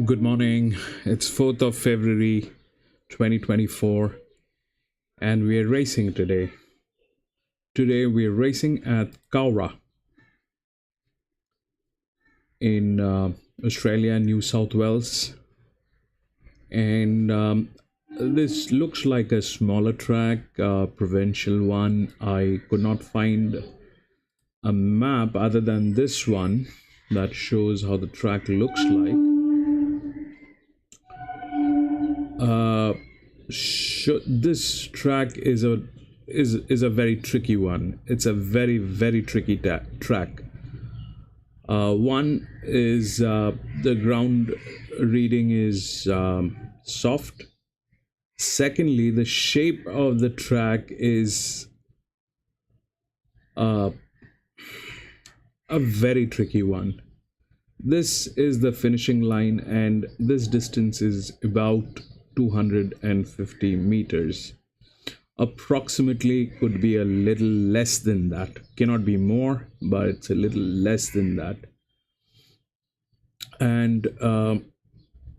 Good morning. It's 4th of February 2024 and we are racing today. Today we are racing at COWRA in Australia, New South Wales. And this looks like a smaller track, provincial one. I could not find a map other than this one that shows how the track looks like. This track is a very tricky one. It's a very tricky track. One is the ground reading is soft. Secondly, the shape of the track is a very tricky one. This is the finishing line, and this distance is about 250 meters. Approximately could be a little less than that. Cannot be more, but it's a little less than that. And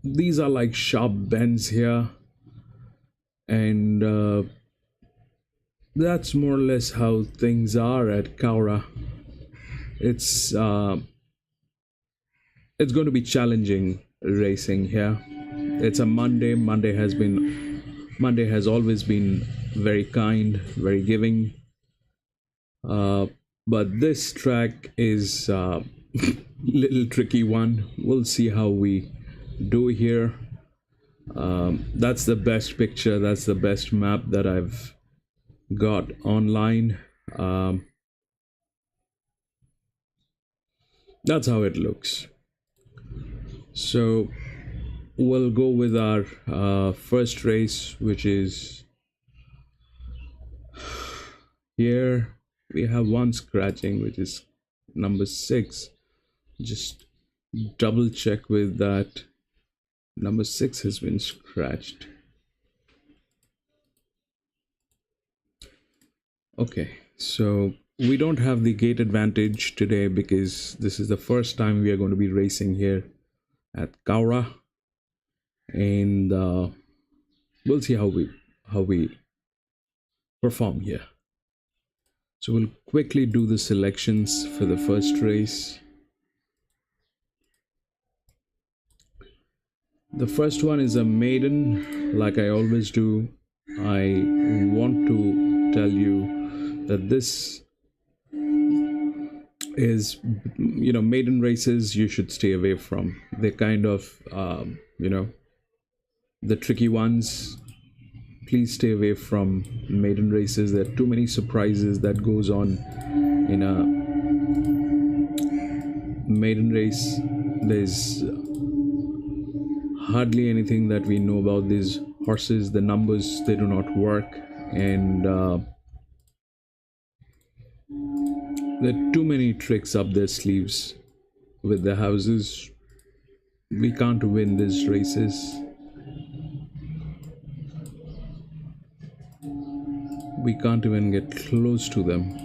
these are like sharp bends here. And that's more or less how things are at COWRA. It's going to be challenging racing here. It's a Monday. Monday has always been very kind, very giving. But this track is a little tricky one. We'll see how we do here. That's the best picture. That's the best map that I've got online. That's how it looks. So we'll go with our first race, which is here. We have one scratching, which is number 6. Just double check with that. Number 6 has been scratched. Okay, so we don't have the gate advantage today because this is the first time we are going to be racing here at COWRA, and we'll see how we perform here. So we'll quickly do the selections for the first race. The first one is a maiden. Like I always do, I want to tell you that this is, maiden races you should stay away from. They're kind of, the tricky ones. Please stay away from maiden races. There are too many surprises that goes on in a maiden race. There's hardly anything that we know about these horses. The numbers, they do not work, and there are too many tricks up their sleeves with the houses. We can't win these races. We can't even get close to them.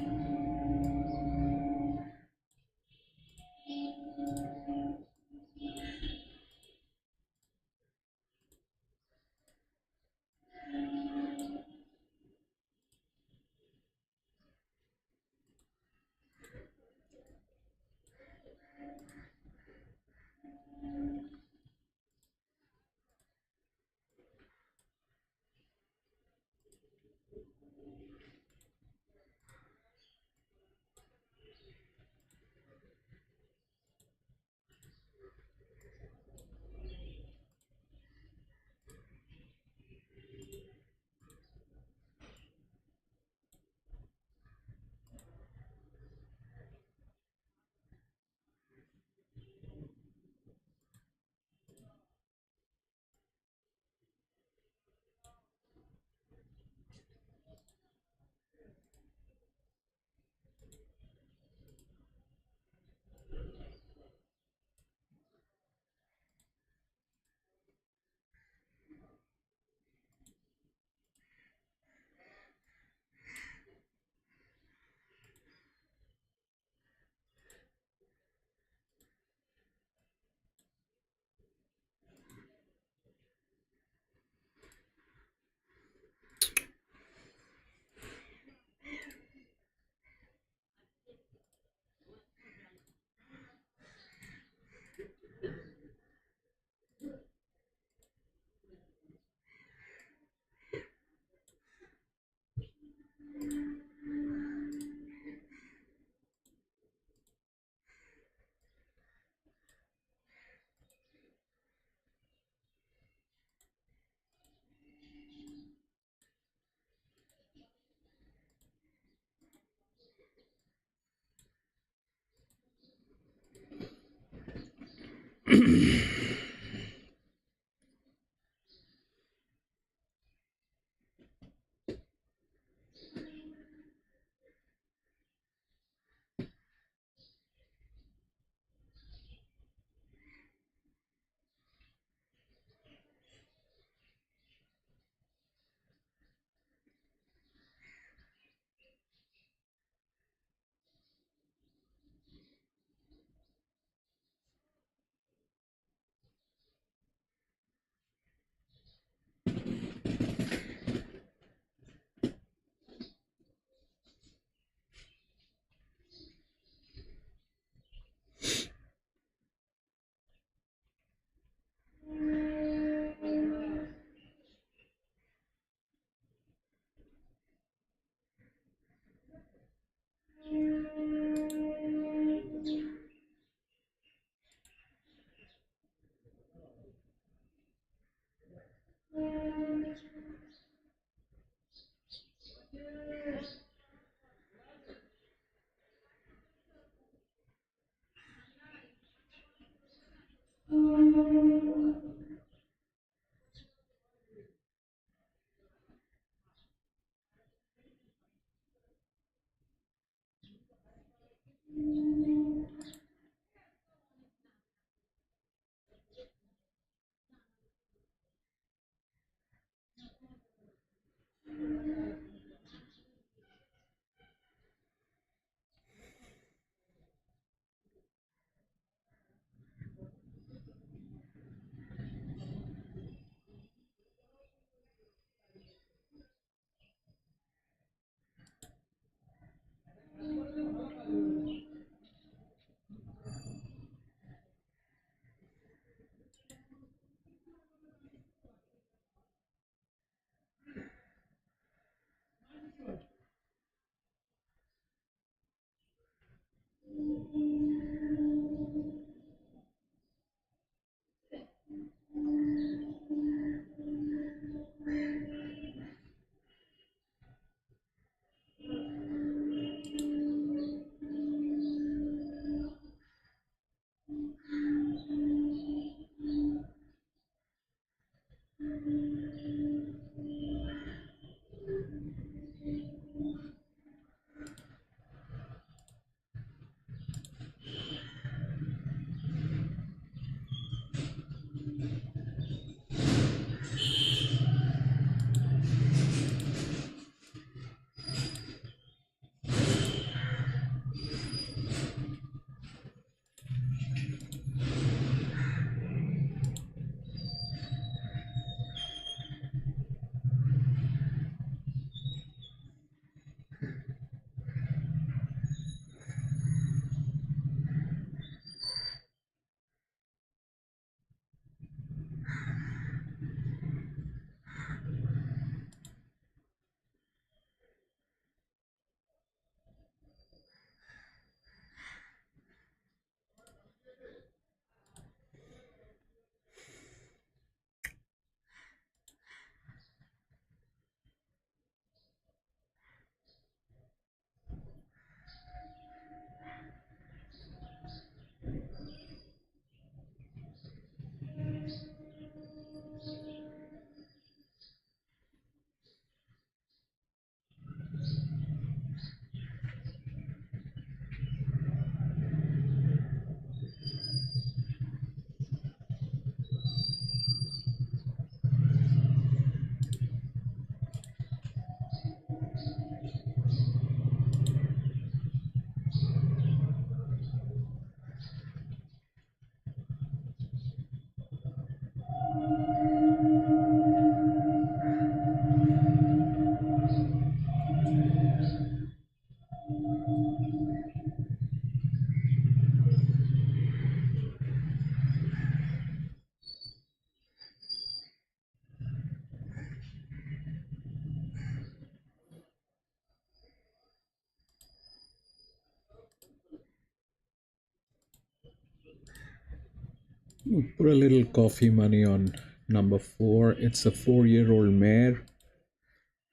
Put a little coffee money on number 4. It's a 4-year-old mare.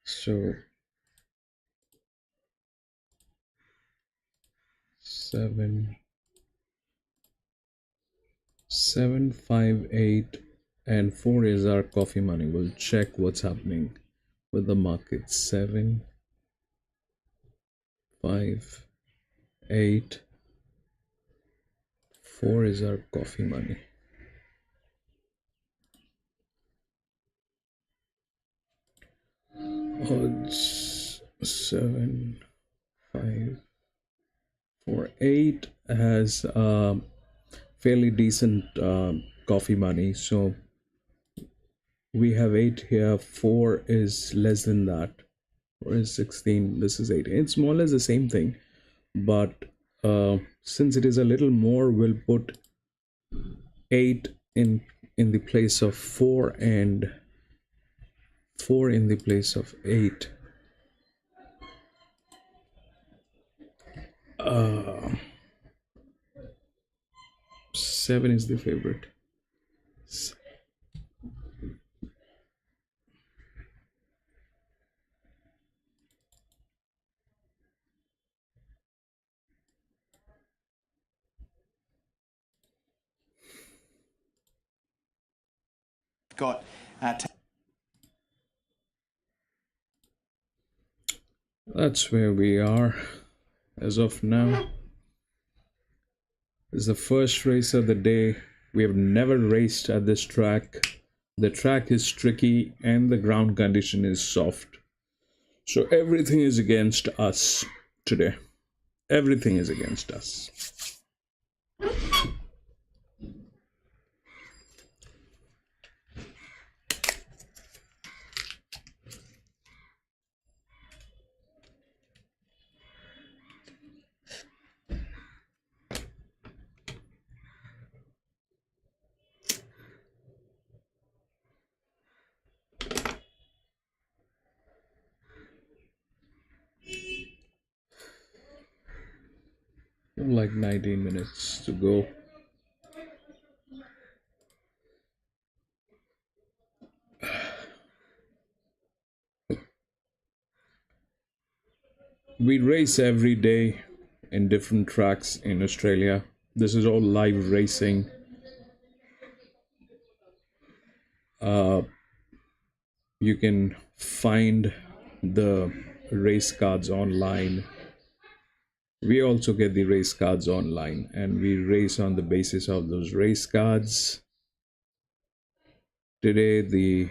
So 7, 7, 5, 8, and 4 is our coffee money. We'll check what's happening with the market. 7, 5, 8, 4 is our coffee money. Odds 7, 5, 4, 8 has fairly decent coffee money. So we have 8 here. 4 is less than that. 4 is 16. This is 8. It's more or less the same thing, but since it is a little more, we'll put 8 in the place of 4 and 4 in the place of 8. 7 is the favorite. Got That's where we are as of now. This is the first race of the day. We have never raced at this track. The track is tricky and the ground condition is soft. So everything is against us today. Everything is against us. Like 19 minutes to go. We race every day in different tracks in Australia. This is all live racing. You can find the race cards online. We also get the race cards online and we race on the basis of those race cards. Today the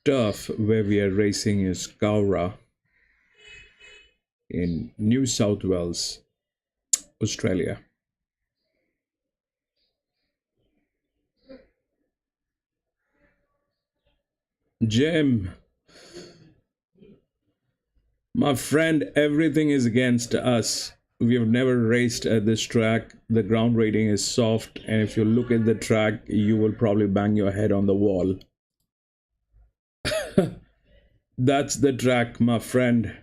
turf where we are racing is COWRA in New South Wales, Australia. Jim, my friend, everything is against us. We have never raced at this track. The ground rating is soft, and if you look at the track, you will probably bang your head on the wall. That's the track, my friend.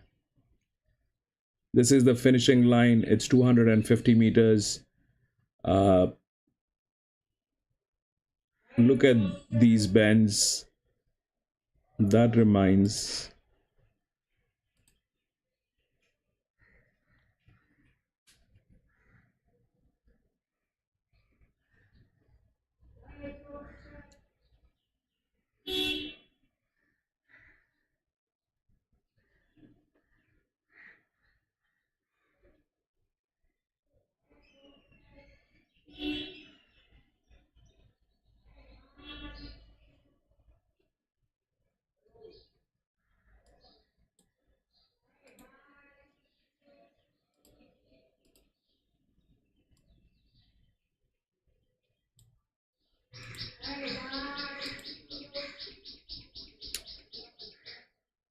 This is the finishing line. It's 250 meters. Look at these bends. That reminds.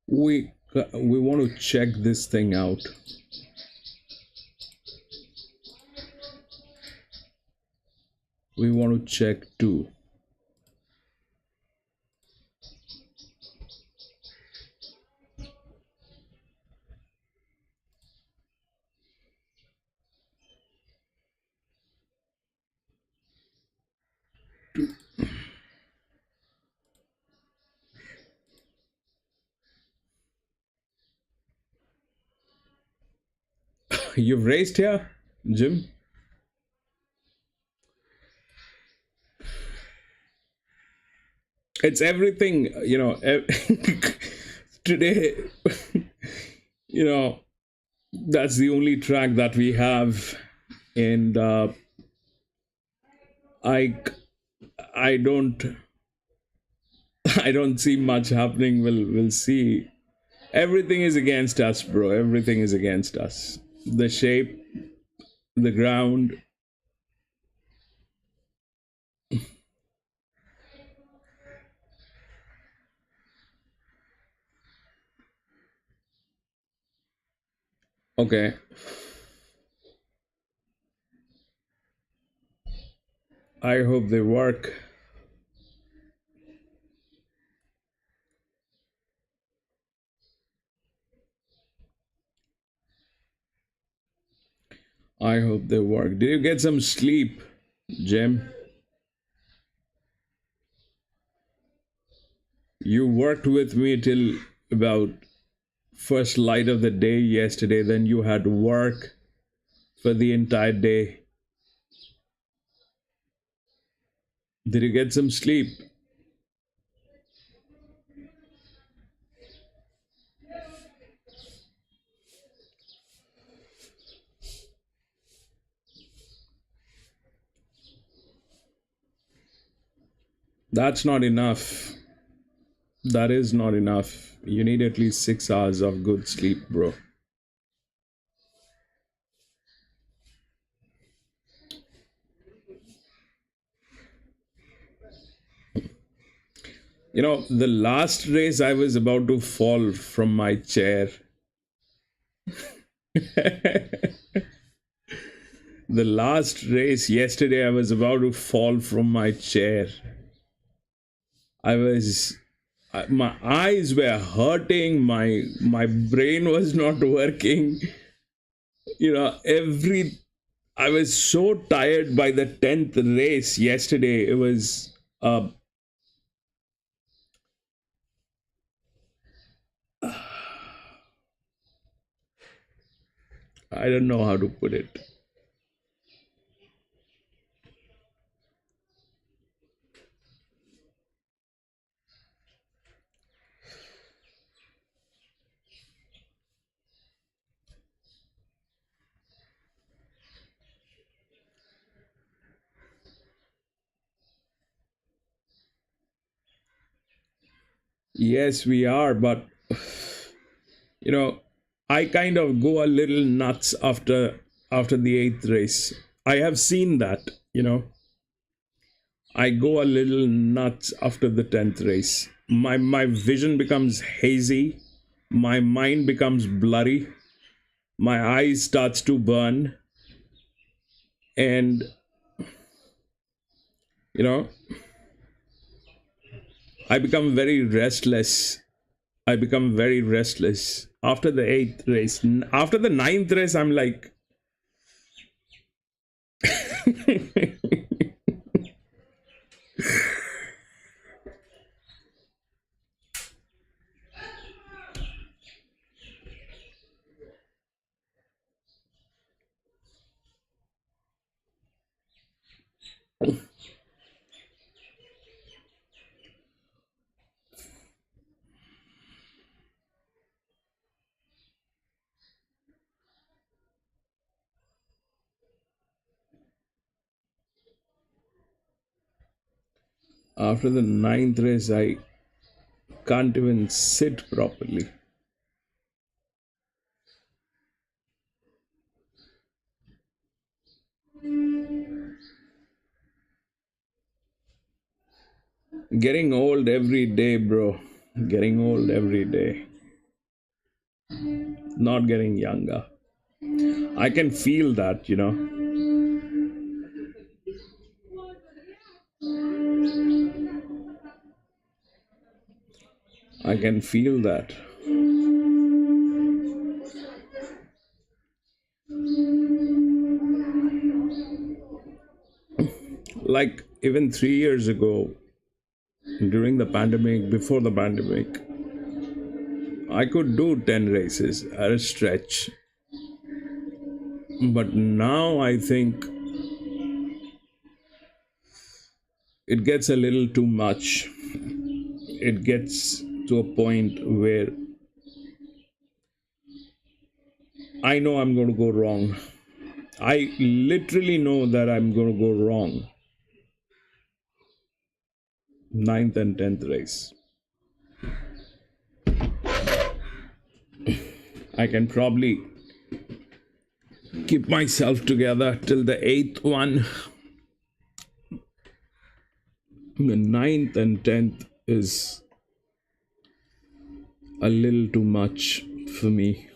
We want to check this thing out. We want to check too. You've raced here, Jim? It's everything, today, you know, that's the only track that we have. And I, I don't, I don't see much happening. We'll see. Everything is against us, bro. Everything is against us. The shape, the ground. Okay. I hope they work. I hope they work. Did you get some sleep, Jim? You worked with me till about first light of the day yesterday, then you had work for the entire day. Did you get some sleep? That's not enough. That is not enough. You need at least 6 hours of good sleep, bro. The last race I was about to fall from my chair. The last race yesterday, I was about to fall from my chair. I was, my eyes were hurting. My brain was not working. Every I was so tired by the 10th race yesterday. It was I don't know how to put it. Yes, we are, but you know, I kind of go a little nuts after the eighth race. I have seen that. I go a little nuts after the 10th race. My vision becomes hazy, my mind becomes blurry, my eyes starts to burn, and you know, I become very restless. I become very restless after the eighth race. After the ninth race, I'm like, after the ninth race, I can't even sit properly. Getting old every day, bro. Getting old every day. Not getting younger. I can feel that. I can feel that. Like even 3 years ago, during the pandemic, before the pandemic, I could do 10 races at a stretch. But now I think it gets a little too much. it gets to a point where I know I'm going to go wrong. I literally know that I'm going to go wrong. Ninth and 10th race. I can probably keep myself together till the 8th one. The ninth and 10th is a little too much for me.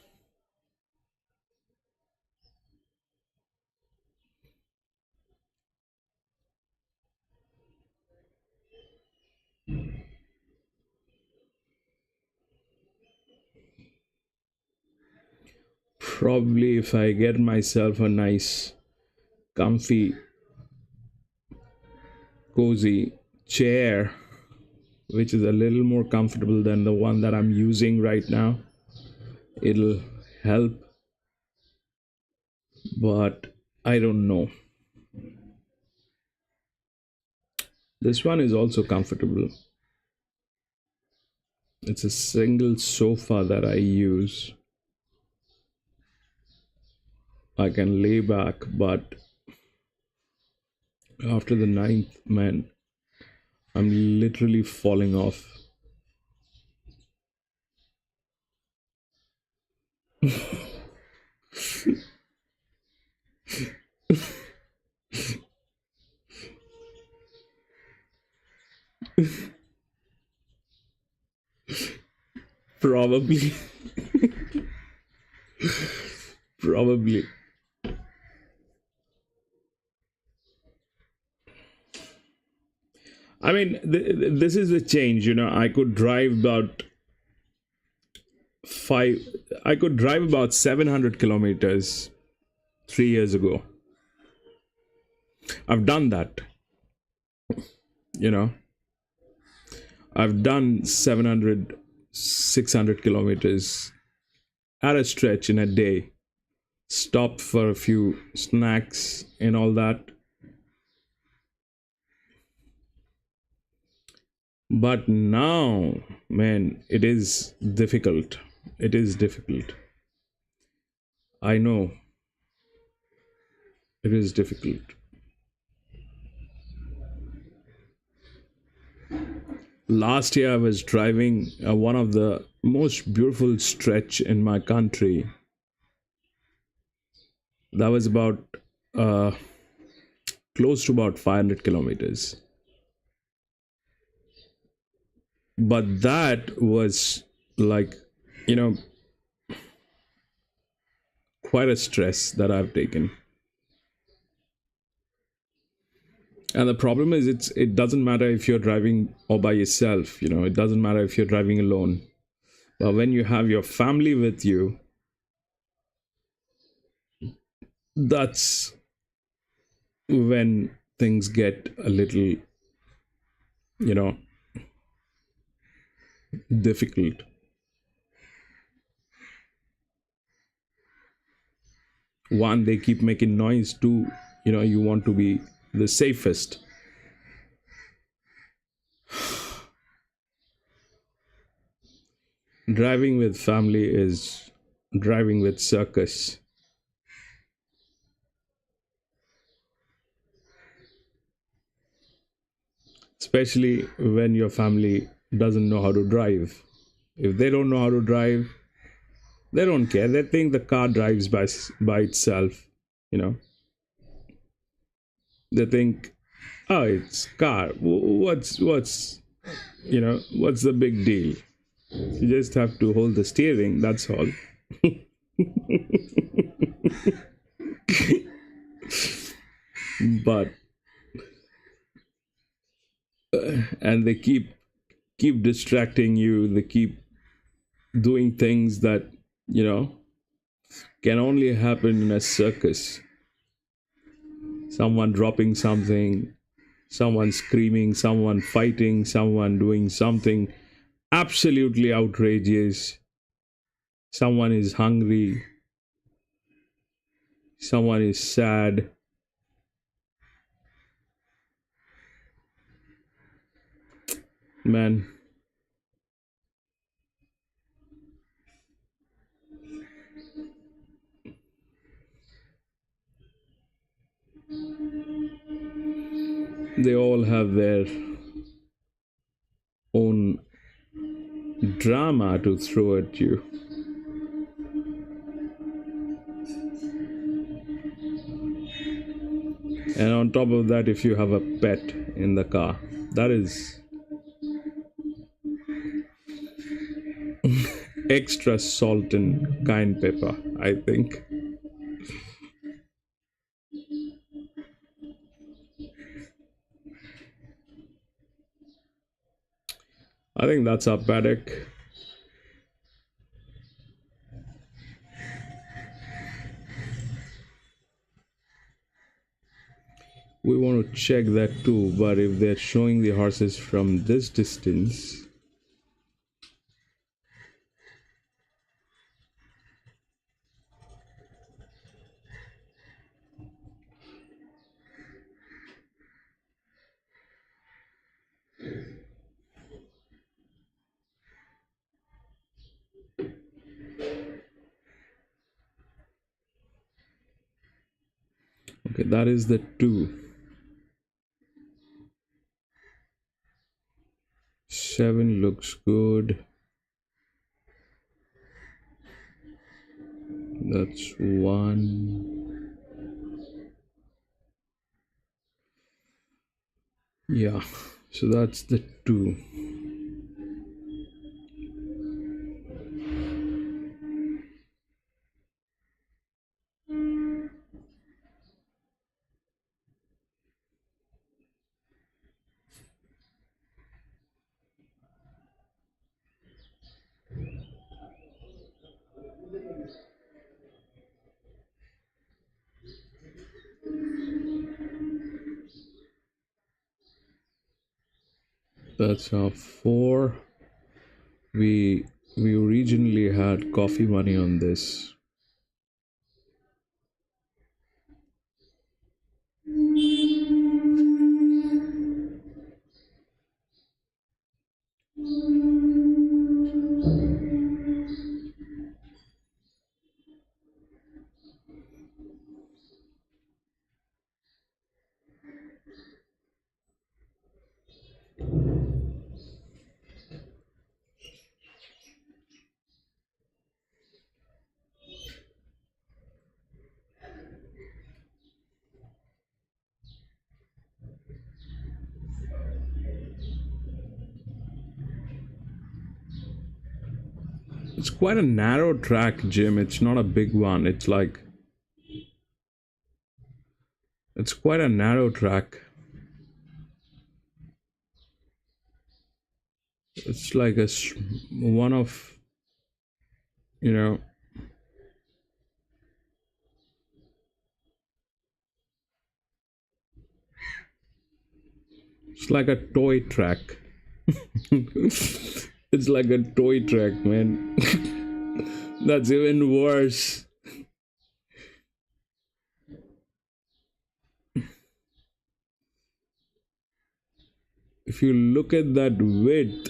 Probably if I get myself a nice, comfy, cozy chair, which is a little more comfortable than the one that I'm using right now, it'll help. But I don't know. This one is also comfortable. It's a single sofa that I use. I can lay back, but after the ninth, man, I'm literally falling off. Probably. Probably. I mean, this is the change, I could drive about five, I could drive about 700 kilometers 3 years ago. I've done that, you know. I've done 700, 600 kilometers at a stretch in a day. Stop for a few snacks and all that. But now, man, it is difficult. It is difficult. I know. It is difficult. Last year I was driving one of the most beautiful stretch in my country. That was about uh, close to about 500 kilometers. But that was like, you know, quite a stress that I've taken. And the problem is it doesn't matter if you're driving all by yourself, it doesn't matter if you're driving alone. But when you have your family with you, that's when things get a little, you know, difficult. One, they keep making noise. Two, you want to be the safest. Driving with family is driving with circus. Especially when your family doesn't know how to drive. If they don't know how to drive, they don't care. They think the car drives by itself, you know. They think, oh, it's car. What's the big deal? You just have to hold the steering. That's all. But and they keep distracting you. They keep doing things that can only happen in a circus. Someone dropping something, someone screaming, someone fighting, someone doing something absolutely outrageous. Someone is hungry, someone is sad. Man, they all have their own drama to throw at you. And on top of that, if you have a pet in the car, that is extra salt and cayenne pepper, I think. I think that's our paddock. We want to check that too, but if they're showing the horses from this distance, okay, that is the 2. 7 looks good. That's 1. Yeah, so that's the 2. That's our 4. We originally had coffee money on this. It's quite a narrow track, Jim. It's not a big one. It's quite a narrow track. It's like one of, you know, it's like a toy track. It's like a toy track, man. That's even worse. If you look at that width,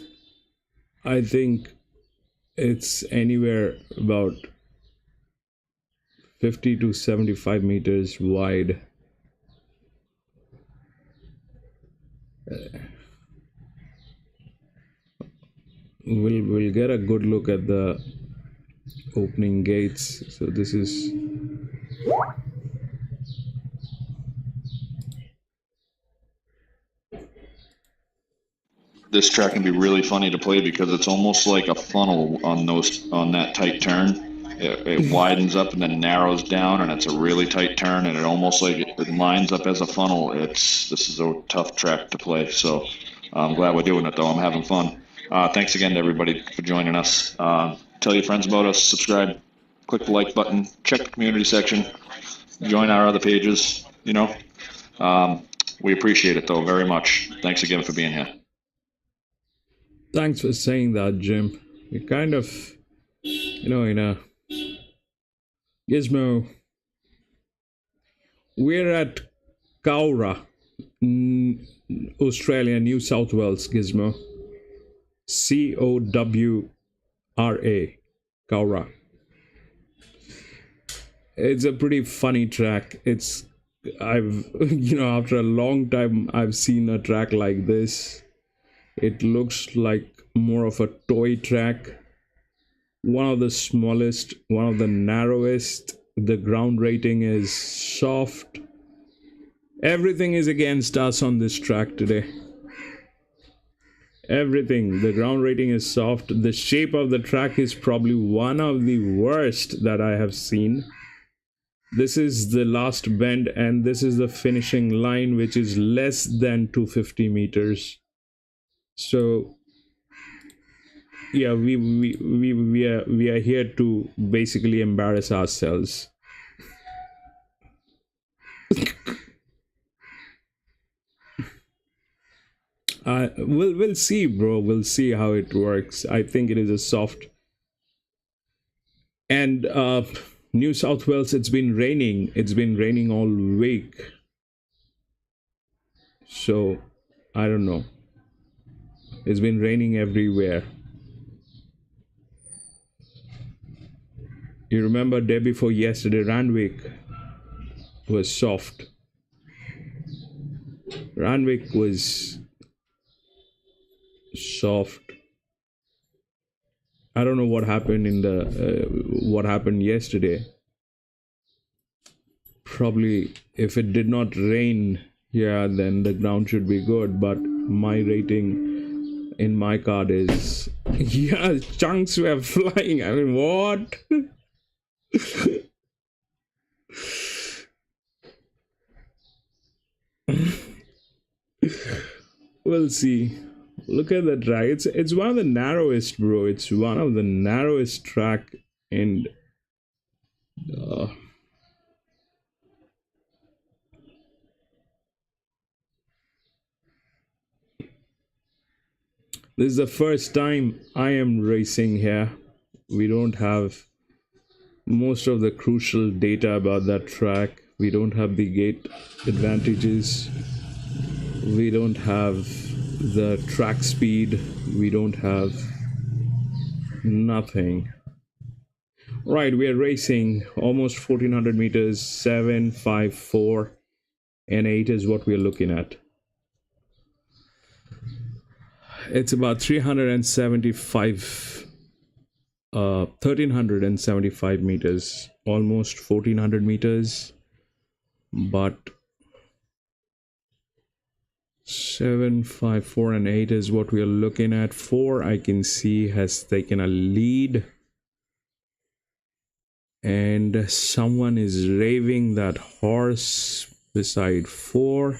I think it's anywhere about 50 to 75 meters wide. We'll get a good look at the opening gates. So this is this track can be really funny to play because it's almost like a funnel on that tight turn. It widens up and then narrows down, and it's a really tight turn, and it almost like it lines up as a funnel. This is a tough track to play, so I'm glad we're doing it though. I'm having fun. Thanks again to everybody for joining us. Tell your friends about us. Subscribe. Click the like button. Check the community section. Join our other pages. We appreciate it though very much. Thanks again for being here. Thanks for saying that, Jim. You kind of, in a gizmo. We're at COWRA, Australia, New South Wales, gizmo. COWRA, COWRA. It's a pretty funny track. It's I've after a long time I've seen a track like this. It looks like more of a toy track, one of the smallest, one of the narrowest. The ground rating is soft. Everything is against us on this track today. Everything. The ground rating is soft. The shape of the track is probably one of the worst that I have seen. This is the last bend and this is the finishing line, which is less than 250 meters. So yeah, we are here to basically embarrass ourselves. We'll see, bro. We'll see how it works. I think it is a soft. And New South Wales, it's been raining. It's been raining all week. So I don't know. It's been raining everywhere. You remember day before yesterday, Randwick was soft. Randwick was soft. I don't know what happened in the what happened yesterday. Probably if it did not rain, yeah, then the ground should be good. But my rating in my card is yeah, chunks were flying. I mean, what? We'll see. Look at the track. It's one of the narrowest, bro. It's one of the narrowest track, and this is the first time I am racing here. We don't have most of the crucial data about that track. We don't have the gate advantages. We don't have the track speed. We don't have nothing. Right, we are racing almost 1400 meters. 7, 5, 4 and 8 is what we are looking at. It's about 1375 meters, almost 1400 meters, but 7, 5, 4 and 8 is what we are looking at. 4 I can see has taken a lead, and someone is raving that horse beside 4,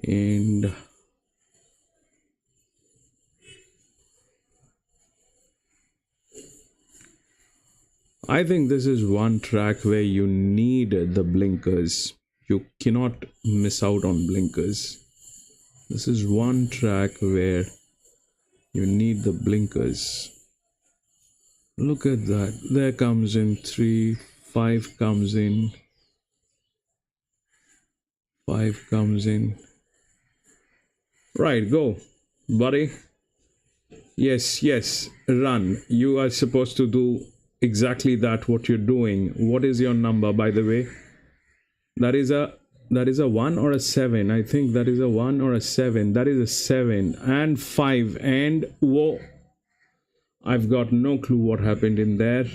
and I think this is one track where you need the blinkers. You cannot miss out on blinkers. This is one track where you need the blinkers. Look at that. There comes in 3, 5 comes in. 5 comes in. Right, go, buddy. Yes, run. You are supposed to do exactly that, what you're doing. What is your number, by the way? That is a 1 or a 7. I think that is a 1 or a 7. That is a 7 and 5 and whoa. I've got no clue what happened in there.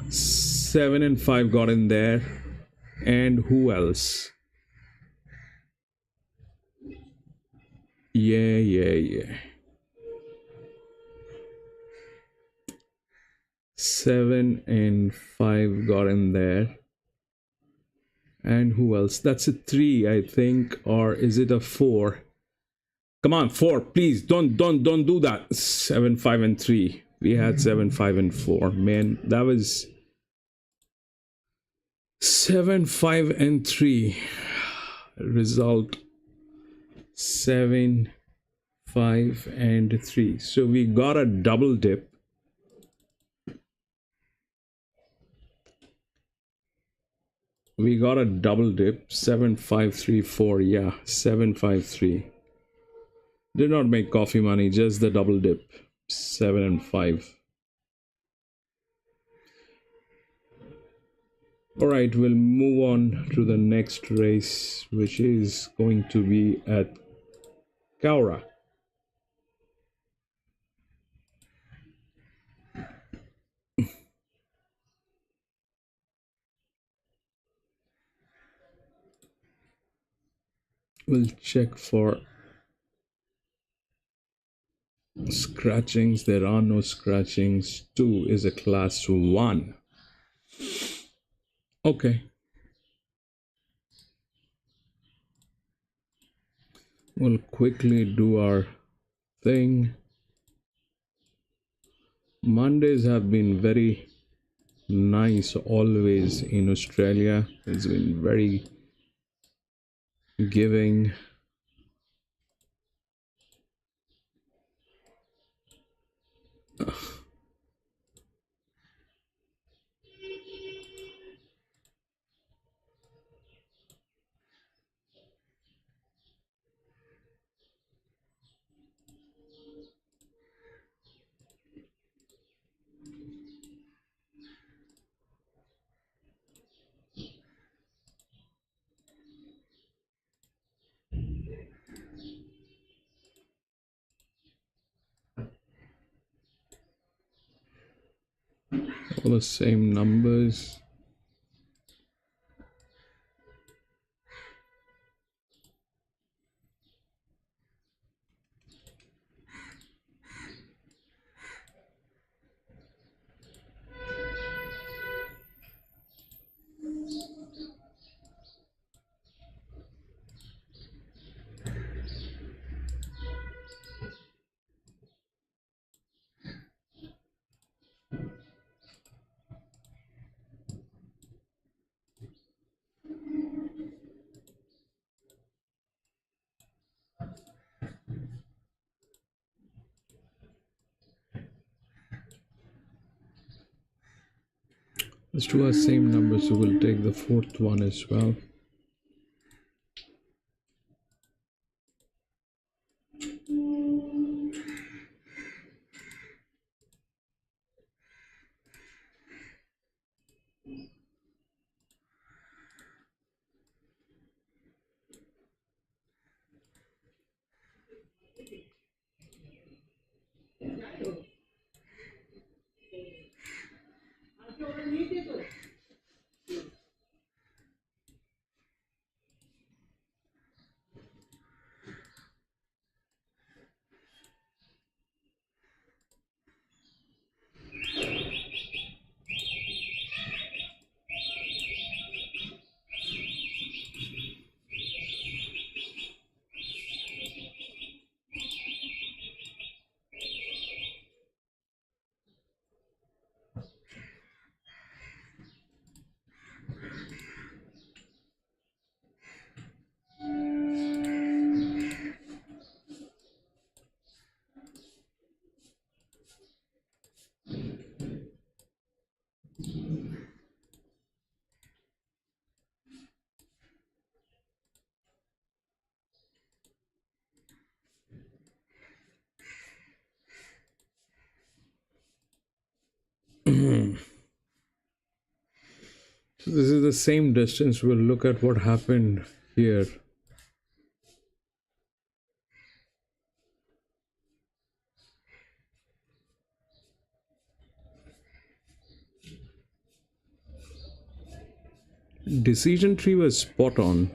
7 and 5 got in there. And who else? Yeah. 7 and 5 got in there. And who else? That's a 3, I think, or is it a 4? Come on, 4, please. Don't do that. 7, 5 and 3. We had 7, 5 and 4. Man, that was 7, 5 and 3. Result 7, 5 and 3. So we got a double dip. We got a double dip. 7, 5, 3, 4. Yeah, 7, 5, 3. Did not make coffee money, just the double dip. 7 and 5. All right, we'll move on to the next race, which is going to be at COWRA. We'll check for scratchings. There are no scratchings. 2 is a class 1. Okay. We'll quickly do our thing. Mondays have been very nice always in Australia. It's been very giving. All the same numbers. Let's do our same numbers, so we'll take the 4th one as well. So this is the same distance. We'll look at what happened here. Decision tree was spot on.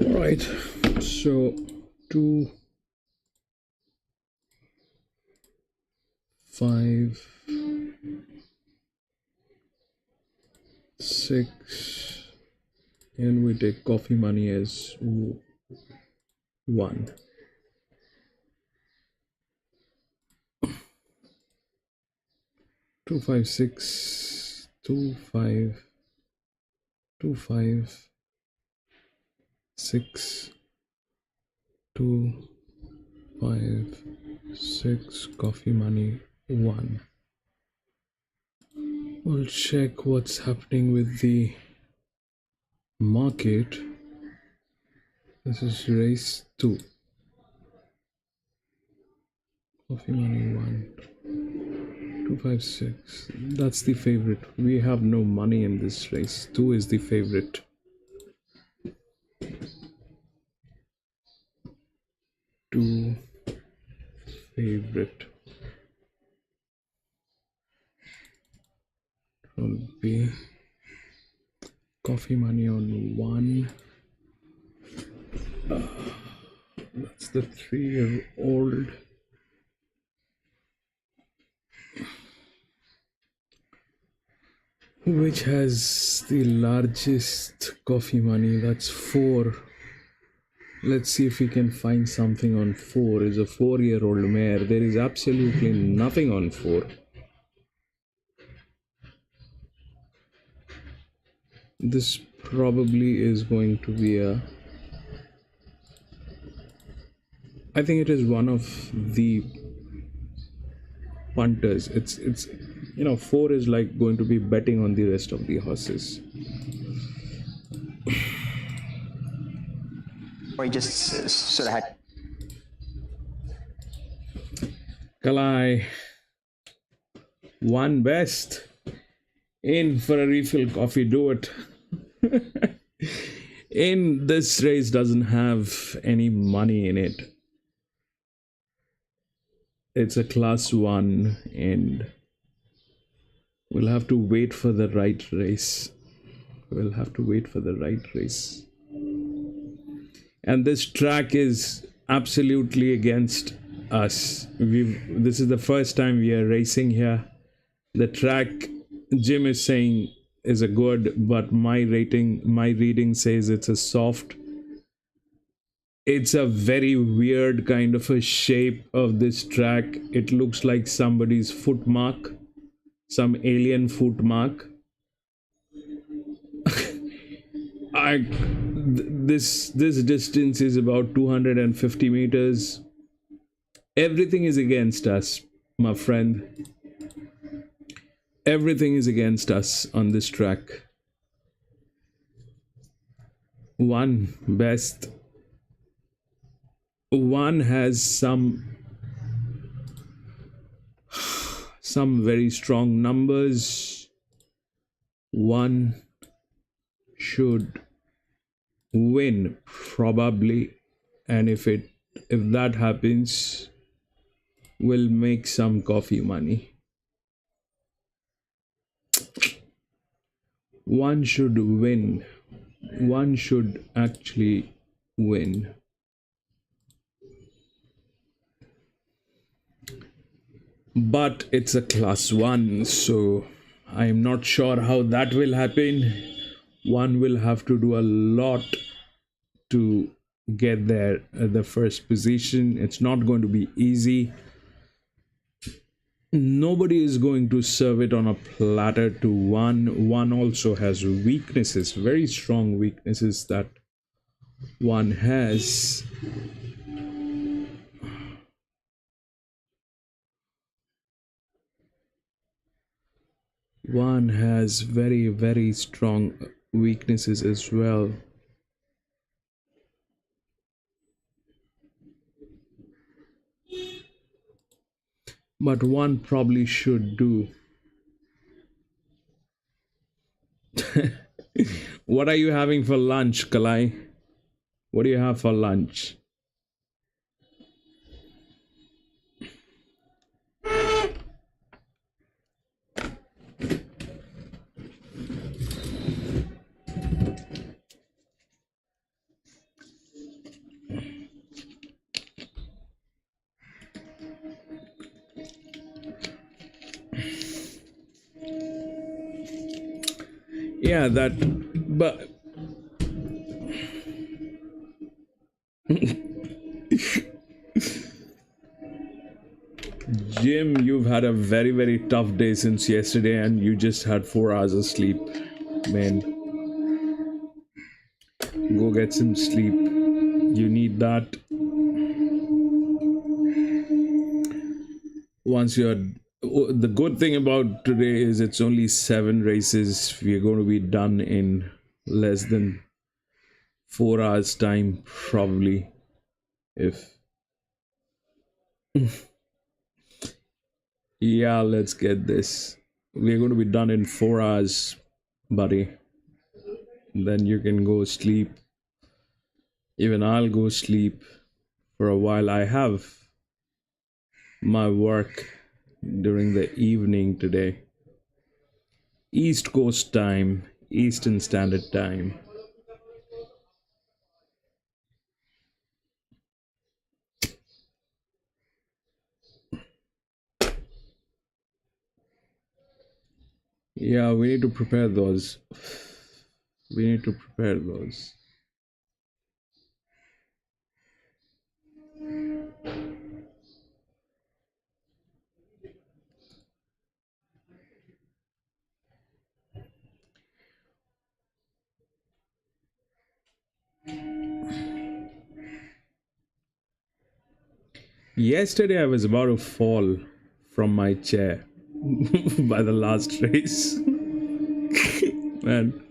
All right, so 2, 5, 6, and we take coffee money as 1. Two five six 6 256 coffee money 1. We'll check what's happening with the market. This is race 2. Coffee money 1. 256. That's the favorite. We have no money in this race. 2 is the favorite. Two favorite will be coffee money on 1. That's the 3-year-old. Which has the largest coffee money? That's 4. Let's see if we can find something on 4. Is a 4-year-old mare. There is absolutely nothing on 4. This probably is going to be a... I think it is one of the punters. It's 4 is like going to be betting on the rest of the horses. Or he just sort of had. Kalai, 1 best. In for a refill coffee, do it. In this race doesn't have any money in it. It's a class 1 and we'll have to wait for the right race. And this track is absolutely against us. This is the first time we are racing here. The track, Jim is saying, is a good, but my reading says it's a soft. It's a very weird kind of a shape of this track. It looks like somebody's foot mark, some alien foot mark. This distance is about 250 meters. Everything is against us, my friend. Everything is against us on this track. 1 best. 1 has some very strong numbers. 1 should win probably, and if that happens, we'll make some coffee money. 1 should win. 1 should actually win. But it's a class 1, so I'm not sure how that will happen. 1 will have to do a lot to get there at the first position. It's not going to be easy. Nobody is going to serve it on a platter to 1. 1 also has weaknesses, very strong weaknesses that 1 has. One has very, very strong weaknesses as well. But 1 probably should do. What are you having for lunch, Kalai? What do you have for lunch? Yeah, but Jim, you've had a very, very tough day since yesterday and you just had 4 hours of sleep. Man, go get some sleep. You need that. Once you're. The good thing about today is it's only 7 races. We're going to be done in less than 4 hours' time, probably. If. Yeah, let's get this. We're going to be done in 4 hours, buddy. Then you can go sleep. Even I'll go sleep for a while. I have my work during the evening today. East Coast time, Eastern Standard Time. Yeah, we need to prepare those. We need to prepare those. Yesterday, I was about to fall from my chair by the last race. Man,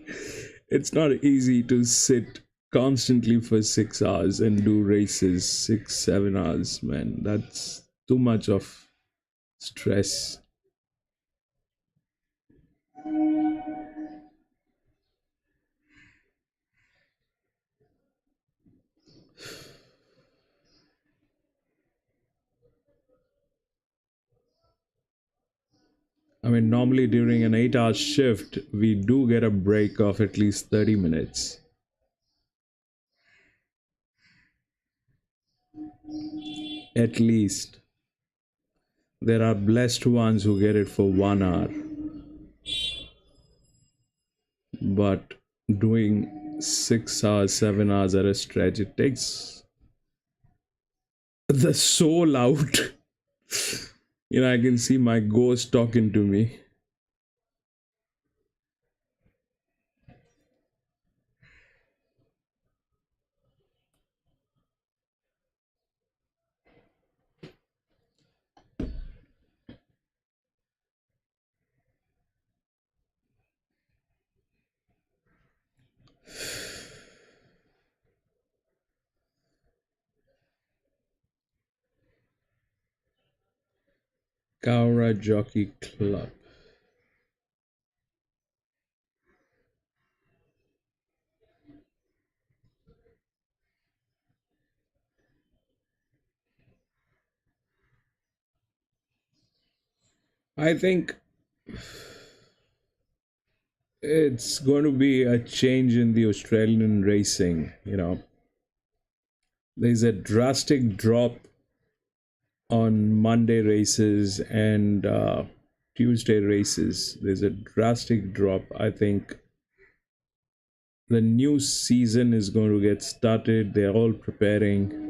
it's not easy to sit constantly for 6 hours and do races 6, 7 hours, man. That's too much of stress. I mean, normally during an 8 hour shift, we do get a break of at least 30 minutes. At least. There are blessed ones who get it for 1 hour. But doing 6 hours, 7 hours at a stretch, it takes the soul out. I can see my ghost talking to me. COWRA Jockey Club. I think it's going to be a change in the Australian racing. There's a drastic drop on Monday races and Tuesday races. There's a drastic drop. I think the new season is going to get started. They're all preparing.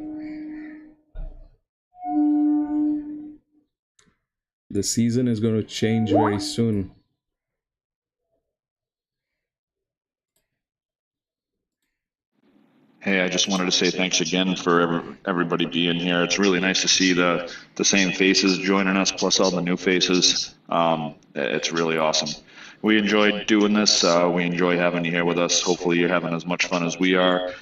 The season is going to change very soon. Hey, I just wanted to say thanks again for everybody being here. It's really nice to see the same faces joining us, plus all the new faces. It's really awesome. We enjoyed doing this. We enjoy having you here with us. Hopefully, you're having as much fun as we are.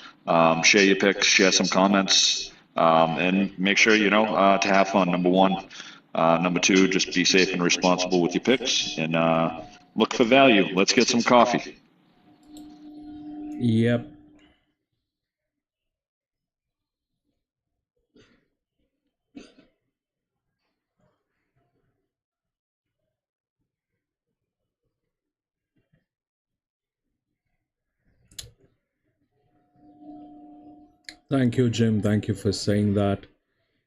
Share your picks, share some comments, and make sure to have fun. Number one. Number two, just be safe and responsible with your picks, and look for value. Let's get some coffee. Yep. Thank you, Jim. Thank you for saying that.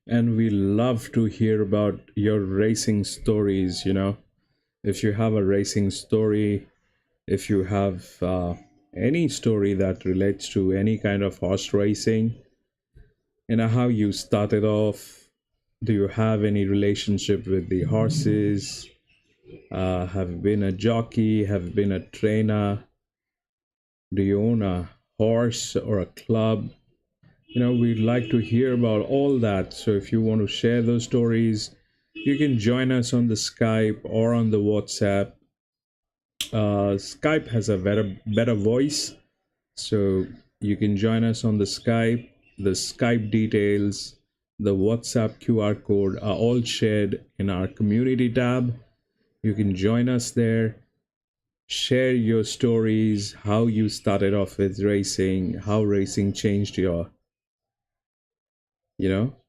And we love to hear about your racing stories. If you have a racing story, if you have any story that relates to any kind of horse racing, how you started off. Do you have any relationship with the horses? Have you been a jockey? Have you been a trainer? Do you own a horse or a club? We'd like to hear about all that. So if you want to share those stories, you can join us on the Skype or on the WhatsApp. Skype has a better voice, so you can join us on the Skype. The Skype details, the WhatsApp QR code are all shared in our community tab. You can join us there. Share your stories, how you started off with racing, how racing changed your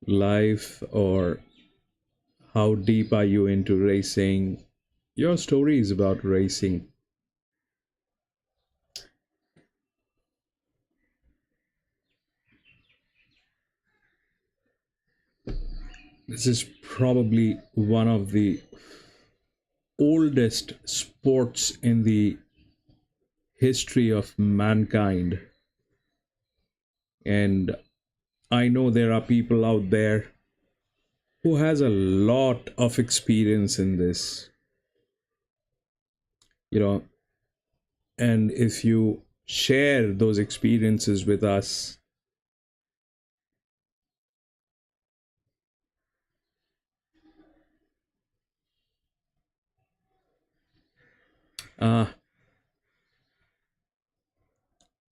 life, or how deep are you into racing, your stories about racing. This is probably one of the oldest sports in the history of mankind, and I know there are people out there who has a lot of experience in this, you know and if you share those experiences with us, uh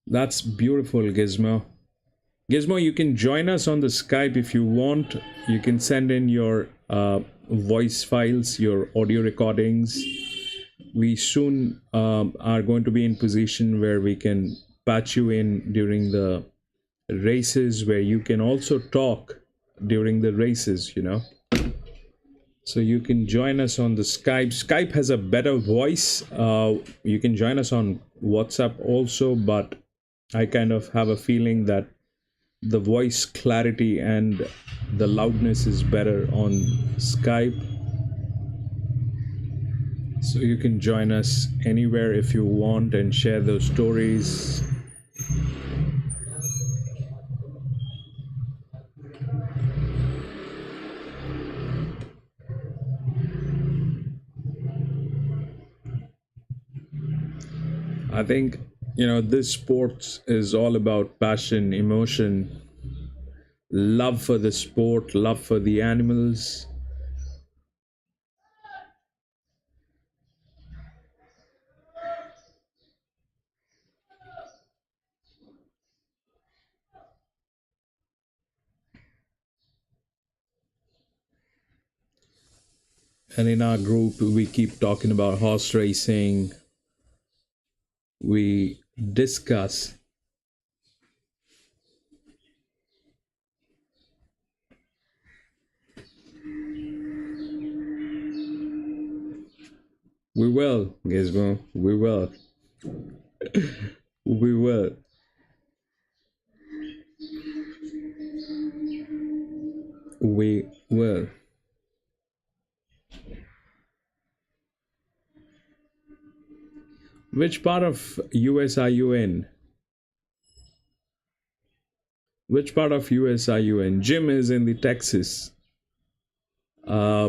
that's beautiful. Gizmo, you can join us on the Skype if you want. You can send in your voice files, your audio recordings. We soon are going to be in position where we can patch you in during the races, where you can also talk during the races. So you can join us on the Skype. Skype has a better voice. You can join us on WhatsApp also, but I kind of have a feeling that the voice clarity and the loudness is better on Skype. So you can join us anywhere if you want and share those stories. I think, this sport is all about passion, emotion, love for the sport, love for the animals. And in our group, we keep talking about horse racing. We discuss. We will, Gizmo. We will. We will. We will. Which part of US are you in? Which part of US are you in? Jim is in the Texas. Uh,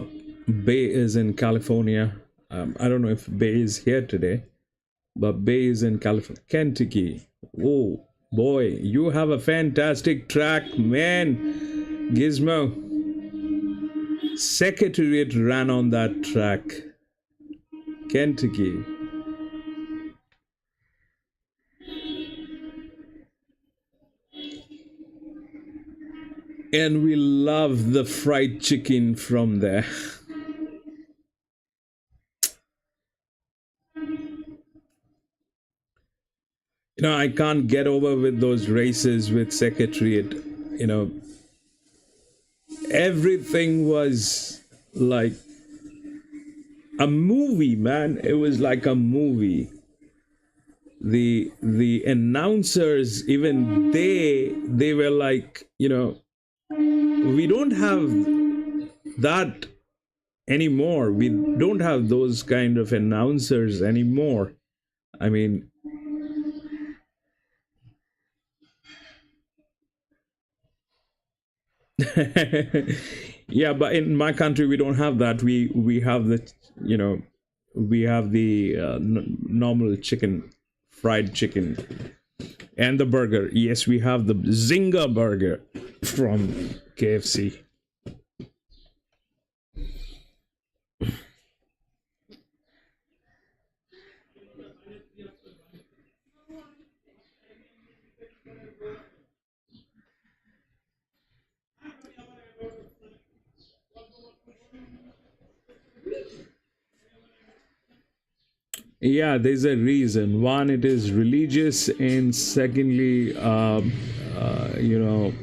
Bay is in California. I don't know if Bay is here today, but Bay is in California. Kentucky. Oh boy, you have a fantastic track, man. Gizmo. Secretariat ran on that track. Kentucky. And we love the fried chicken from there. I can't get over with those races with Secretariat. Everything was like a movie, man. It was like a movie. The announcers, even they were like, we don't have that anymore. We don't have those kind of announcers anymore. I mean, Yeah, but in my country we don't have that. We have the, you know, we have the normal chicken, fried chicken, and the burger. Yes, we have the Zinger burger from KFC. Yeah, there's a reason. One, it is religious, and secondly, you know,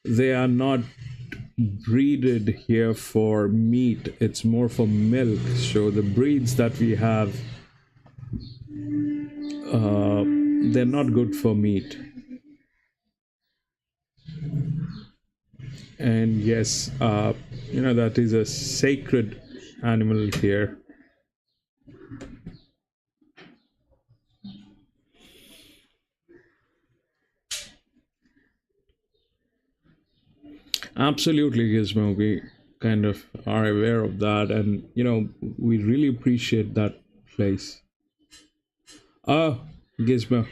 they are not breeded here for meat. It's more for milk. So the breeds that we have, they're not good for meat. And yes, you know, that is a sacred animal here. Absolutely, Gizmo. We kind of are aware of that, and you know, we really appreciate that place. Gizmo,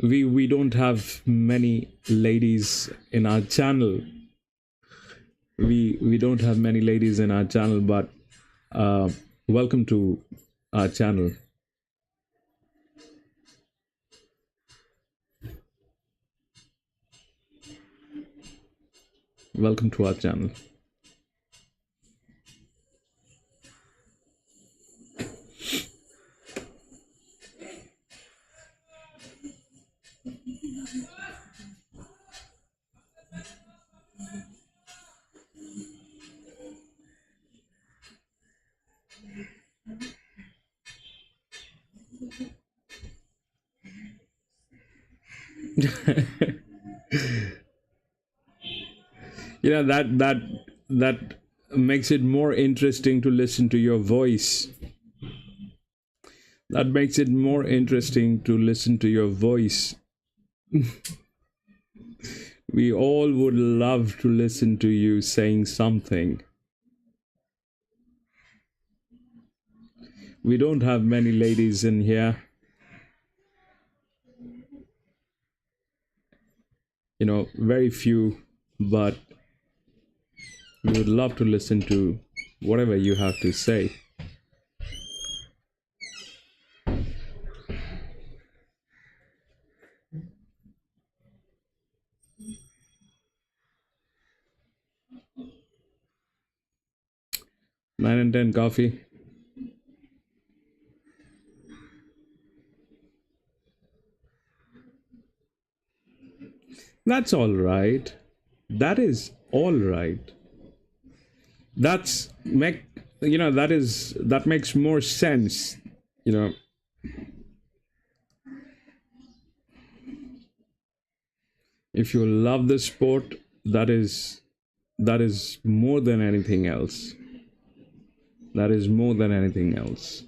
we don't have many ladies in our channel. We don't have many ladies in our channel, but welcome to our channel. Welcome to our channel. You know, that makes it more interesting to listen to your voice. That makes it more interesting to listen to your voice. We all would love to listen to you saying something. We don't have many ladies in here. You know, very few, but we would love to listen to whatever you have to say. Nine and 10 coffee. That's all right. That is all right. That's make you know, that makes more sense. You know, if you love the sport, that is more than anything else. That is more than anything else.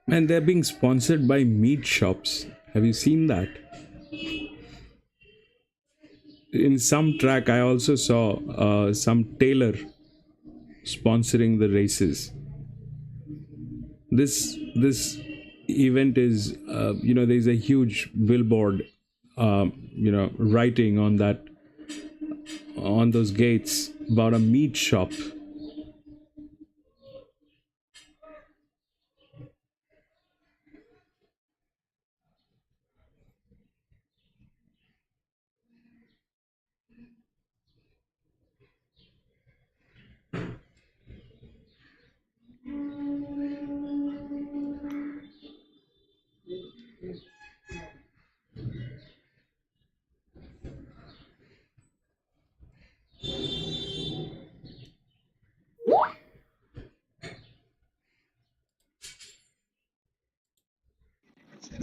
And they're being sponsored by meat shops. Have you seen that? In some track, I also saw some tailor sponsoring the races. This event is, you know, there's a huge billboard, you know, writing on that, on those gates, about a meat shop.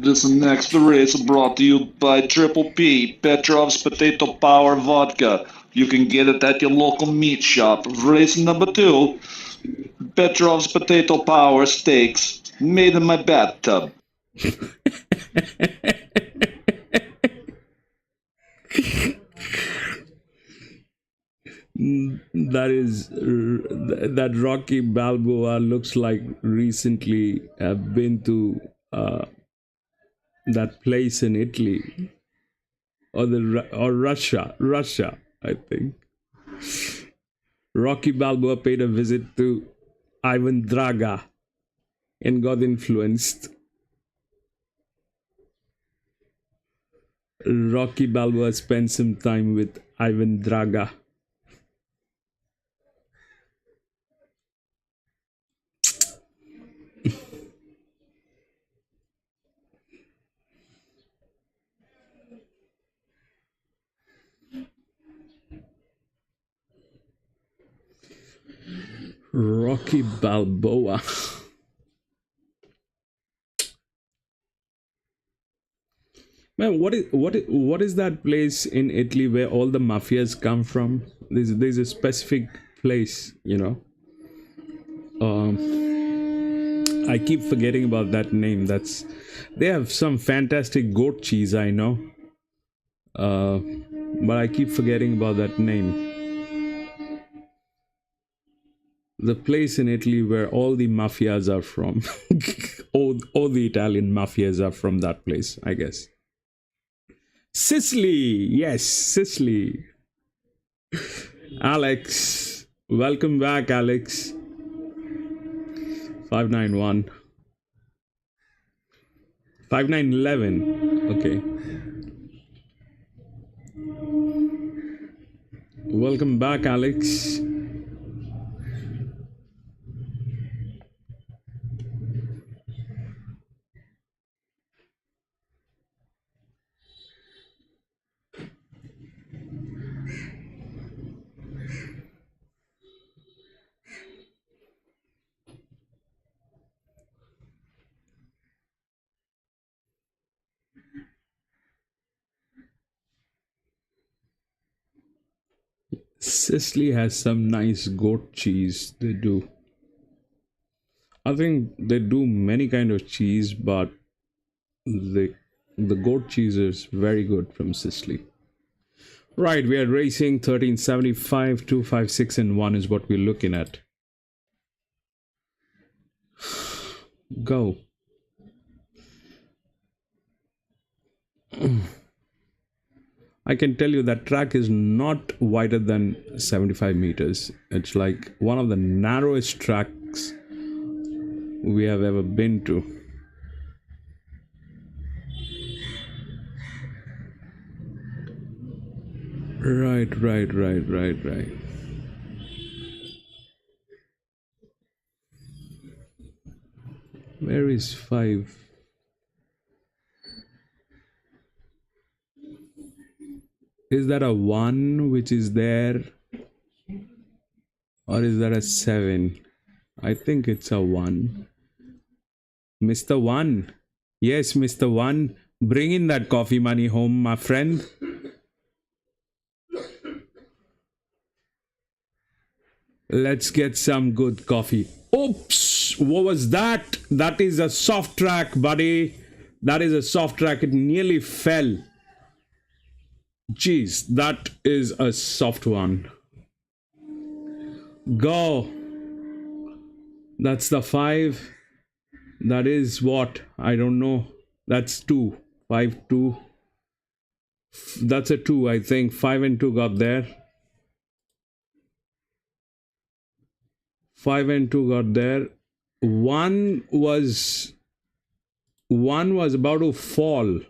This next race brought to you by Triple P, Petrov's Potato Power Vodka. You can get it at your local meat shop. Race number 2, Petrov's Potato Power Steaks, made in my bathtub. That Rocky Balboa looks like recently have been to that place in Italy or Russia, I think. Rocky Balboa paid a visit to Ivan Draga and got influenced. Rocky Balboa spent some time with Ivan Draga. Rocky Balboa. Man, what is that place in Italy where all the mafias come from? There's a specific place, you know. I keep forgetting about that name. They have some fantastic goat cheese, I know. But I keep forgetting about that name. The place in Italy where all the mafias are from. all the Italian mafias are from that place, I guess. Sicily, yes, Sicily. Alex, welcome back, Alex. 591. 5911. Okay. Welcome back, Alex. Sicily has some nice goat cheese. They do. I think they do many kind of cheese, but the goat cheese is very good from Sicily. Right, we are racing 1375, 256, and 1 is what we're looking at. Go. I can tell you that track is not wider than 75 meters. It's like one of the narrowest tracks we have ever been to. Right. Where is 5? Is that a 1 which is there? Or is that a 7? I think it's a 1. Mr. 1. Yes, Mr. 1. Bring in that coffee money home, my friend. Let's get some good coffee. Oops! What was that? That is a soft track, buddy. That is a soft track. It nearly fell. Jeez, that is a soft one. Go. That's the 5. That is what? I don't know. That's 2. 5, 2. That's a 2, I think. 5 and 2 got there. 5 and 2 got there. One was about to fall.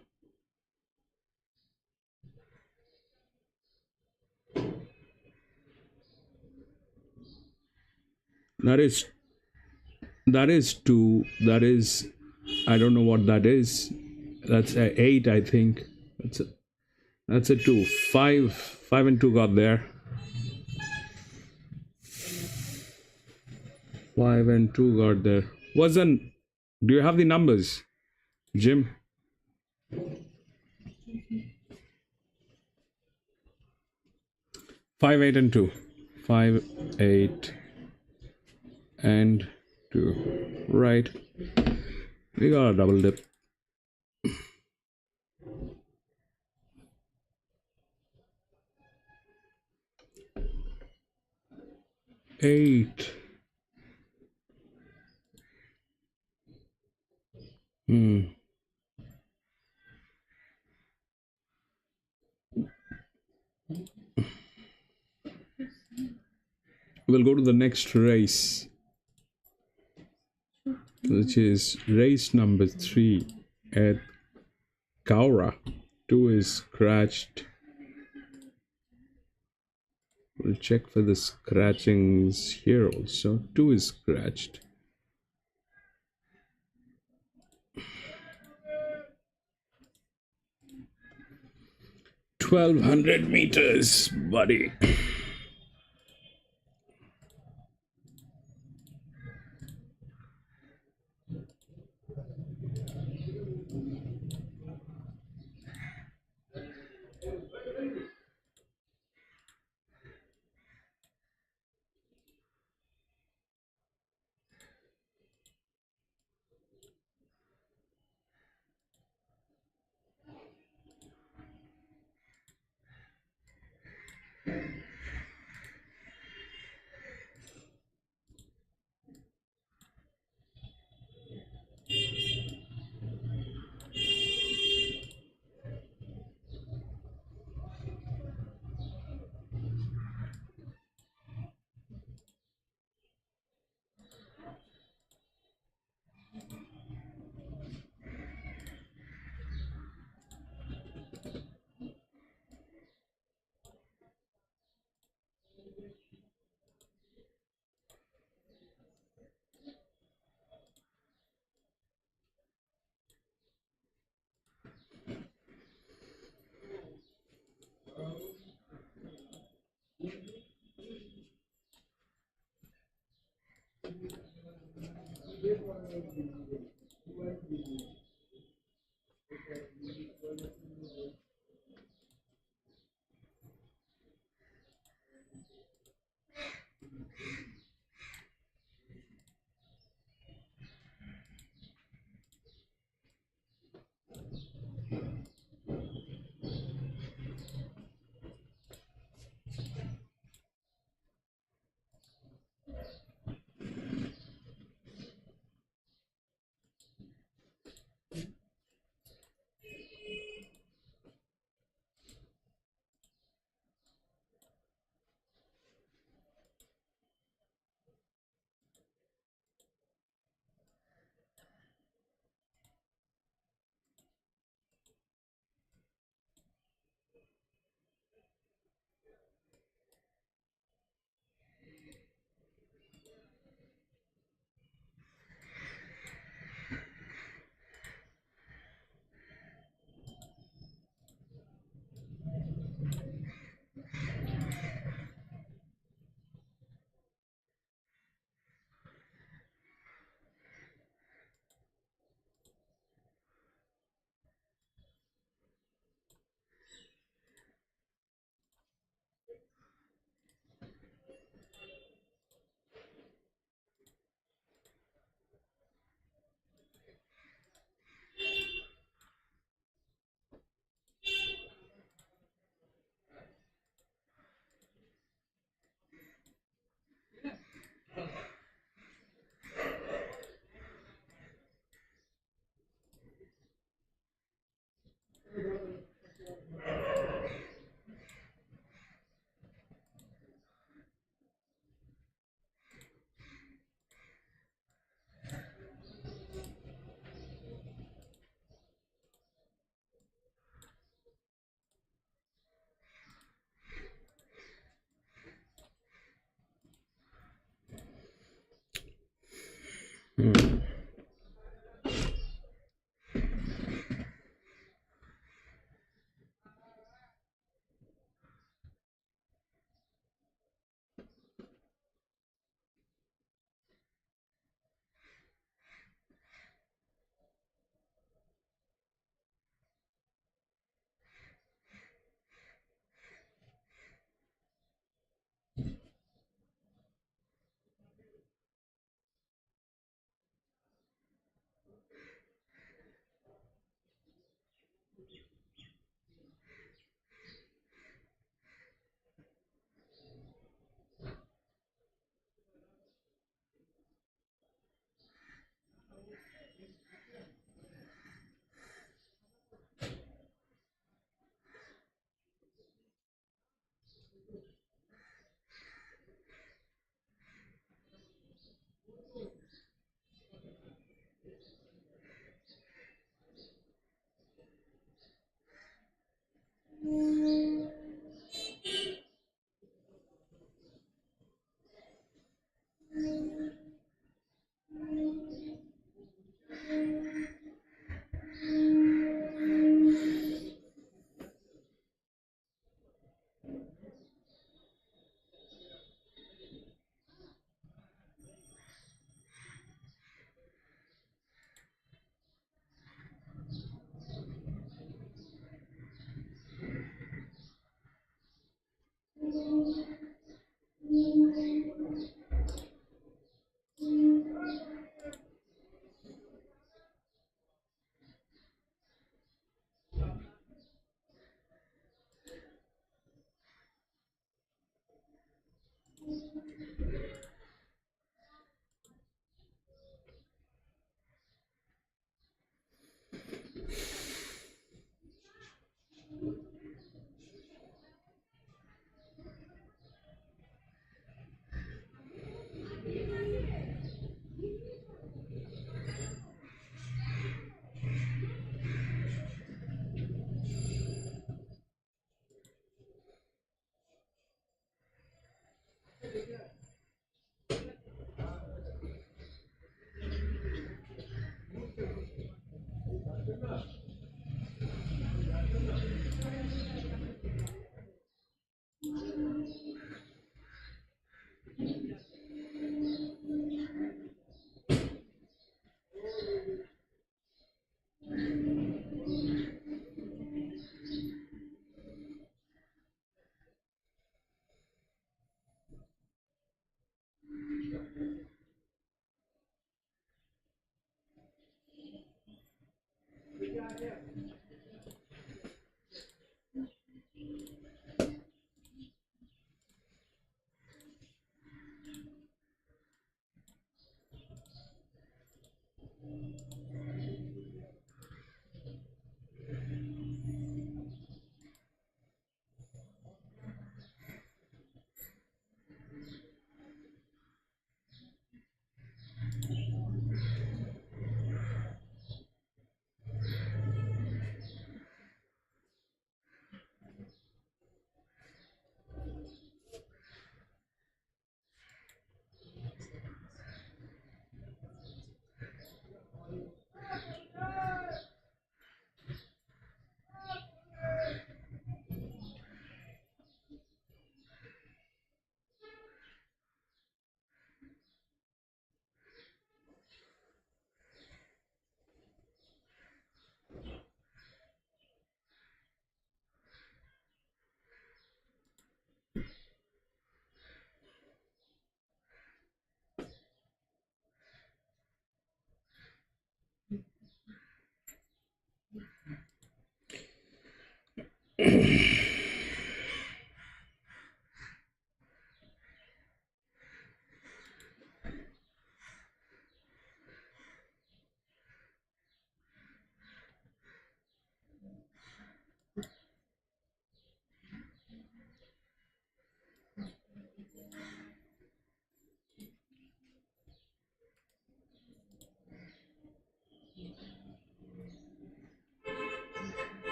That is 2. That is, I don't know what that is. That's a 8, I think. That's a 2. 5 and 2 got there. 5 and 2 got there. Do you have the numbers, Jim? Five, 8, and 2. 5, 8, and 2. Right. We got a double dip. Eight. We'll go to the next race, which is race number 3 at COWRA. 2 is scratched. We'll check for the scratchings here also. 2 is scratched. 1200 meters, buddy.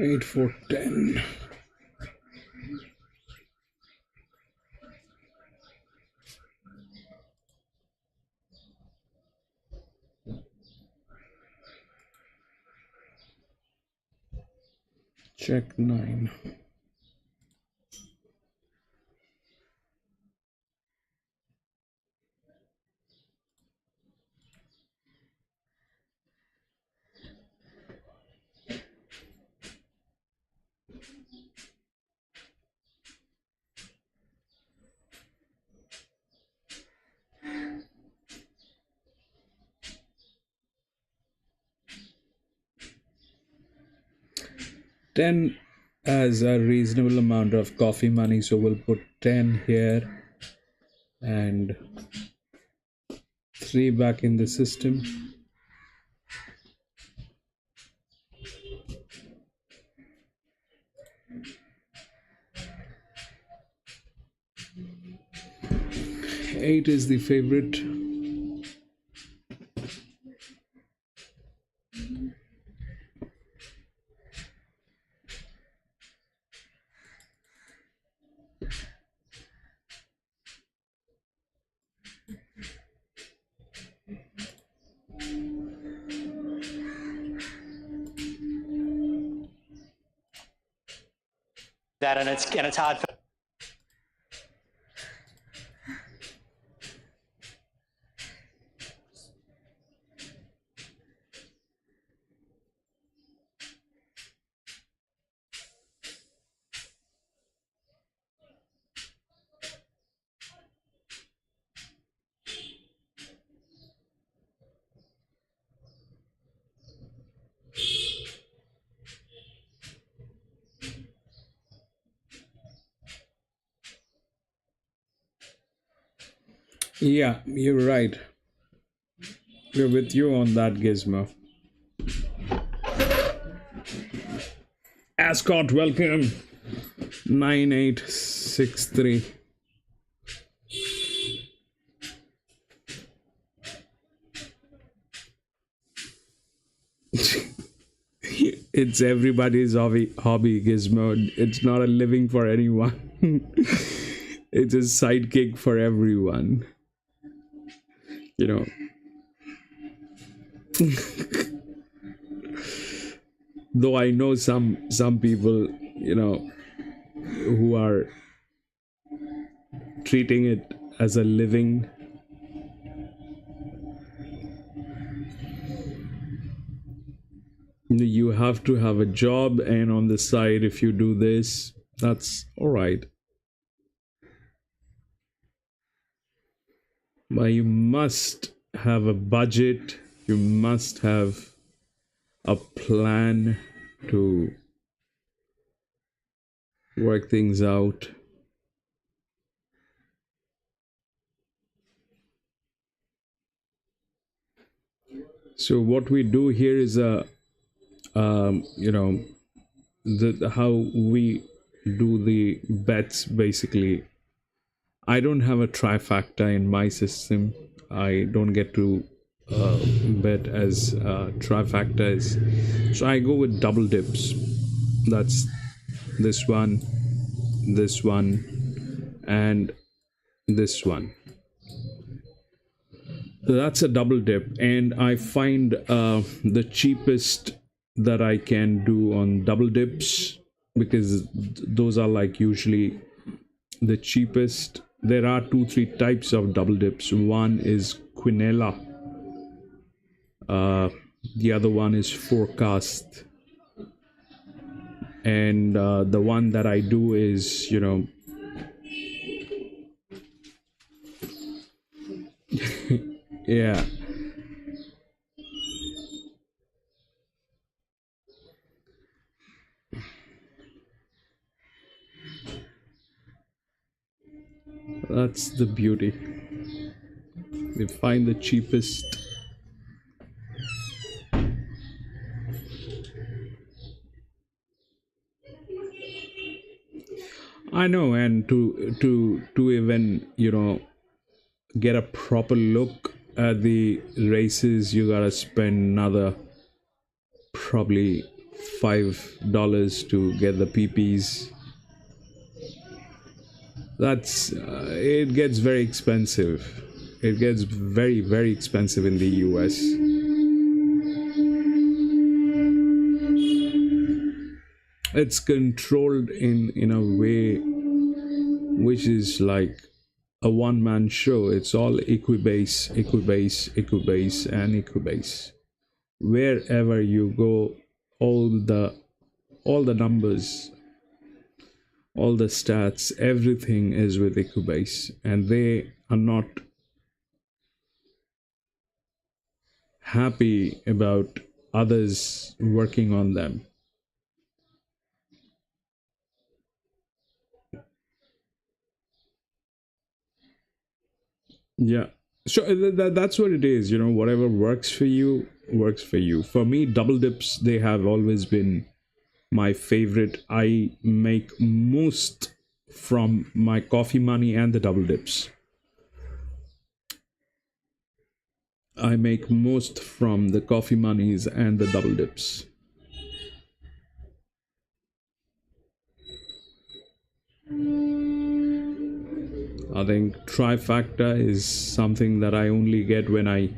8 4 10. Check 9. Ten as a reasonable amount of coffee money, so we'll put 10 here and 3 back in the system. Eight is the favorite. that, and it's hard for. Yeah, you're right. We're with you on that, Gizmo. Ascot, welcome. 9863. It's everybody's hobby, Gizmo. It's not a living for anyone. It's a sidekick for everyone. You know. Though I know some people, who are treating it as a living. You have to have a job, and on the side, if you do this, that's all right. But you must have a budget. You must have a plan to work things out. So what we do here is how we do the bets. Basically, I don't have a trifecta in my system. I don't get to bet as trifecta is. So I go with double dips. That's this one, and this one. So that's a double dip, and I find the cheapest that I can do on double dips, because those are like usually the cheapest. There are 2-3 types of double dips. One is quinella, the other one is forecast, and the one that I do is yeah. That's the beauty. We find the cheapest. I know, and to even get a proper look at the races, you gotta spend another probably $5 to get the PPs. That's it gets very expensive. It gets very, very expensive in the US. It's controlled in a way which is like a one-man show. It's all Equibase, and Equibase. Wherever you go, all the numbers, all the stats, everything is with Equibase, and they are not happy about others working on them. Yeah. So that's what it is. Whatever works for you, works for you. For me, double dips, they have always been my favorite. I make most from my coffee money and the double dips. I make most from the coffee monies and the double dips. I think trifecta is something that I only get when I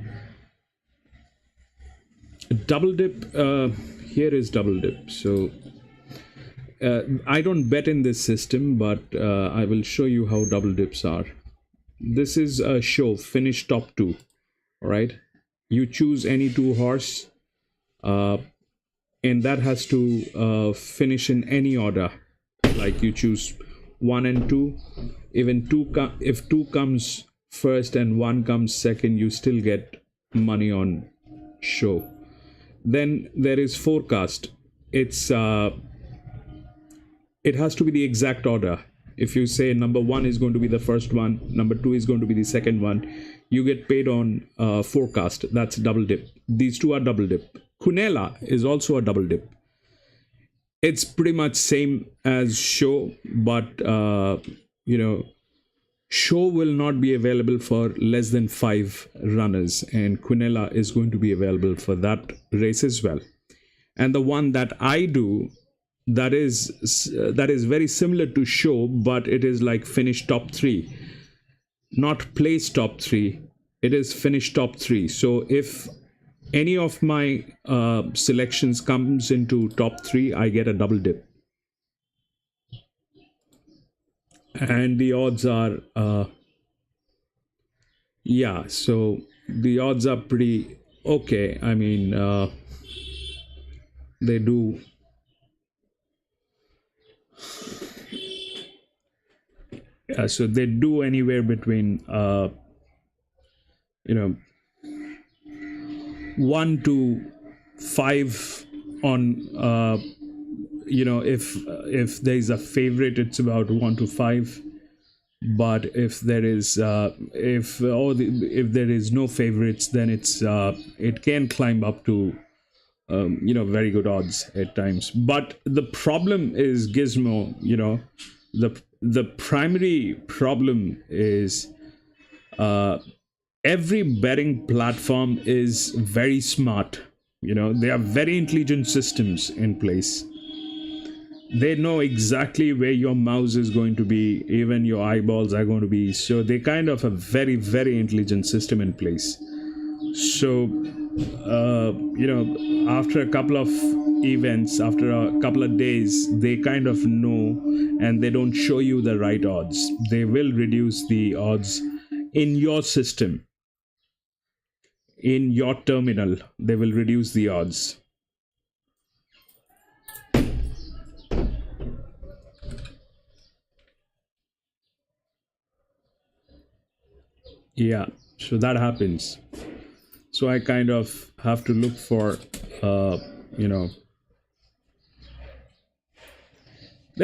double dip. Here is double dip. So I don't bet in this system, but I will show you how double dips are. This is a show, finish top two. All right. You choose any two horse, and that has to finish in any order. Like you choose 1 and 2. Even if 2 comes first and 1 comes second, you still get money on show. Then there is forecast. It has to be the exact order. If you say number 1 is going to be the first one, number 2 is going to be the second one, you get paid on forecast. That's double dip. These two are double dip. Cunella is also a double dip. It's pretty much same as show, but show will not be available for less than 5 runners, and Cunella is going to be available for that race as well. And the one that I do, that is very similar to show, but it is like finish top 3, not place top 3. It is finish top 3. So if any of my selections comes into top 3, I get a double dip. And the odds are so the odds are pretty okay. I mean, they do so they do anywhere between 1 to 5 on if there is a favorite, it's about 1 to 5. But if there is if there is no favorites, then it can climb up to very good odds at times. But the problem is, Gizmo, the primary problem is every betting platform is very smart. They are very intelligent systems in place. They know exactly where your mouse is going to be, even your eyeballs are going to be. So they kind of a very, very intelligent system in place. So, after a couple of events, after a couple of days, they kind of know, and they don't show you the right odds. They will reduce the odds in your system, in your terminal. They will reduce the odds. Yeah, so that happens. So I kind of have to look for, there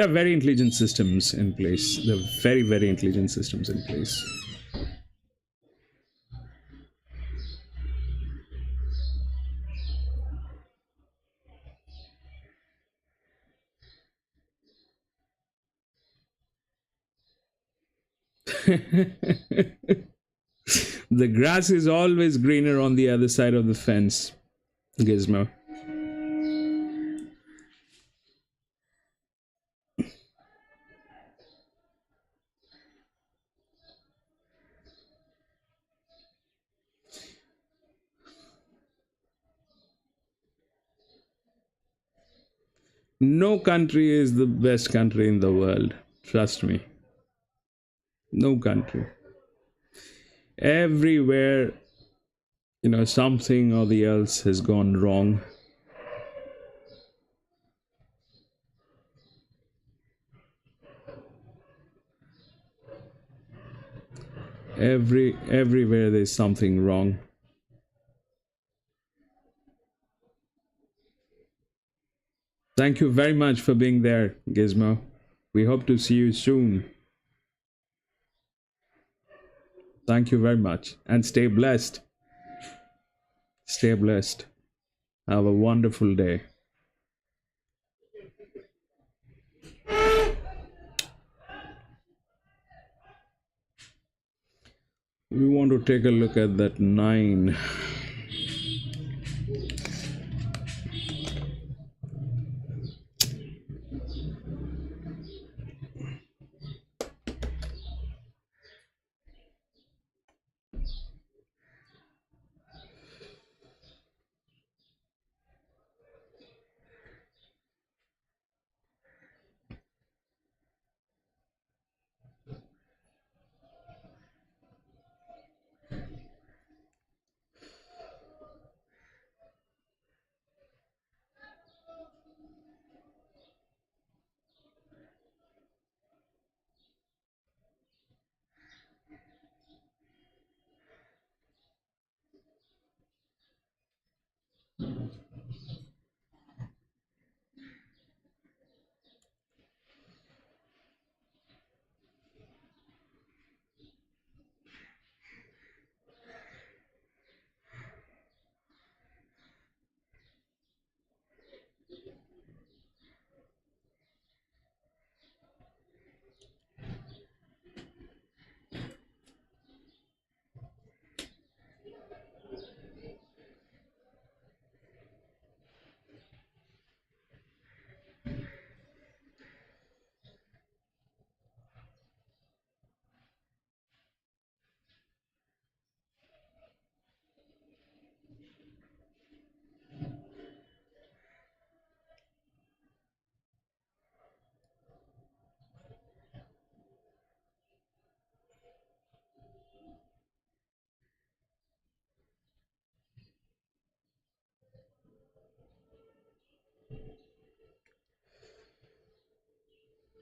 are very intelligent systems in place. There are very, very intelligent systems in place. The grass is always greener on the other side of the fence, Gizmo. No country is the best country in the world. Trust me. No country. Everywhere, something or the else has gone wrong. Everywhere there's something wrong. Thank you very much for being there, Gizmo. We hope to see you soon. Thank you very much. And stay blessed. Stay blessed. Have a wonderful day. We want to take a look at that 9.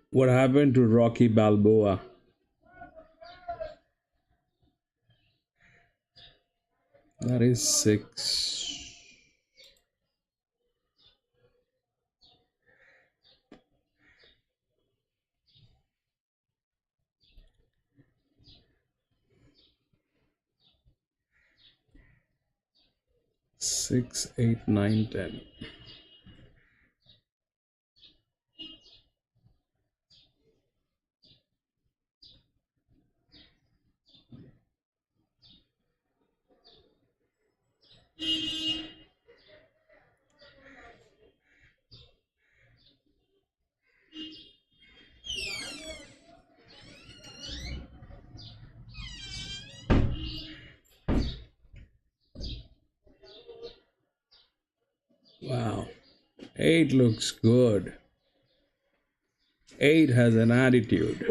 What happened to Rocky Balboa? That is 6. Six, 8, 9, 10. Wow. 8 looks good. 8 has an attitude.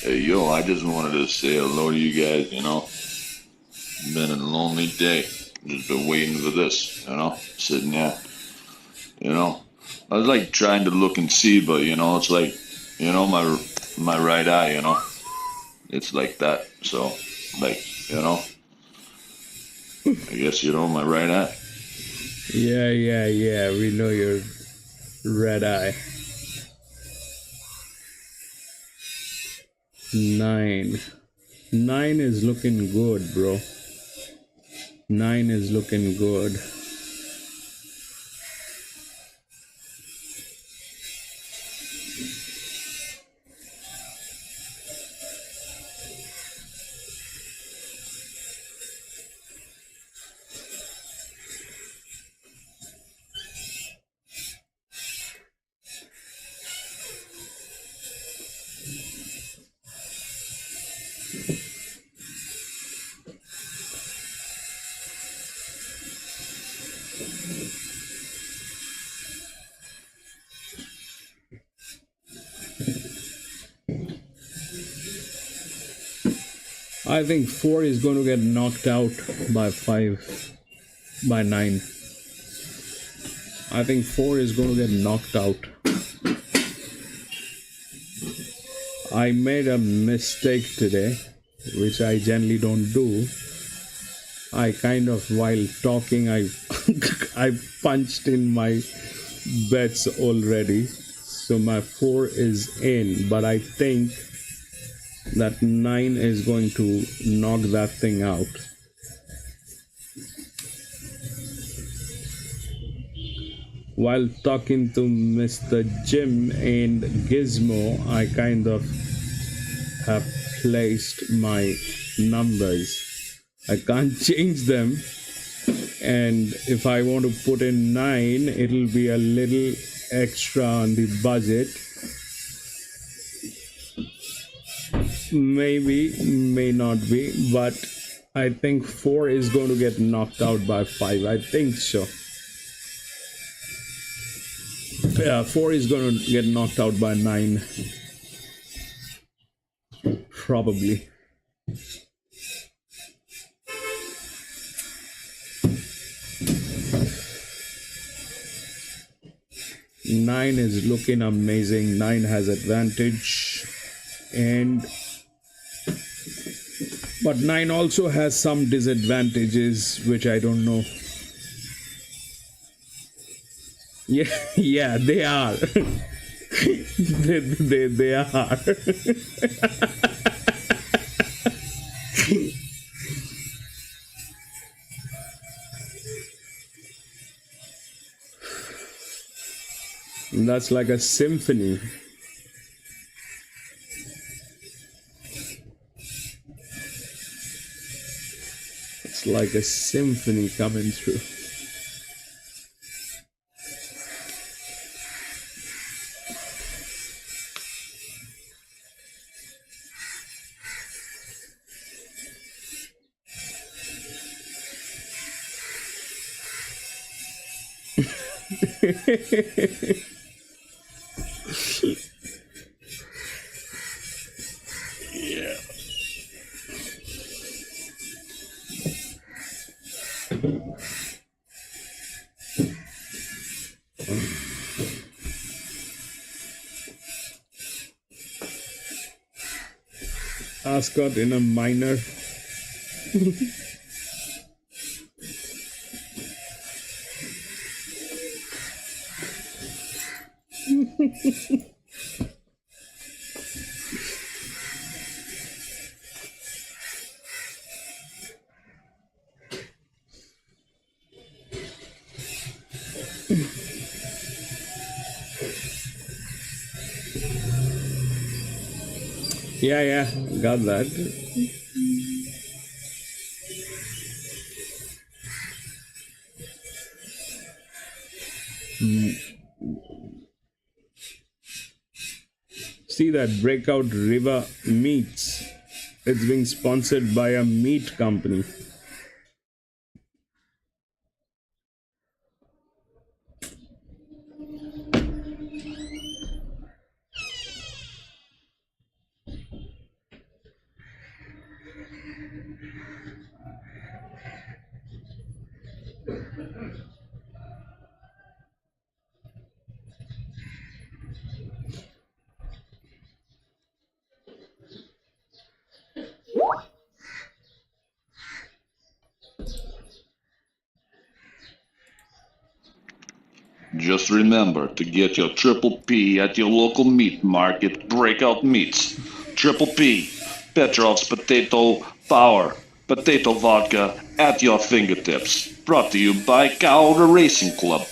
Hey, yo, I just wanted to say hello to you guys, you know. Been a lonely day. Just been waiting for this, you know. Sitting there, you know. I was like trying to look and see, but you know, it's like, you know, my right eye, you know. It's like that. So, like, you know. I guess you know my right eye. Yeah. We know your red eye. 9. 9 is looking good, bro. 9 is looking good. I think 4 is going to get knocked out by 5, by 9. I think 4 is going to get knocked out. I made a mistake today, which I generally don't do. I kind of, while talking, I I punched in my bets already. So my 4 is in, but I think that 9 is going to knock that thing out. While talking to Mr. Jim and Gizmo, I kind of have placed my numbers. I can't change them, and if I want to put in 9, it'll be a little extra on the budget. Maybe, may not be, but I think 4 is going to get knocked out by 5. I think so. Yeah, 4 is going to get knocked out by 9. Probably. Nine is looking amazing. 9 has advantage, but 9 also has some disadvantages which I don't know. Yeah, they are. they are. That's like a symphony. It's like a symphony coming through. Yeah. Ascot in a minor. Yeah, got that. See that Breakout River Meats. It's being sponsored by a meat company. Just remember to get your triple P at your local meat market, Breakout Meats. Triple P, Petrov's Potato Power, Potato Vodka at your fingertips. Brought to you by COWRA Racing Club.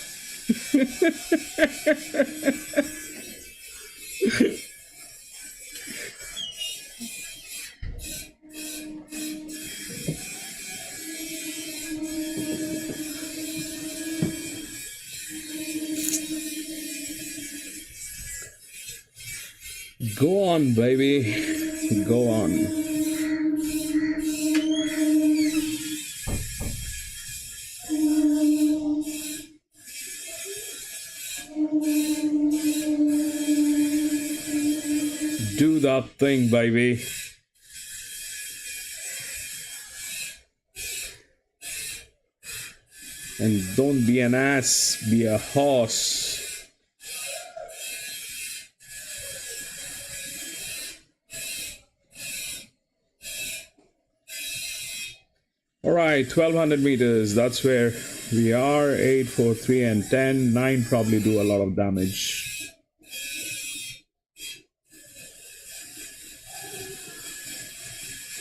Go on, baby. Go on. Do that thing, baby. And don't be an ass, be a horse. All right, 1200 meters. That's where we are. 8, 4, 3, and 10. 9 probably do a lot of damage.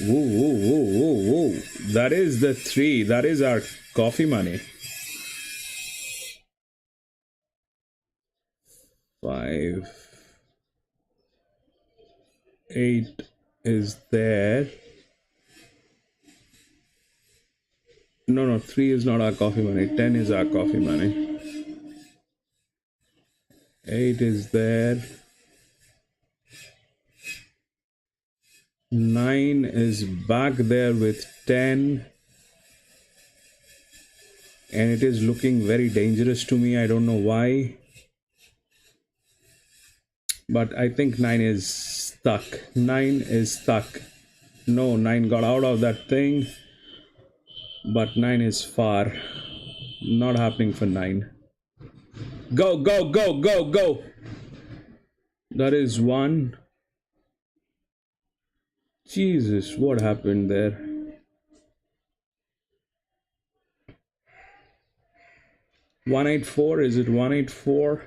Whoa, whoa, whoa, whoa, whoa. That is the 3. That is our coffee money. 5. 8 is there. No, 3 is not our coffee money. 10 is our coffee money. 8 is there. 9 is back there with 10. And it is looking very dangerous to me. I don't know why. But I think 9 is stuck. 9 is stuck. No, 9 got out of that thing. But 9 is far. Not happening for 9. Go, go, go, go, go. That is 1. Jesus, what happened there? $184, is it 184?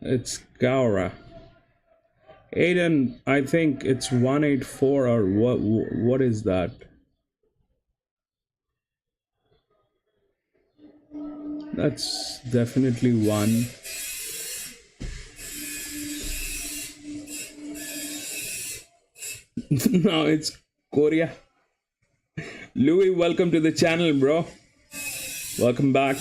It's COWRA. Aiden, I think it's 184 or what is that? That's definitely 1. No, it's Korea. Louis, welcome to the channel, bro. Welcome back.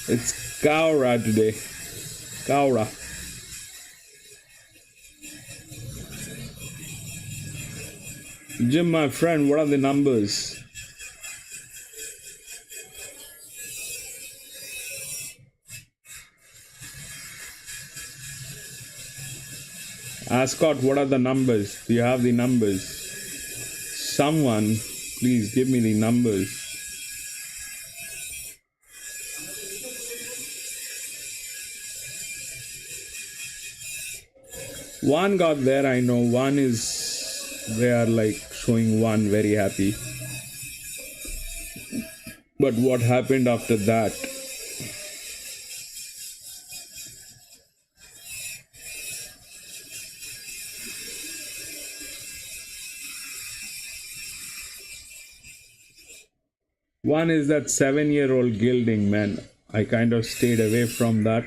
It's COWRA today. COWRA. Jim, my friend, what are the numbers? Ascot, what are the numbers? Do you have the numbers? Someone, please give me the numbers. One got there, I know. One is, they are like showing one very happy. But what happened after that? One is that 7-year-old gilding, man. I kind of stayed away from that.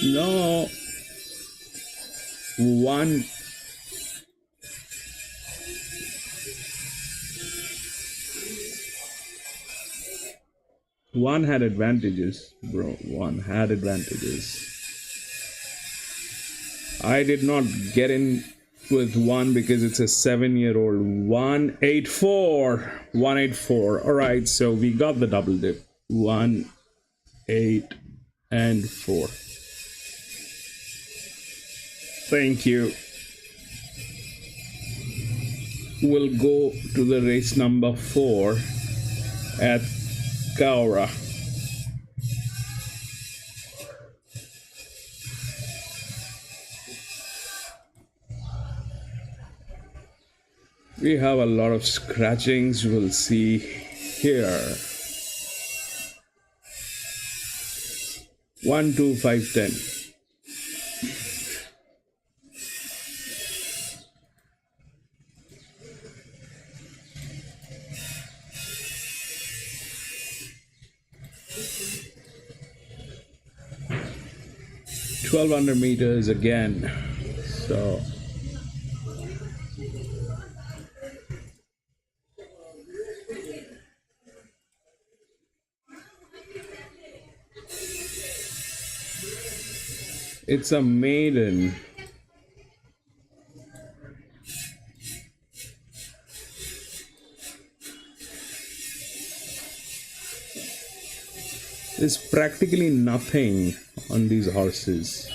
No. One had advantages, bro. One had advantages. I did not get in with one because it's a 7-year-old. 184. 184. Alright, so we got the double dip. 1, 8, and 4. Thank you. We'll go to the race number 4 at COWRA. We have a lot of scratchings, we'll see here. 1, 2, 5, 10. $1,200 again. So it's a maiden. There's practically nothing on these horses.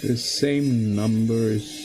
The same numbers.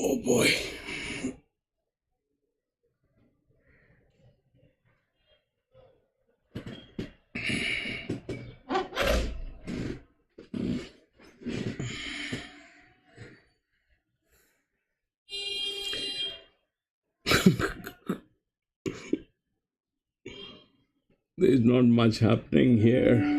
Oh boy. There's not much happening here.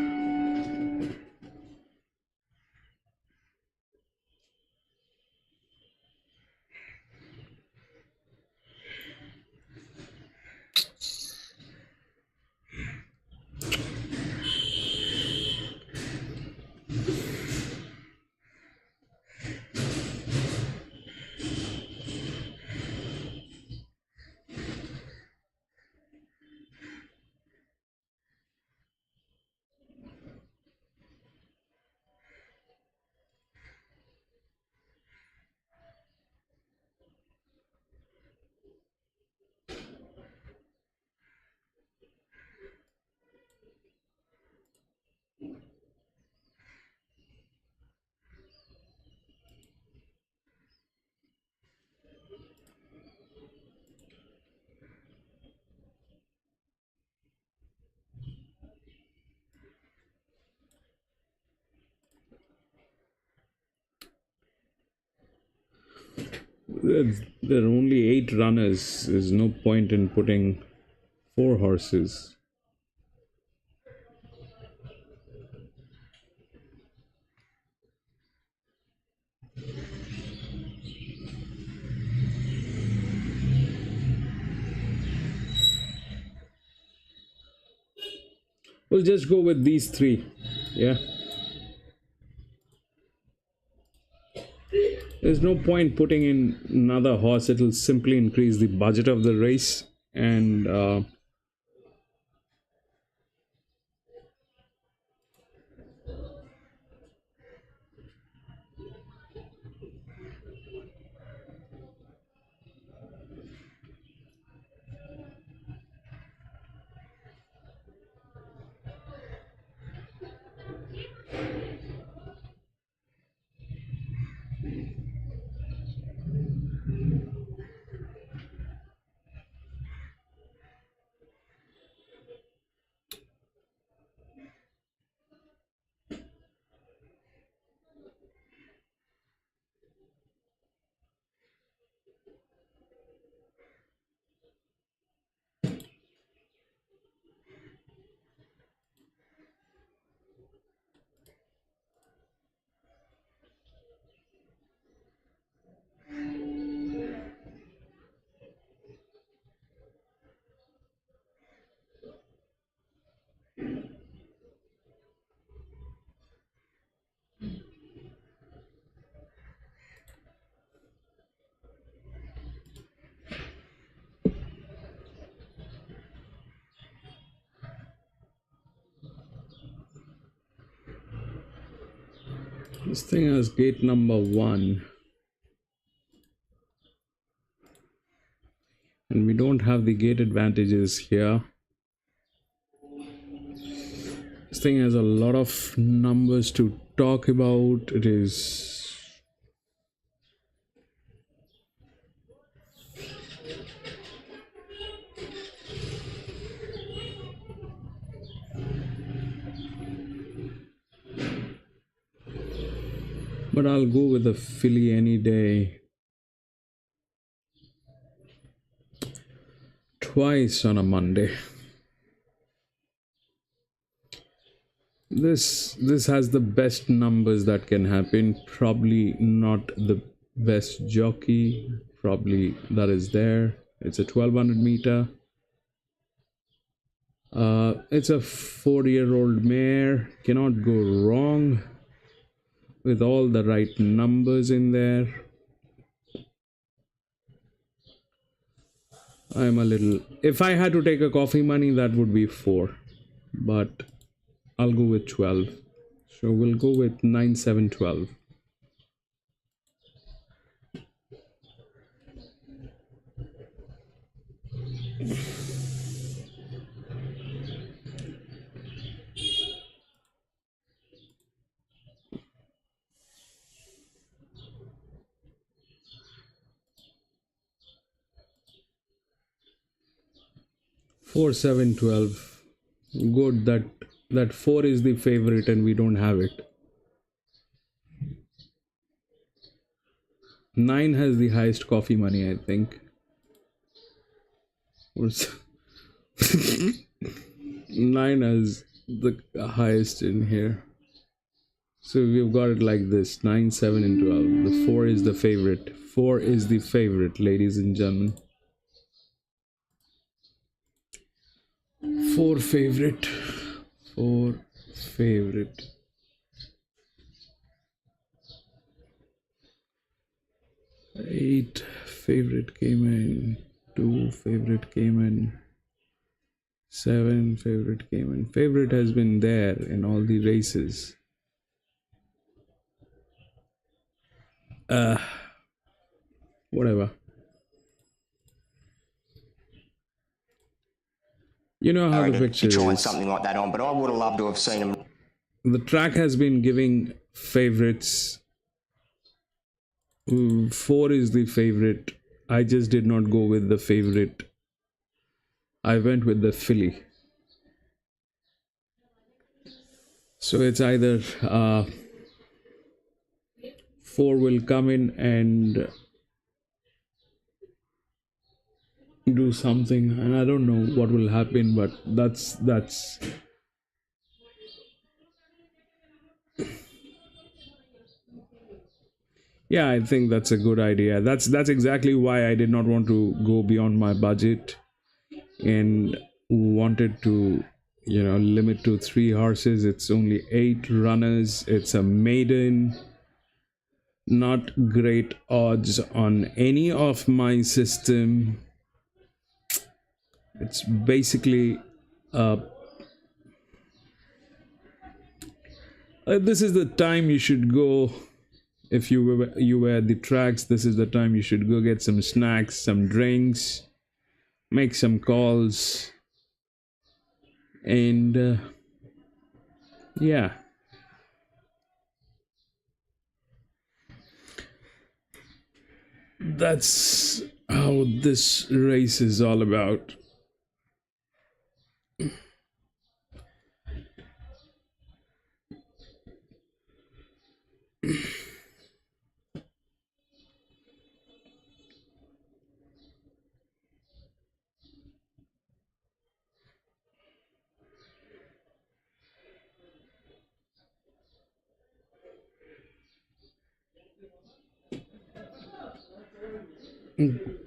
There are only 8 runners. There's no point in putting 4 horses. We'll just go with these 3. Yeah. There's no point putting in another horse. It'll simply increase the budget of the race. And this thing has gate number 1. And we don't have the gate advantages here. This thing has a lot of numbers to talk about. It is... But I'll go with the filly any day. Twice on a Monday. This has the best numbers that can happen. Probably not the best jockey. Probably that is there. It's a 1200 meter. It's a 4-year-old mare. Cannot go wrong with all the right numbers in there. I'm a little... If I had to take a coffee money, that would be 4. But I'll go with 12. So we'll go with 9, 7, 12. 4, 7, 12. Good that 4 is the favorite and we don't have it. 9 has the highest coffee money, I think. Or 9 has the highest in here. So we've got it like this: 9, 7, and 12. The 4 is the favorite. 4 is the favorite, ladies and gentlemen. 4 favorite. 4 favorite. 8 favorite came in. 2 favorite came in. 7 favorite came in. Favorite has been there in all the races. Whatever. You know how the picture be trying is. something like that on, but I would have loved to have seen him. The track has been giving favorites. 4 is the favorite. I just did not go with the favorite. I went with the filly. So it's either 4 will come in and do something, and I don't know what will happen, but that's yeah, I think that's a good idea. That's exactly why I did not want to go beyond my budget and wanted to, limit to 3 horses. It's only 8 runners. It's a maiden. Not great odds on any of my system. It's basically this is the time you should go. If you were at the tracks, this is the time you should go get some snacks, some drinks, make some calls, and yeah. That's how this race is all about.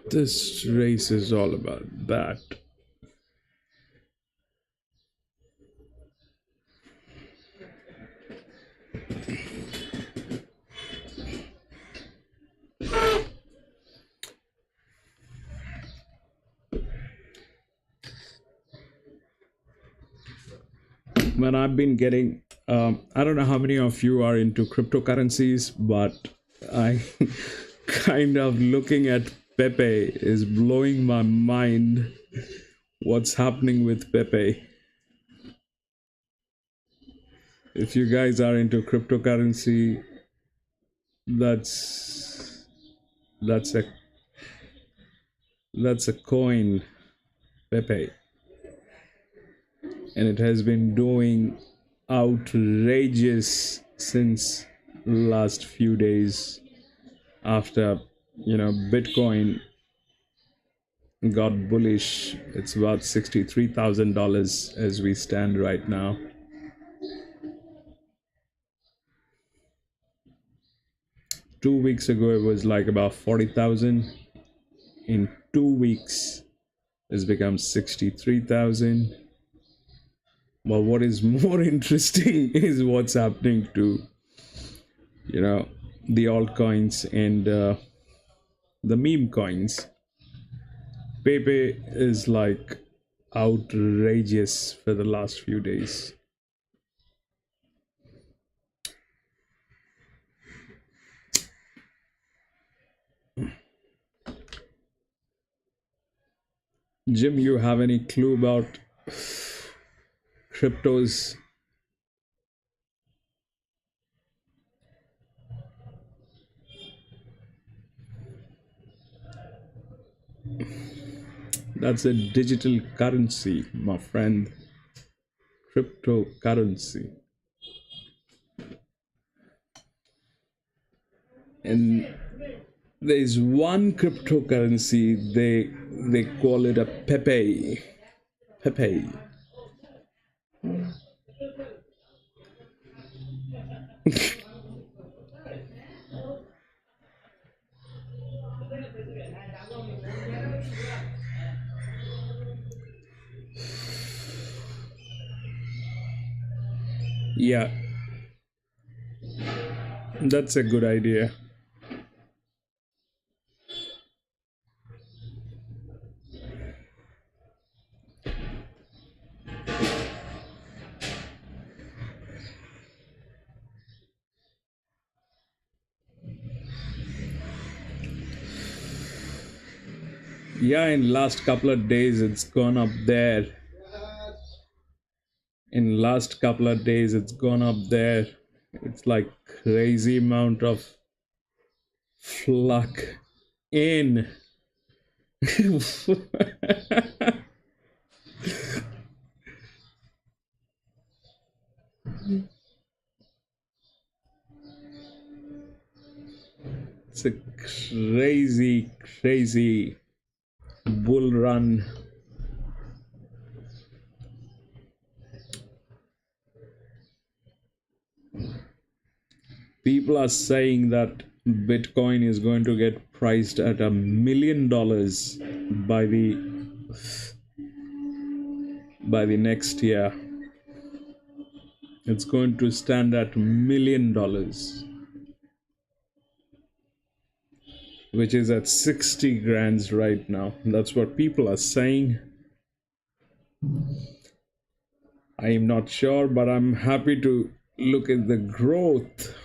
This race is all about that. Man, I've been getting, I don't know how many of you are into cryptocurrencies, but I kind of looking at Pepe is blowing my mind. What's happening with Pepe? If you guys are into cryptocurrency, that's that's a that's a coin, Pepe, and it has been doing outrageous since last few days after Bitcoin got bullish. It's about $63,000 as we stand right now. Two weeks ago it was like about 40,000. In 2 weeks it's become 63,000. Well, what is more interesting is what's happening to the altcoins and the meme coins. Pepe is like outrageous for the last few days. Jim, you have any clue about cryptos? That's a digital currency, my friend. Cryptocurrency. And there's one cryptocurrency, they call it a Pepe. Pepe. Yeah, that's a good idea. Yeah, in last couple of days it's gone up there. In last couple of days it's gone up there. It's like crazy amount of flock in. It's a crazy bull run. People are saying that Bitcoin is going to get priced at $1 million by the next year. It's going to stand at $1 million, which is at 60 grands right now. That's what people are saying. I am not sure, but I'm happy to look at the growth.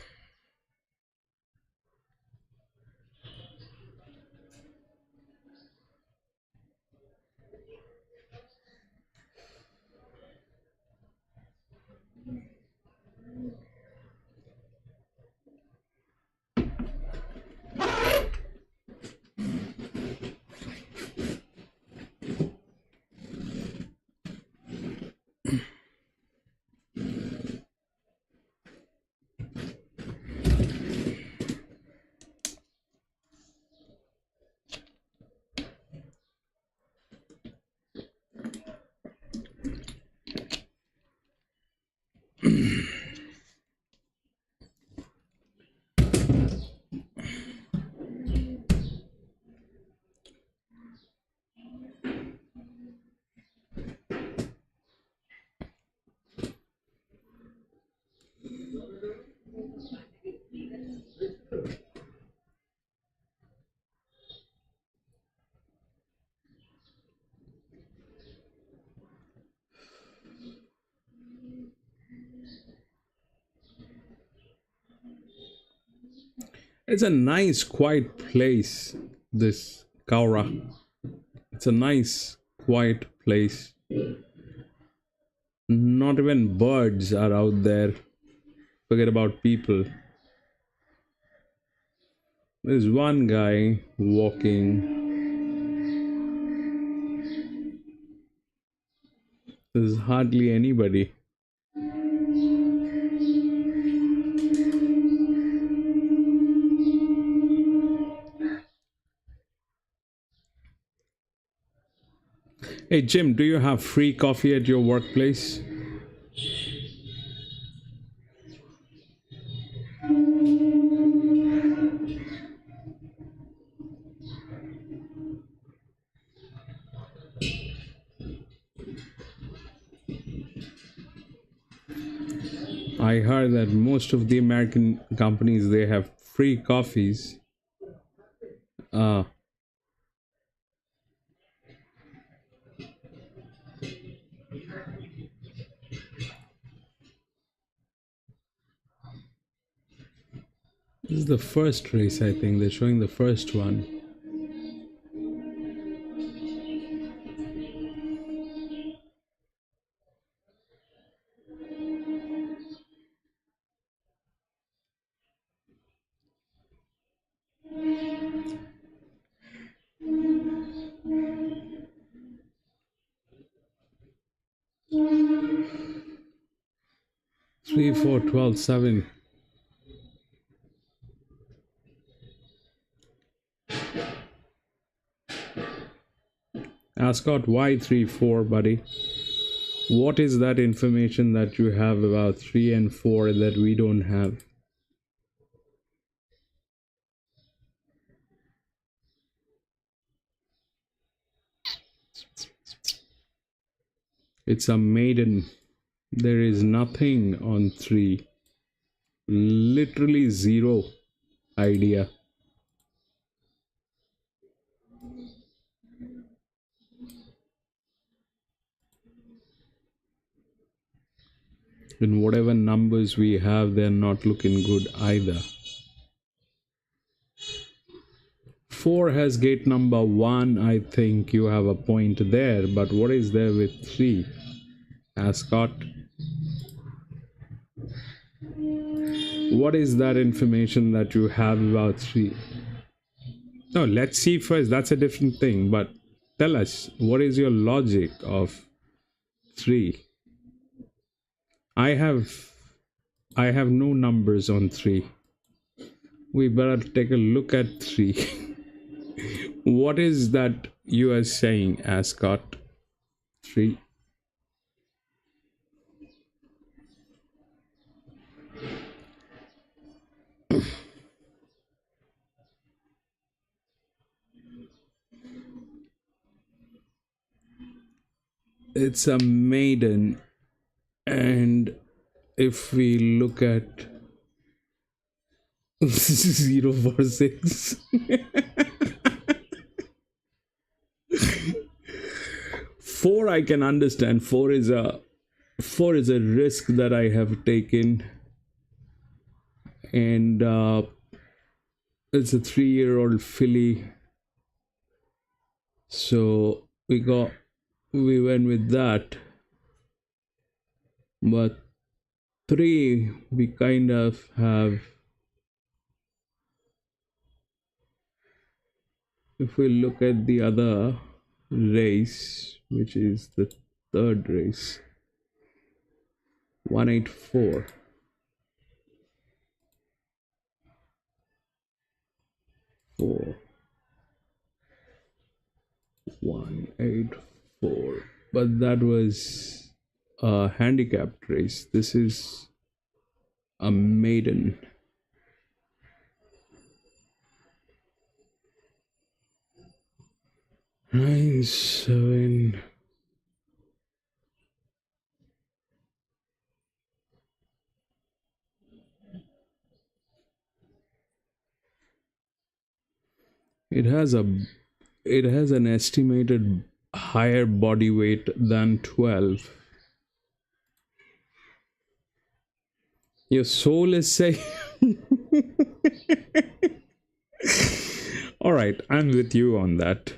It's a nice, quiet place, this COWRA. It's a nice, quiet place. Not even birds are out there. Forget about people. There's one guy walking. There's hardly anybody. Hey Jim, do you have free coffee at your workplace? I heard that most of the American companies they have free coffees. Uh, this is the first race, I think. They're showing the first one. 3, 4, 12, 7. Ascot, why 3, 4, buddy? What is that information that you have about 3 and 4 that we don't have? It's a maiden. There is nothing on 3. Literally zero idea. And whatever numbers we have, they're not looking good either. 4 has gate number 1. I think you have a point there, but what is there with 3? Ascot. What is that information that you have about 3? No, let's see first. That's a different thing. But tell us, what is your logic of 3? I have no numbers on 3. We better take a look at 3. What is that you are saying, Ascot? 3. It's a maiden, and if we look at 046 4, I can understand. 4 is a risk that I have taken, and it's a 3-year-old filly, so we went with that. But 3, we kind of have, if we look at the other race, which is the 3rd race, 184. 4, 184. But that was a handicapped race. This is a maiden. Nine, 7. It has an estimated higher body weight than 12. Your soul is saying all right, I'm with you on that.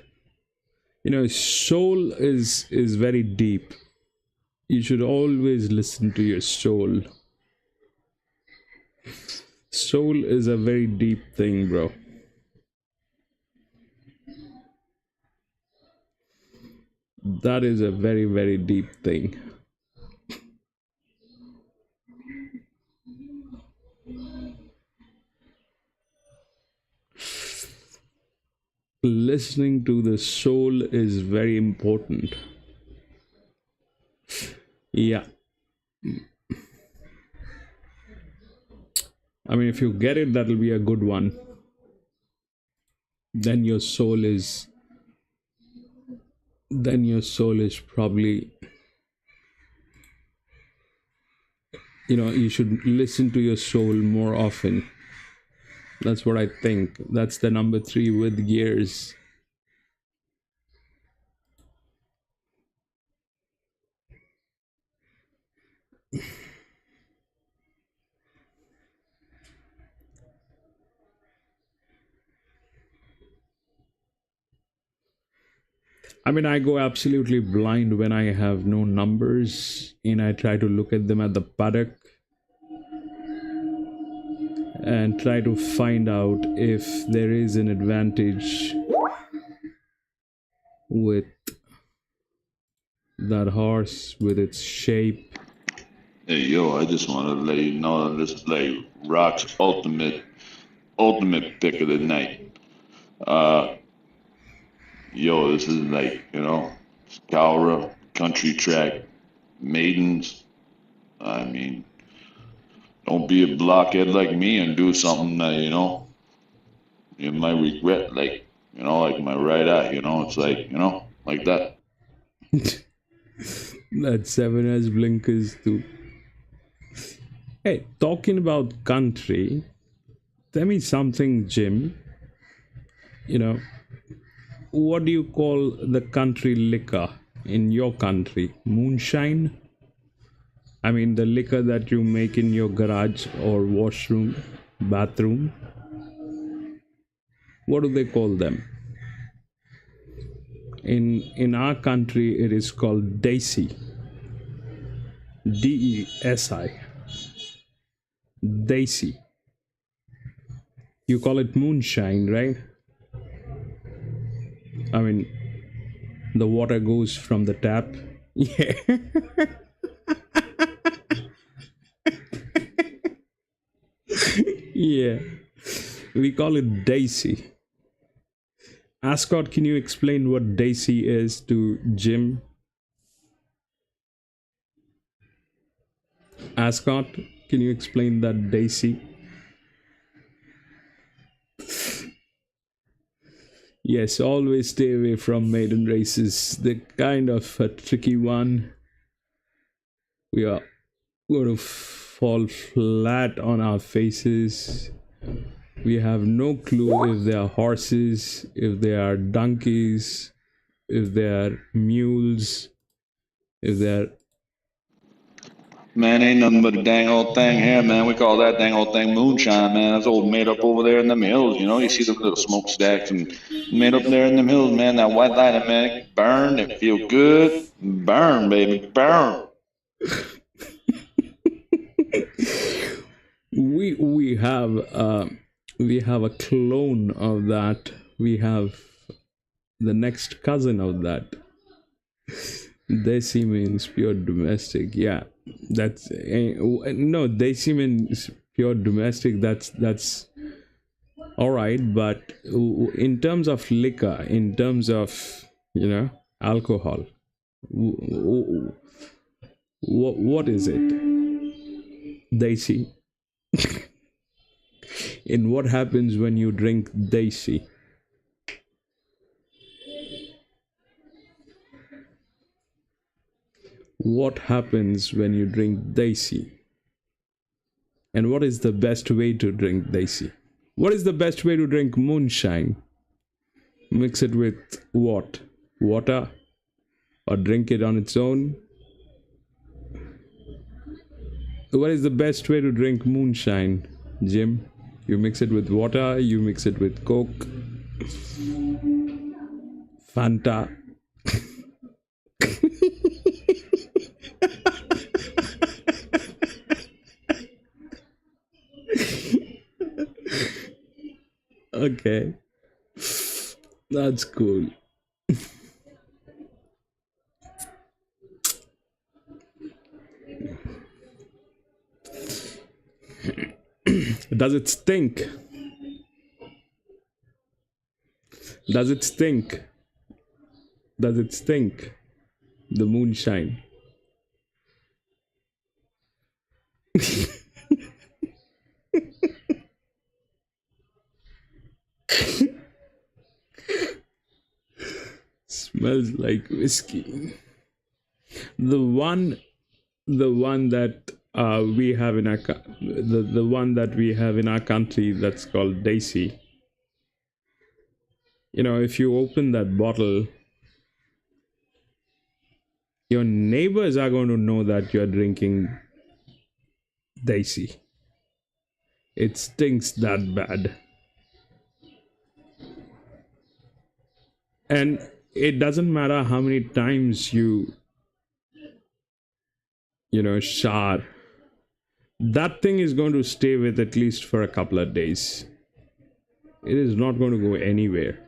You know, soul is very deep. You should always listen to your soul. Soul is a very deep thing, bro. That is a very, very deep thing. Listening to the soul is very important. Yeah. I mean, if you get it, that'll be a good one. Then your soul is probably, you know, you should listen to your soul more often. That's what I think. That's the number 3 with gears. I mean, I go absolutely blind when I have no numbers and I try to look at them at the paddock and try to find out if there is an advantage with that horse, with its shape. Hey, yo, I just want to let you know that this is like Rock's ultimate pick of the night. Uh, yo, this is like, COWRA, country track, maidens. I mean, don't be a blockhead like me and do something that, you might regret, like my right eye, it's like, like that. That 7 has blinkers too. Hey, talking about country, tell me something, Jim. You know, what do you call the country liquor in your country? Moonshine? I mean, the liquor that you make in your garage or washroom, bathroom. What do they call them? In our country, it is called Desi. Desi. Desi. You call it moonshine, right? I mean, the water goes from the tap. Yeah. Yeah. We call it Daisy. Ascot, can you explain what Daisy is to Jim? Ascot, can you explain that Daisy? Yes, always stay away from maiden races. They're kind of a tricky one. We are going to fall flat on our faces. We have no clue if they are horses, if they are donkeys, if they are mules, if they are. Man, ain't nothing but a dang old thing here, man. We call that dang old thing moonshine, man. That's old made up over there in them hills, You see them little smokestacks and made up there in them hills, man. That white light, man, it burn, it feel good. Burn, baby, burn. We have a clone of that. We have the next cousin of that. Desi means pure domestic. Yeah, that's no. Desi means pure domestic. That's all right. But in terms of liquor, in terms of alcohol, what is it? Desi. And what happens when you drink Desi? What happens when you drink Desi? And what is the best way to drink Desi? What is the best way to drink moonshine? Mix it with what? Water? Or drink it on its own? What is the best way to drink moonshine, Jim? You mix it with water, you mix it with Coke, Fanta. Okay, that's cool. Does it stink? Does it stink? Does it stink? The moonshine. Smells like whiskey. The one that we have in our the one that we have in our country, that's called Daisy. If you open that bottle, your neighbors are going to know that you're drinking Daisy. It stinks that bad. And it doesn't matter how many times you shower. That thing is going to stay with at least for a couple of days. It is not going to go anywhere.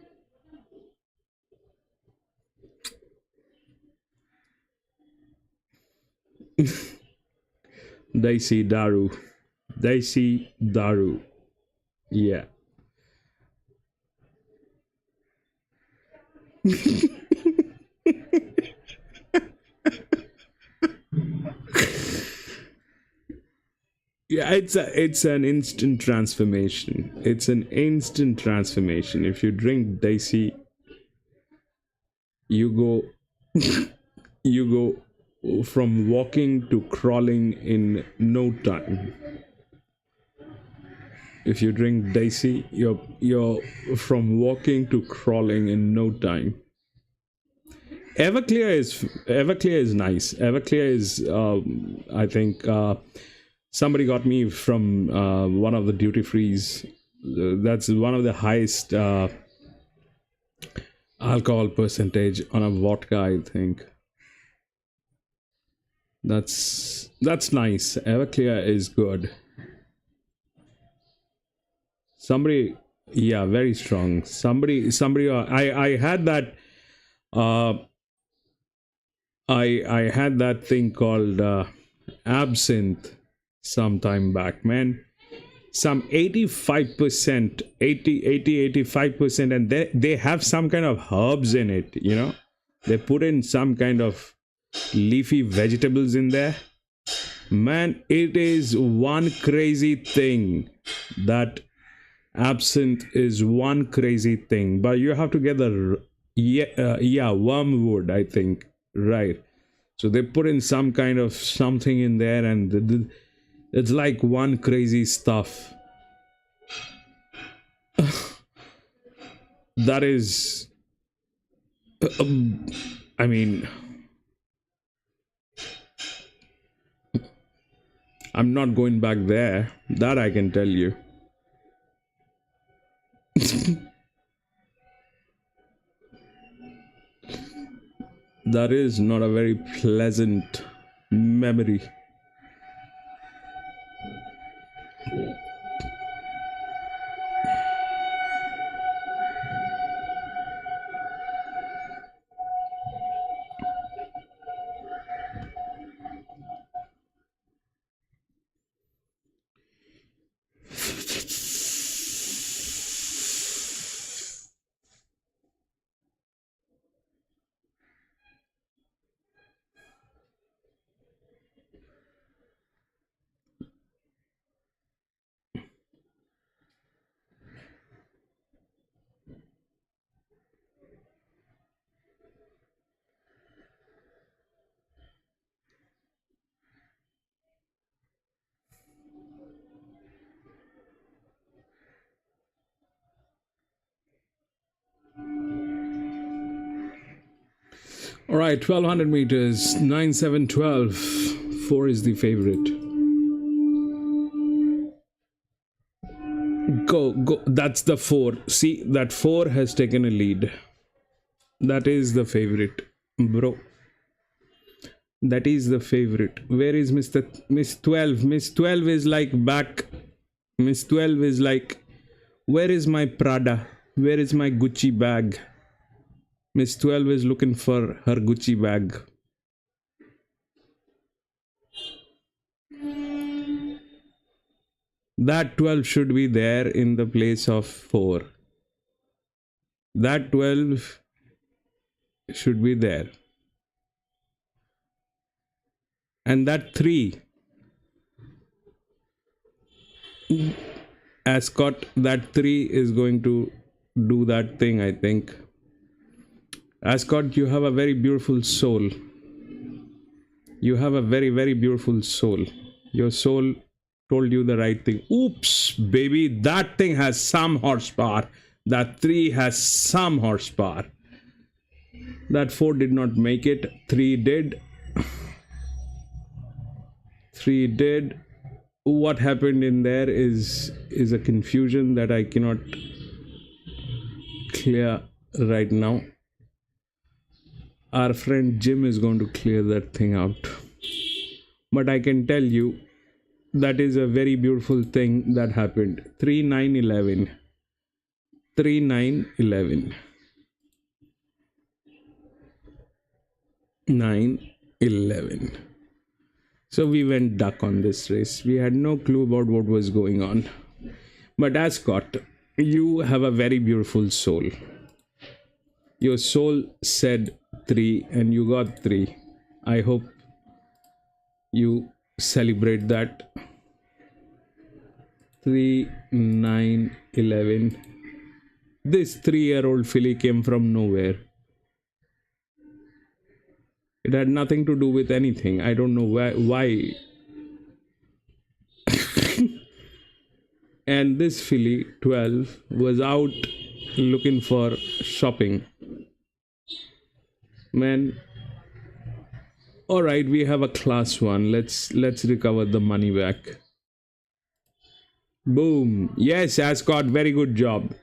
Desi Daru. Desi Daru. Yeah. Yeah, it's an instant transformation. It's an instant transformation. If you drink Desi, you go you go from walking to crawling in no time. If you drink Desi, you're from walking to crawling in no time. Everclear is nice. Everclear is I think somebody got me from one of the duty frees. That's one of the highest alcohol percentage on a vodka, I think. That's nice. Everclear is good. Somebody, yeah, very strong. Somebody. I had that. Uh, I had that thing called absinthe some time back, man. Some 85%, 85%, and they have some kind of herbs in it, you know. They put in some kind of leafy vegetables in there. Man, it is one crazy thing. That absinthe is one crazy thing, but you have to get the wormwood, I think, right? So they put in some kind of something in there, and it's like one crazy stuff. That is, I mean, I'm not going back there. That I can tell you. That is not a very pleasant memory. All right, 1200 meters, 9712. 4 is the favorite. Go. That's the 4. See, that 4 has taken a lead. That is the favorite, bro. That is the favorite. Where is Miss 12? Miss 12 is like back. Miss 12 is like, where is my Prada? Where is my Gucci bag? Miss 12 is looking for her Gucci bag. That 12 should be there in the place of 4. That 12 should be there. And that 3, Ascot, that 3 is going to do that thing, I think. Ascot, you have a very beautiful soul. You have a very, very beautiful soul. Your soul told you the right thing. Oops, baby, that thing has some horsepower. That 3 has some horsepower. That 4 did not make it. 3 did. 3 did. What happened in there is a confusion that I cannot clear right now. Our friend Jim is going to clear that thing out. But I can tell you that is a very beautiful thing that happened. 3 9 11. 3 9 11. 9 11. So we went duck on this race. We had no clue about what was going on. But Ascot, you have a very beautiful soul. Your soul said 3 and you got 3. I hope you celebrate that. 3, 9, 11. This 3-year-old filly came from nowhere. It had nothing to do with anything. I don't know why. And this filly, 12, was out looking for shopping. Man, all right, we have a class 1. Let's recover the money back. Boom. Yes, Ascot, very good job.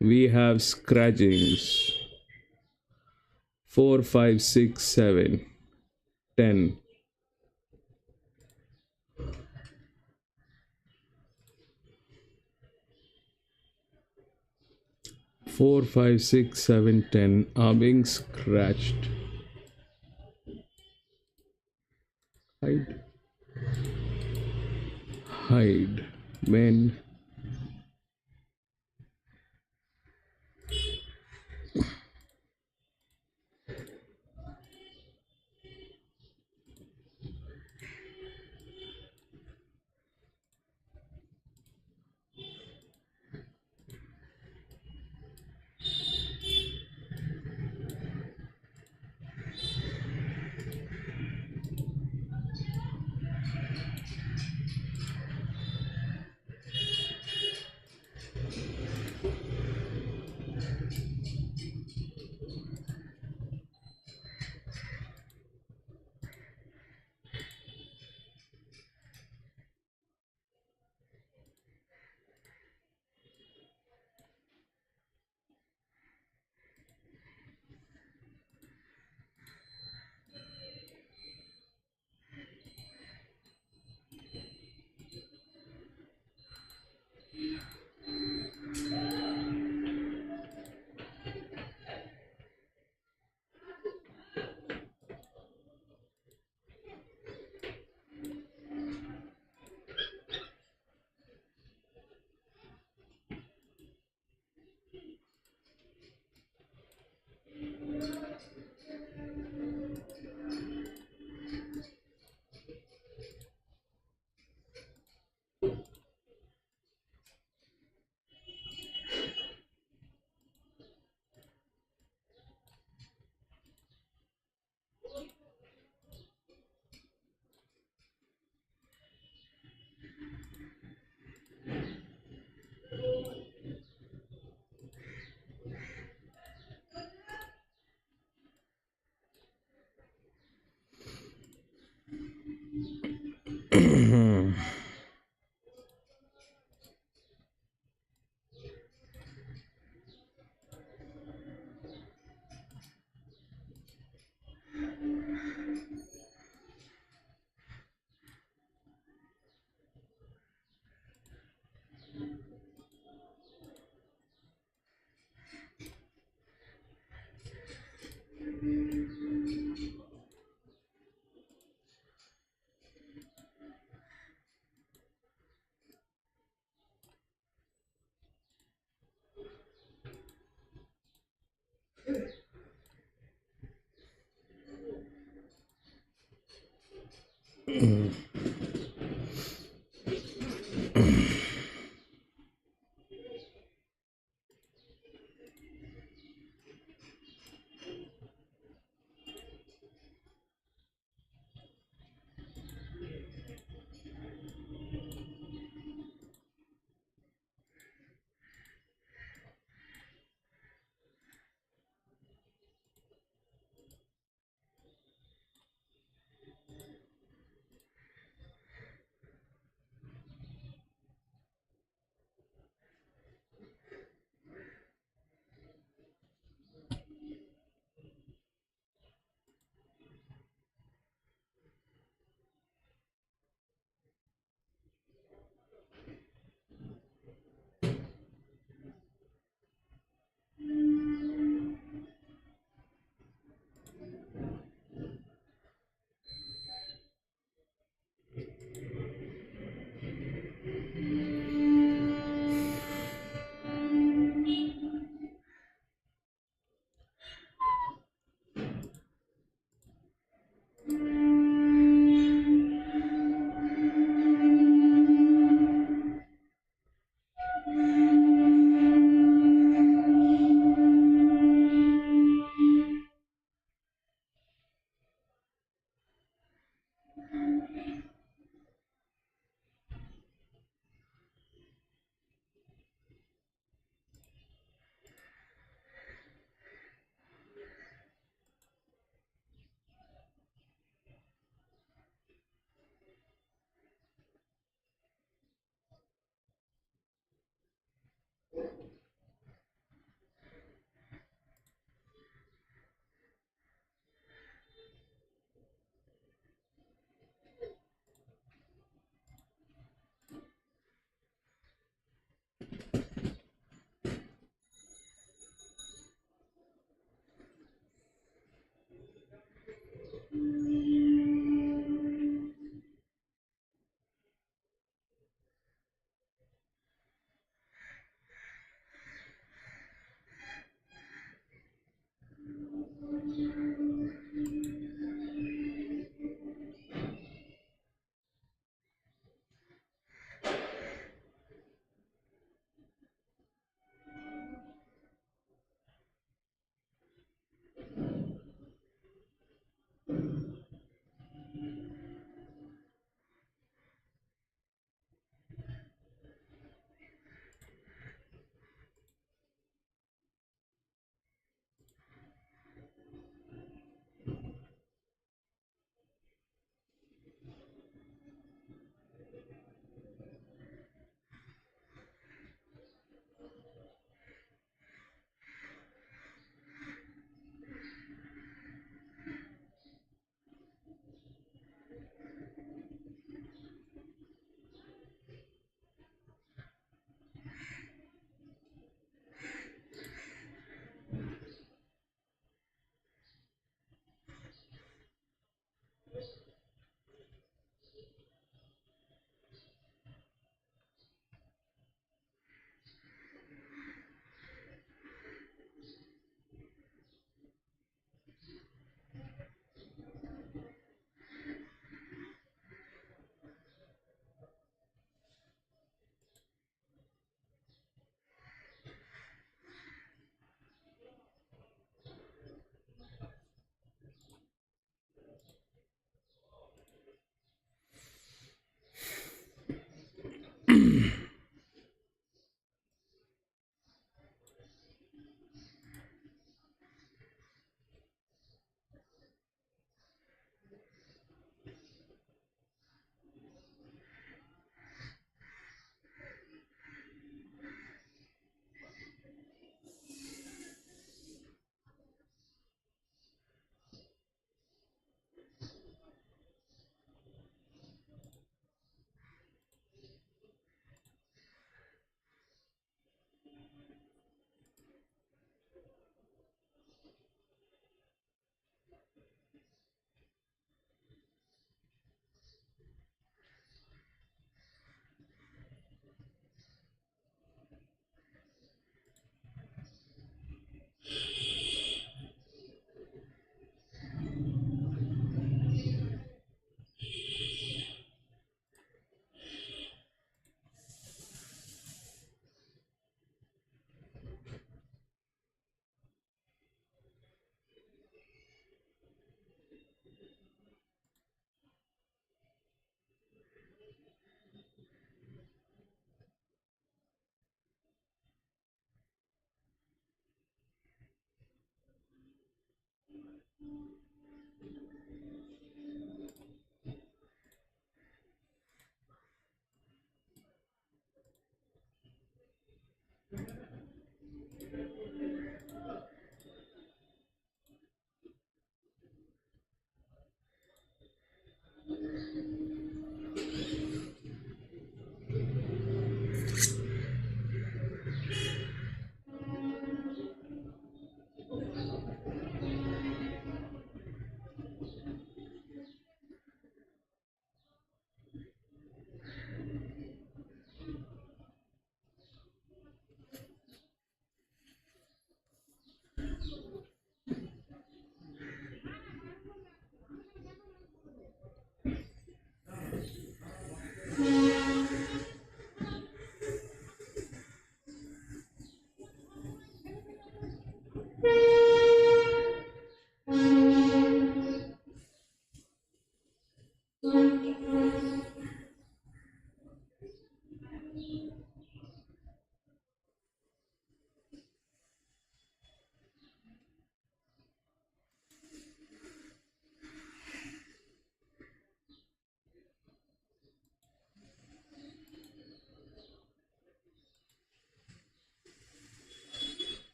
We have scratchings. 4, 5, 6, 7, 10. 4, 5, 6, 7, 10 are being scratched. Hide. Hide. When.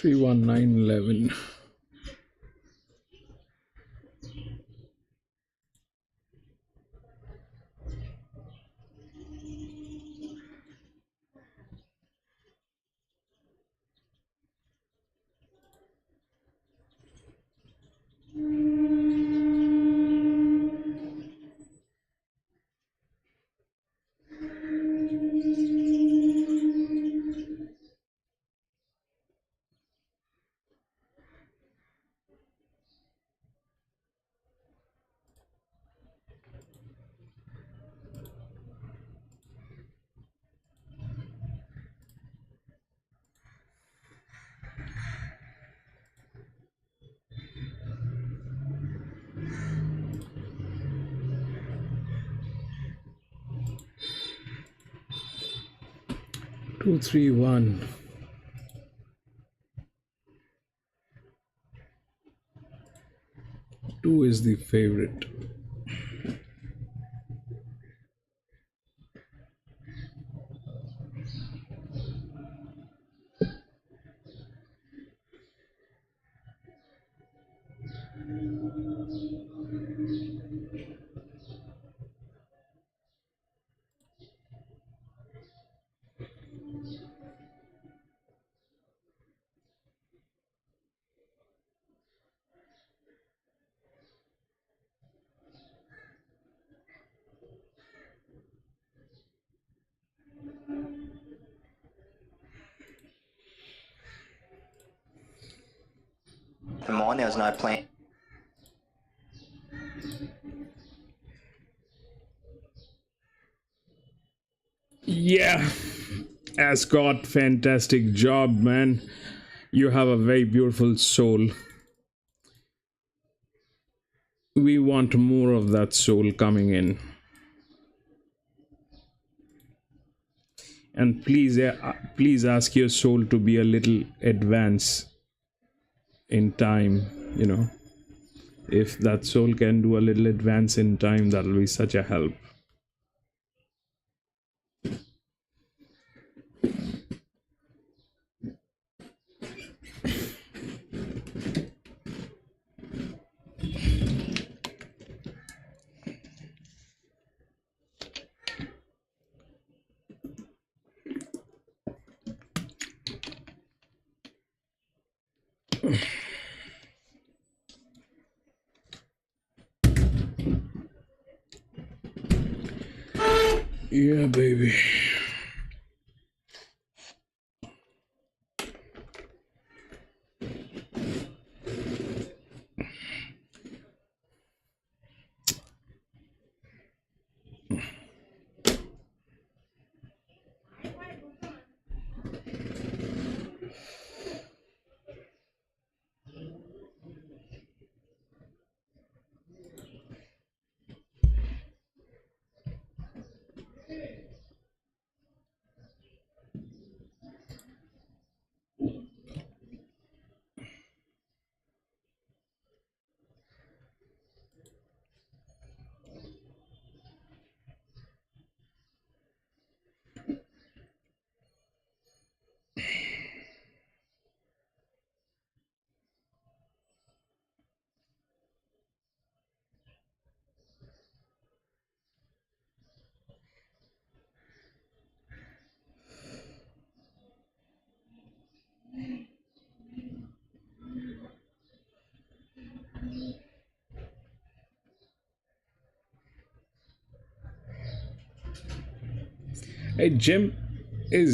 31911. 231. 2 is the favorite. Come on, there's no plan. Yeah, Ascot, fantastic job, man. You have a very beautiful soul. We want more of that soul coming in. And please ask your soul to be a little advance in time, you know. If that soul can do a little advance in time, that'll be such a help. Yeah, baby. Hey, Jim, you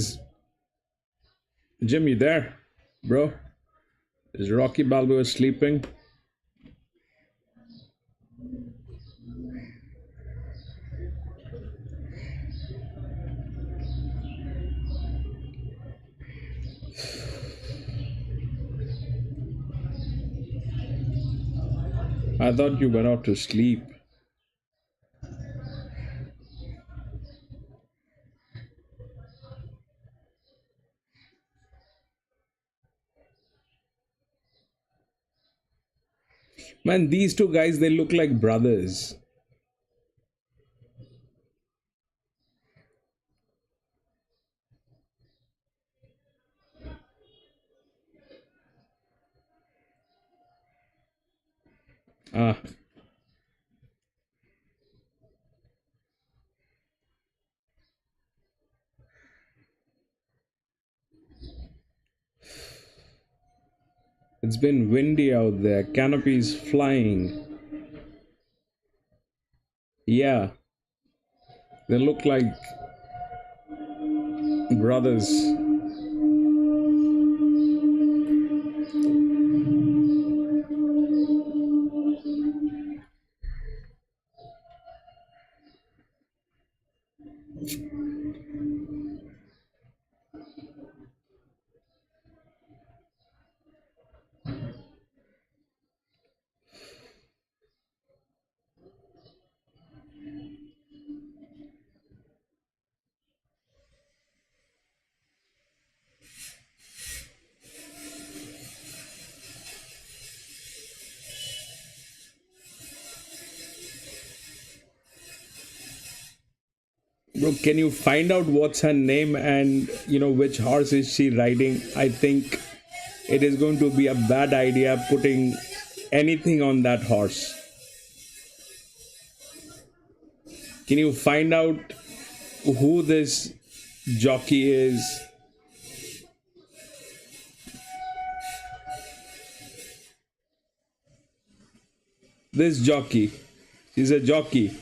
there, bro? Is Rocky Balboa sleeping? I thought you went out to sleep. Man, these two guys, they look like brothers. Ah, it's been windy out there. Canopies flying. Yeah, they look like brothers. Bro, can you find out what's her name and which horse is she riding? I think it is going to be a bad idea putting anything on that horse. Can you find out who this jockey is? This jockey. She's a jockey.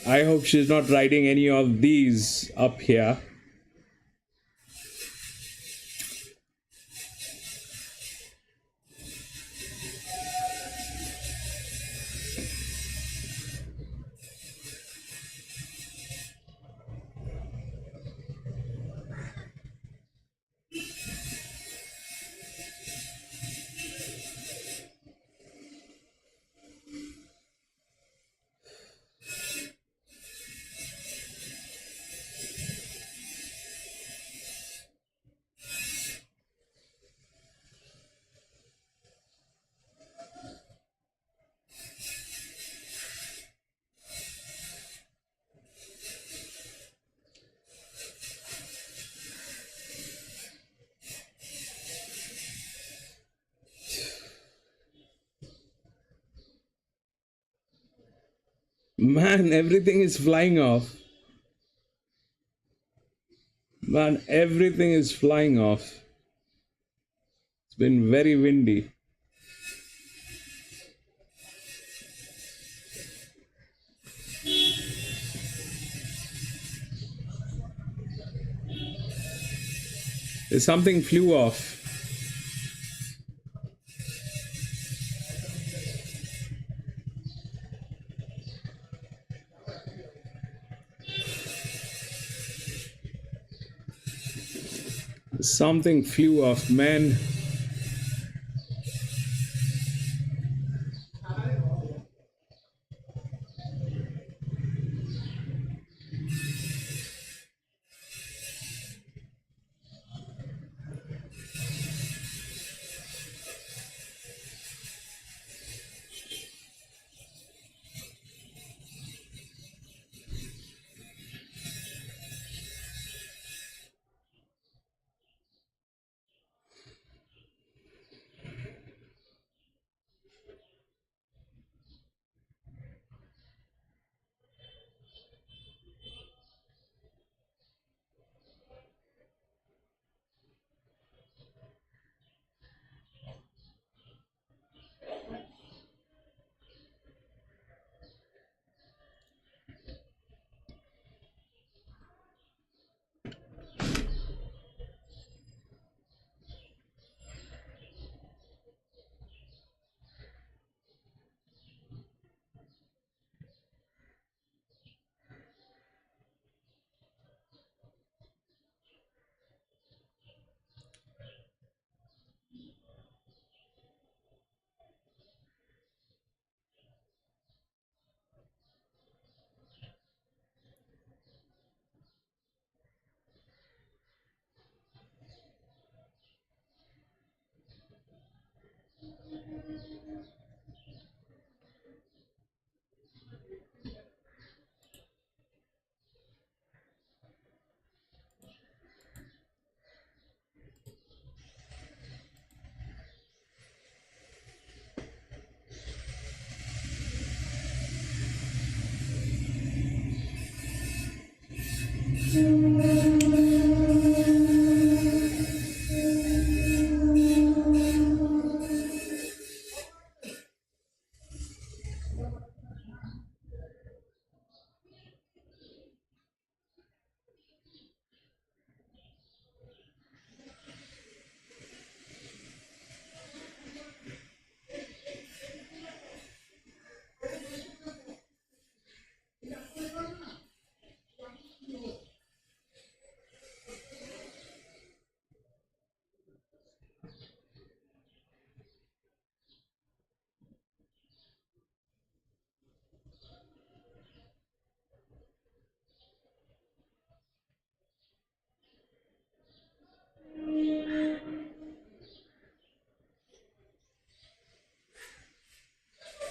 I hope she's not riding any of these up here. Man, everything is flying off. Man, everything is flying off. It's been very windy. Something flew off. Something flew off, man.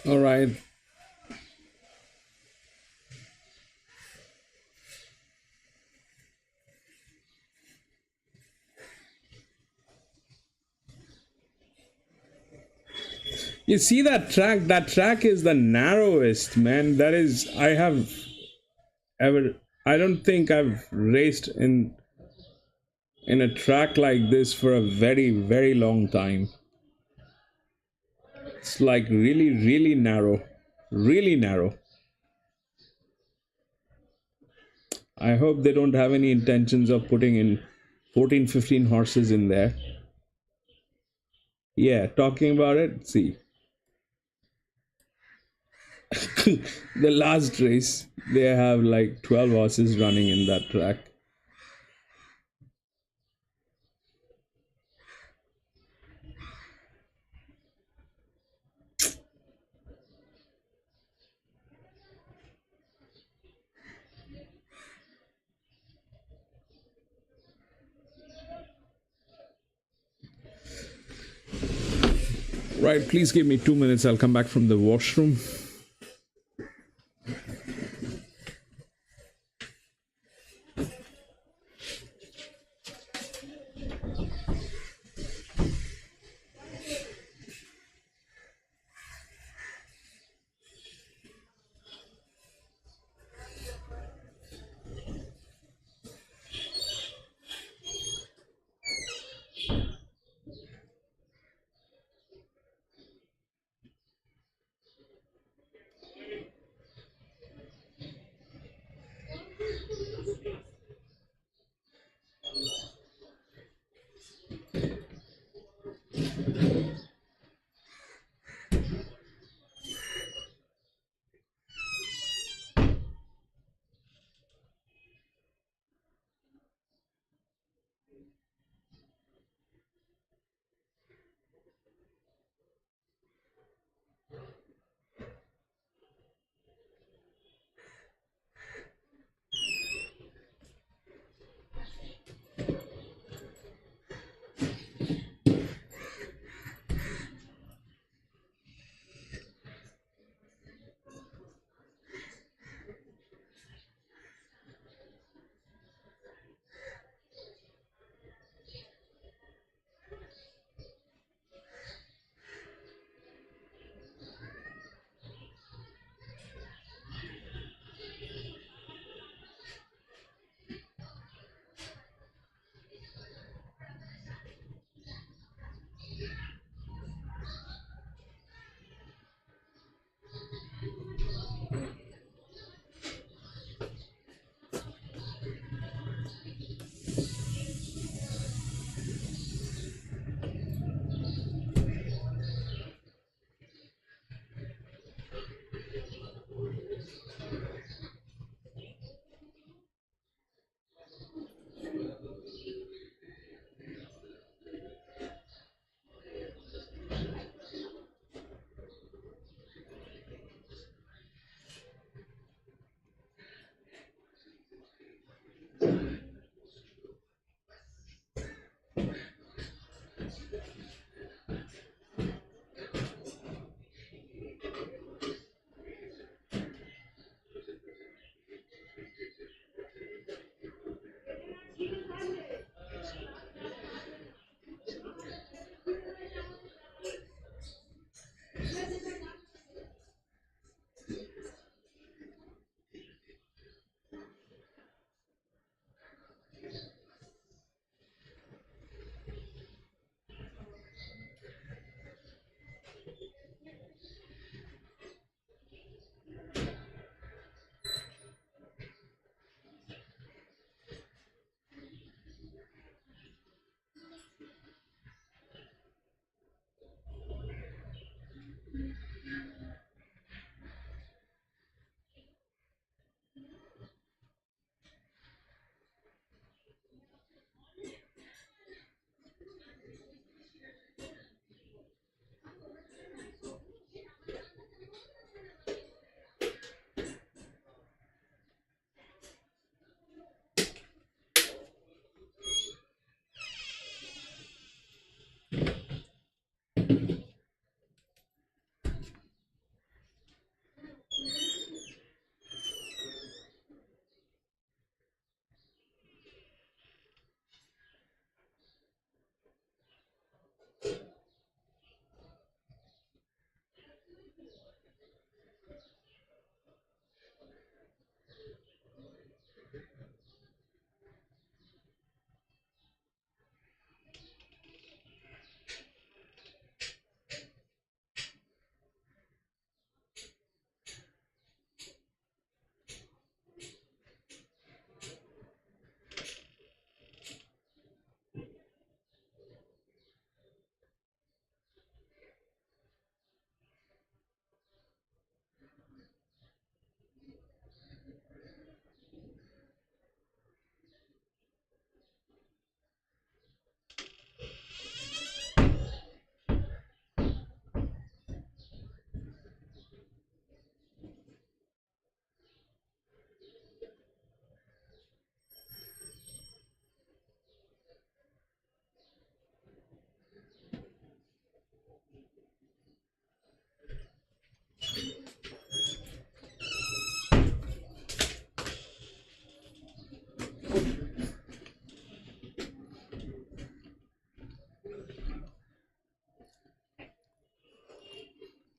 All right. You see that track? That track is the narrowest, man. That is, I have ever. I don't think I've raced in a track like this for a very, very long time. It's like really, really narrow. Really narrow. I hope they don't have any intentions of putting in 14, 15 horses in there. Yeah, talking about it, see. The last race, they have like 12 horses running in that track. Right, please give me 2 minutes. I'll come back from the washroom.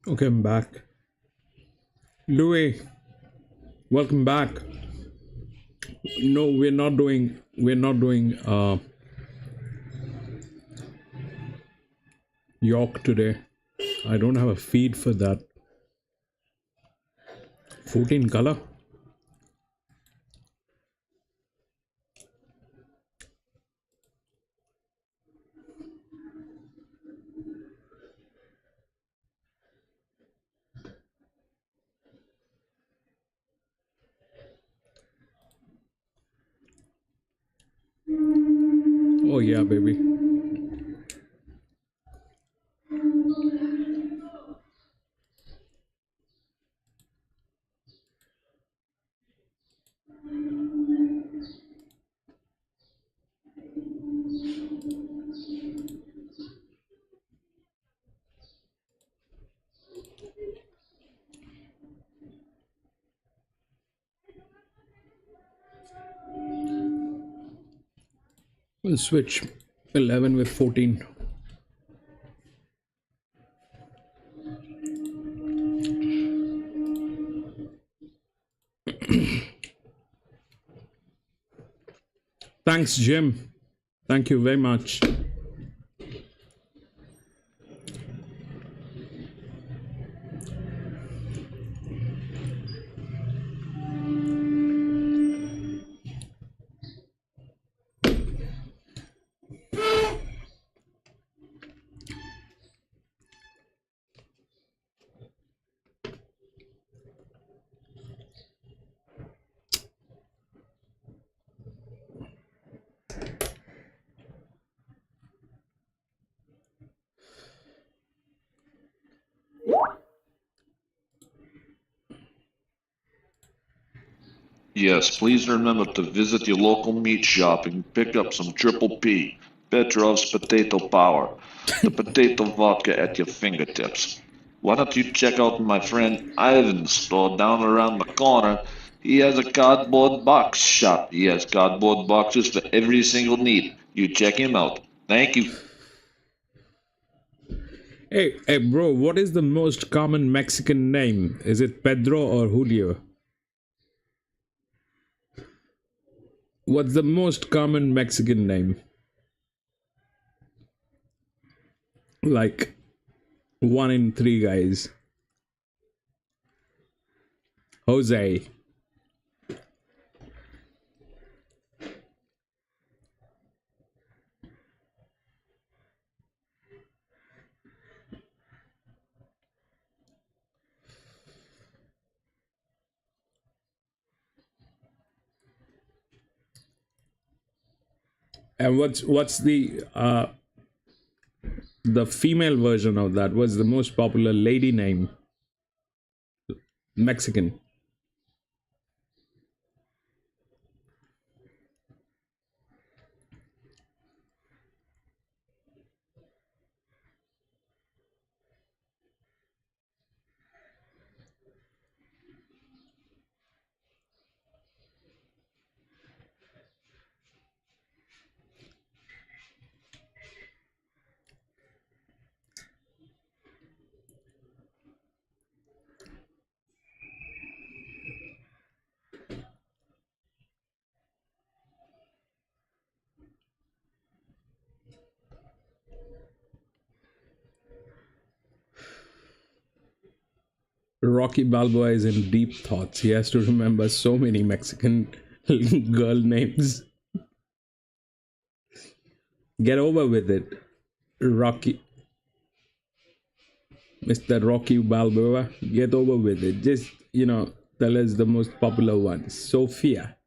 Okay, I'm back. Louis, welcome back. No, we're not doing York today. I don't have a feed for that. 14 color. Oh yeah, baby. We'll switch 11 with 14. Thanks, Jim. Thank you very much. Yes, please remember to visit your local meat shop and pick up some Triple P, Petrov's Potato Power, the potato vodka at your fingertips. Why don't you check out my friend Ivan's store down around the corner? He has a cardboard box shop. He has cardboard boxes for every single need. You check him out. Thank you. Hey, bro, what is the most common Mexican name? Is it Pedro or Julio? What's the most common Mexican name? Like 1 in 3 guys. Jose. And what's the female version of that? What's the most popular lady name? Mexican. Rocky Balboa is in deep thoughts. He has to remember so many Mexican girl names. Get over with it. Rocky. Mr. Rocky Balboa. Get over with it. Just, tell us the most popular one. Sophia.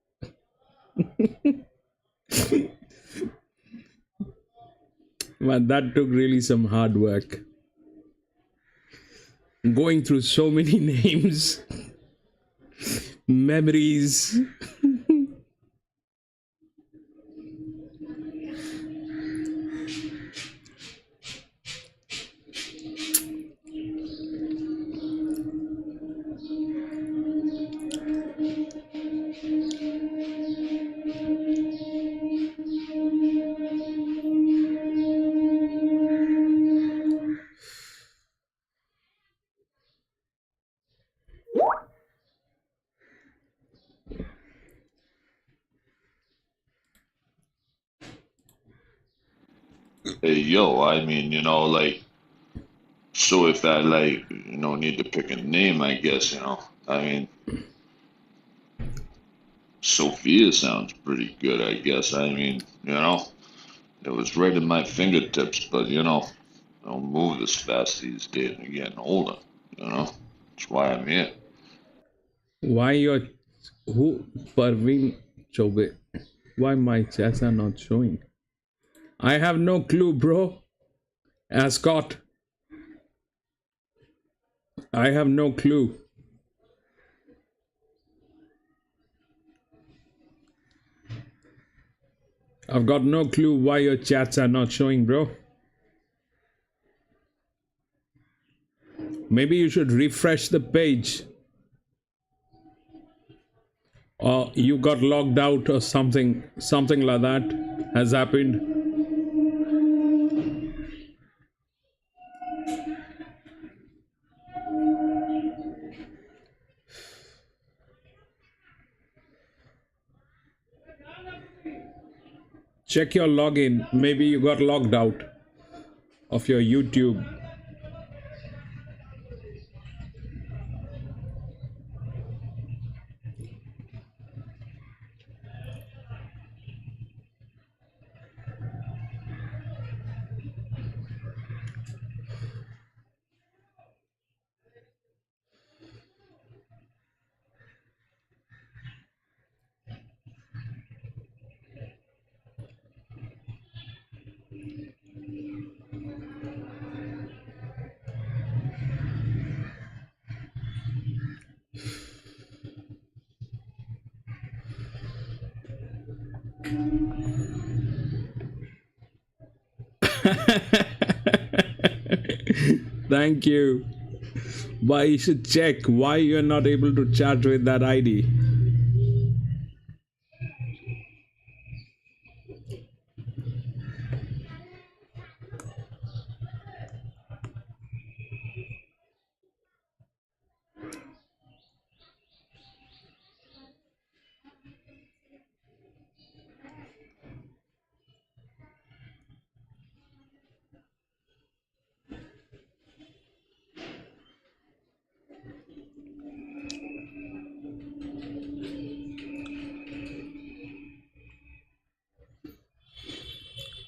Man, that took really some hard work. Going through so many names, memories. hey, yo, I mean, like, so if I, like, need to pick a name, I guess, I mean, Sophia sounds pretty good, I guess. I mean, it was right in my fingertips, but, I don't move this fast these days. I'm getting older, you know? That's why I'm here. Why your who Parveen Chobe? Why my chats are not showing? I have no clue, bro. Ascot, I have no clue. I've got no clue why your chats are not showing, bro. Maybe you should refresh the page. Or you got logged out or something like that has happened. Check your login. Maybe you got logged out of your YouTube. Thank you. Why you should check why you're not able to chat with that ID.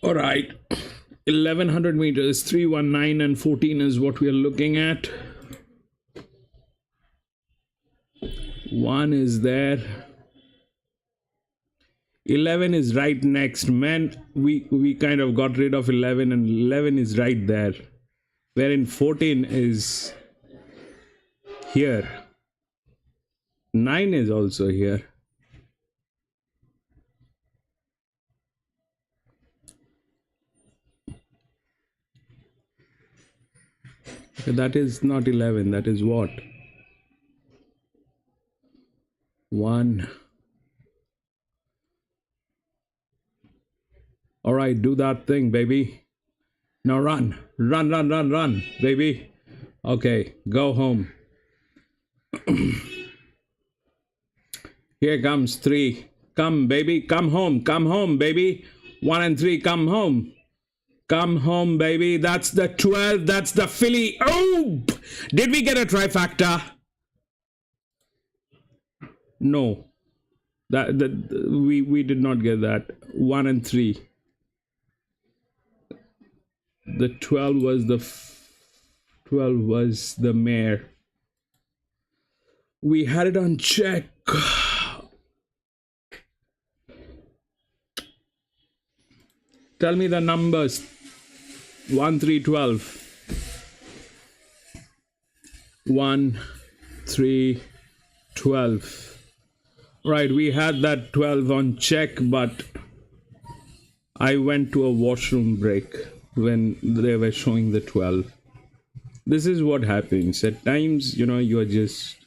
All right. 1100 meters, 319 and 14 is what we are looking at. One is there. 11 is right next. Man, we kind of got rid of 11 and 11 is right there. Wherein 14 is here. 9 is also here. That is not 11. That is what? 1. All right, do that thing, baby. Now run, run, baby. Okay, go home. Here comes 3. Come, baby, come home, baby. 1 and 3, come home. Come home, baby. That's the 12. That's the filly. Oh, did we get a trifecta? No, we did not get that. 1 and 3. The 12 was the 12 was the mare. We had it on check. Tell me the numbers. 1, 3, 12. 1, 3, 12. Right, we had that 12 on check, but I went to a washroom break when they were showing the 12. This is what happens. At times, you are just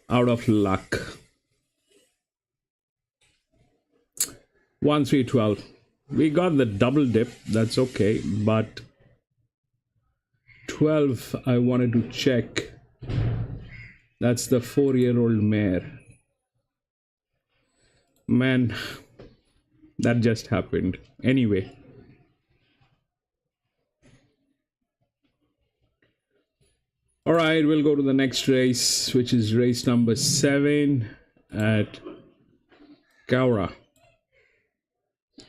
out of luck. 1, 3, 12. We got the double dip. That's okay. But 12, I wanted to check. That's the 4-year-old mare. Man, that just happened. Anyway, All right, we'll go to the next race, which is race number 7 at COWRA.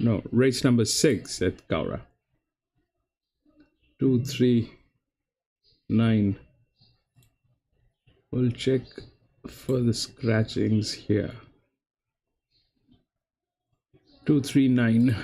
No, race number 6 at COWRA. 2, 3, 9. We'll check for the scratchings here. 2, 3, 9.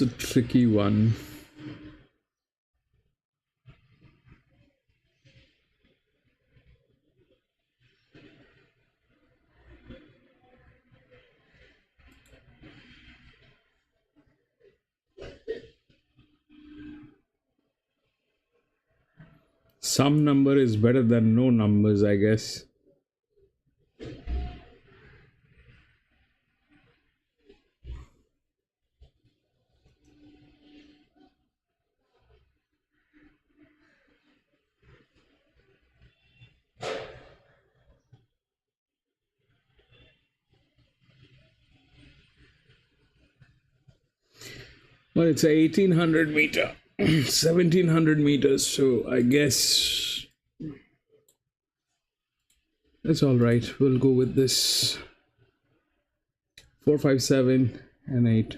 It's a tricky one. Some number is better than no numbers, I guess. Well, it's a 1800 meter, 1700 meters, so I guess that's all right. We'll go with this 4, 5, 7, and 8.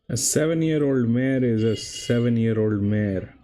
A 7-year-old mare is a 7-year-old mare.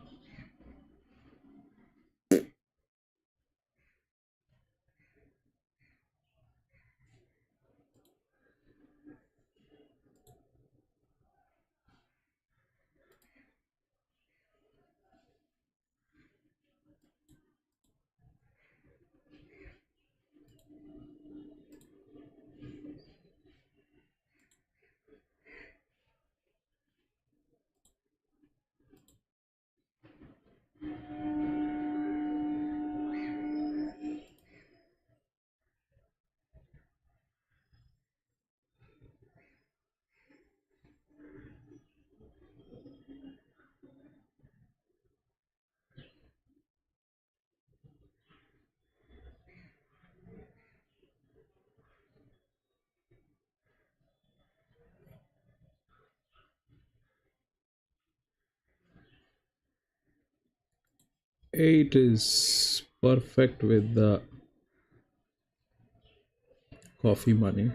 Eight is perfect with the coffee money.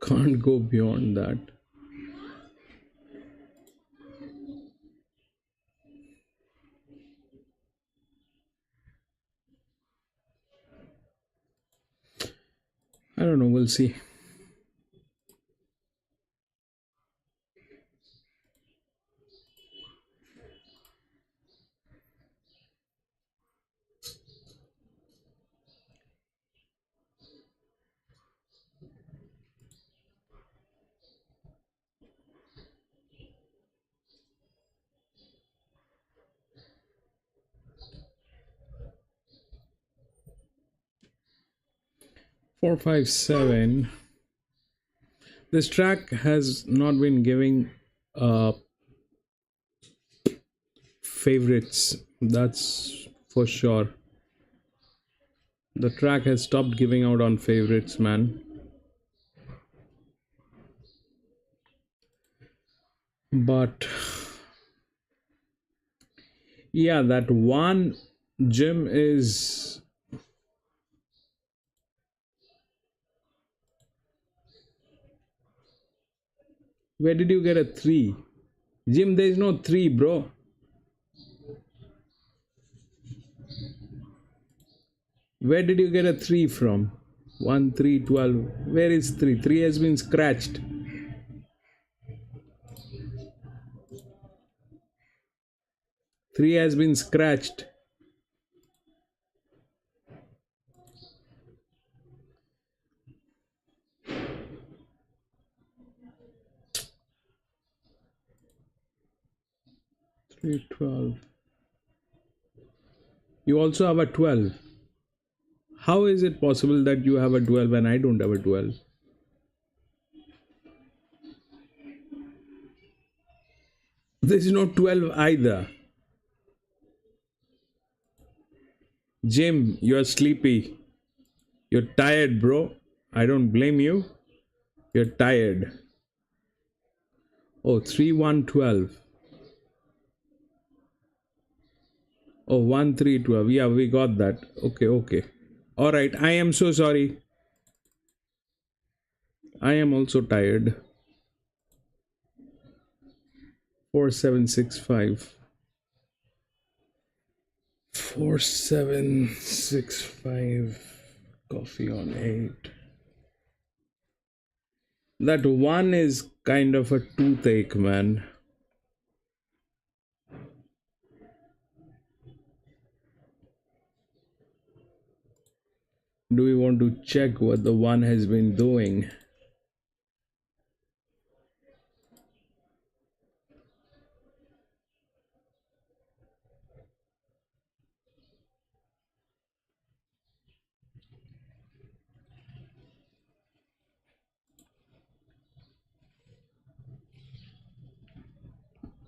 Can't go beyond that. I don't know, we'll see. Four, five, seven. This track has not been giving favorites, that's for sure. The track has stopped giving out on favorites, man. But yeah, that one gym is. Where did you get a 3? Jim, there is no 3, bro. Where did you get a 3 from? 1, 3, 12. Where is 3? 3 has been scratched. 3 has been scratched. Three, 12. You also have a 12. How is it possible that you have a 12 and I don't have a 12? There is no 12 either. Jim, you're sleepy. You're tired, bro. I don't blame you. You're tired. Oh, 3, 1, 12. Oh, 1, 3, 12. Yeah, we got that. Okay, okay. All right. I am so sorry. I am also tired. 4765. 4765. Coffee on 8. That one is kind of a toothache, man. Do we want to check what the one has been doing?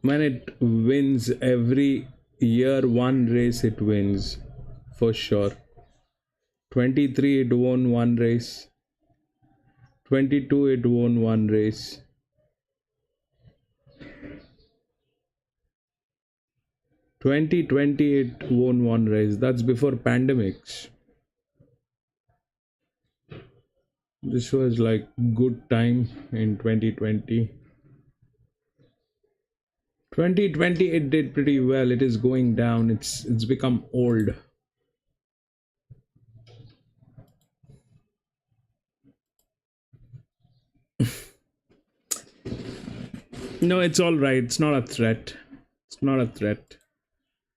when it wins every year, one race it wins for sure. 23 it won one race, 22 it won one race, 2020 it won one race. That's before pandemics. This was like good time in 2020. 2020 it did pretty well. It is going down. It's become old. No, it's all right. It's not a threat. It's not a threat.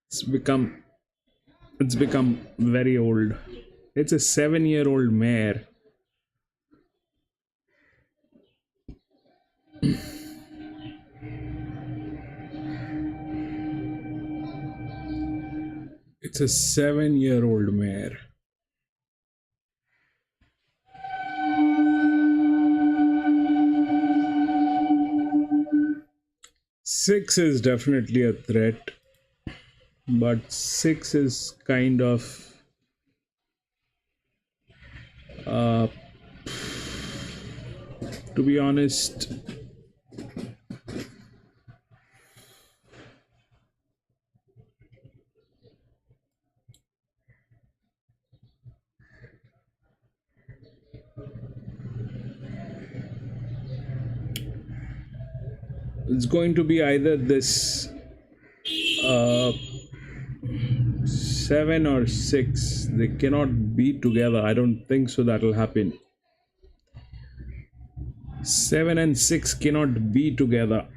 It's become very old. It's a 7-year-old mare. It's a 7-year-old mare. Six is definitely a threat, but six is kind of to be honest, it's going to be either this 7 or 6. They cannot be together. I don't think so that'll happen. 7 and 6 cannot be together.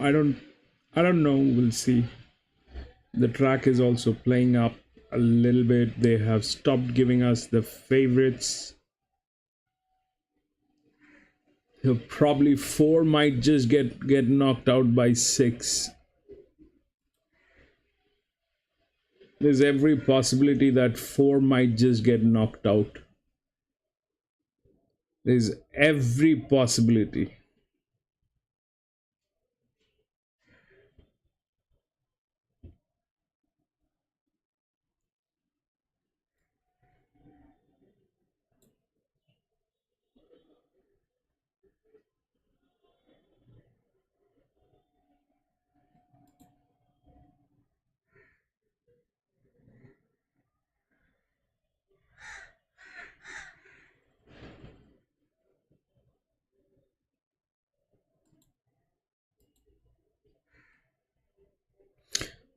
I don't know. We'll see. The track is also playing up a little bit. They have stopped giving us the favorites. So probably 4 might just get knocked out by 6. There's every possibility that 4 might just get knocked out. There's every possibility.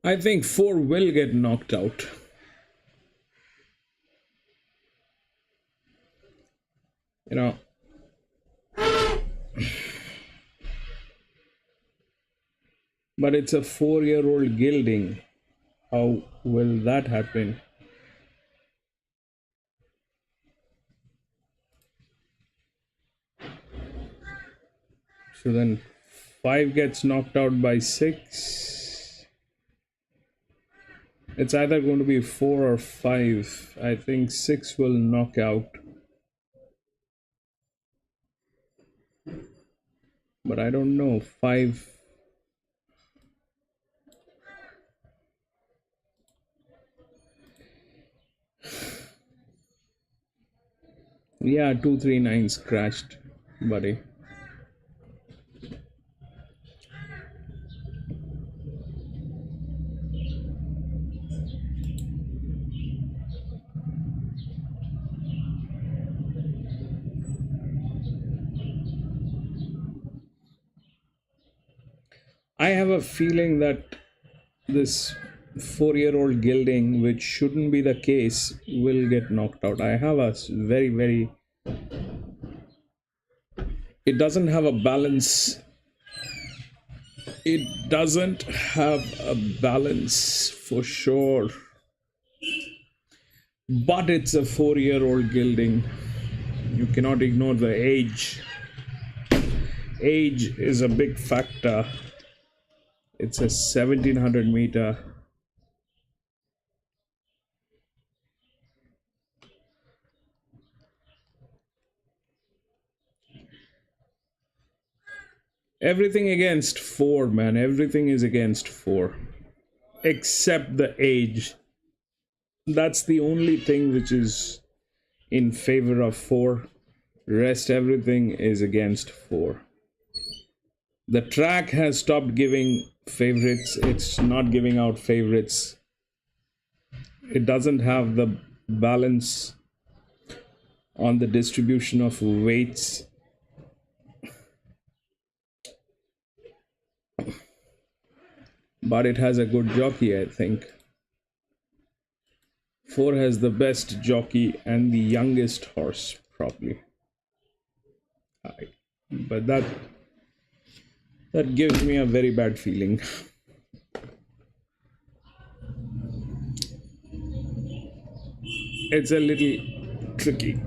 I think 4 will get knocked out. You know, but it's a 4-year-old gelding. How will that happen? So then 5 gets knocked out by 6. It's either going to be 4 or 5. I think 6 will knock out. But I don't know. 5. Yeah, 239's crashed, buddy. I have a feeling that this 4-year-old gelding, which shouldn't be the case, will get knocked out. I have a very. It doesn't have a balance. It doesn't have a balance for sure. But it's a 4-year-old gelding. You cannot ignore the age. Age is a big factor. It's a 1700 meter. Everything against 4, man. Everything is against 4. Except the age. That's the only thing which is in favor of 4. Rest everything is against 4. The track has stopped giving favorites. It's not giving out favorites. It doesn't have the balance on the distribution of weights. But it has a good jockey, I think. 4 has the best jockey and the youngest horse, probably. But that gives me a very bad feeling. It's a little tricky.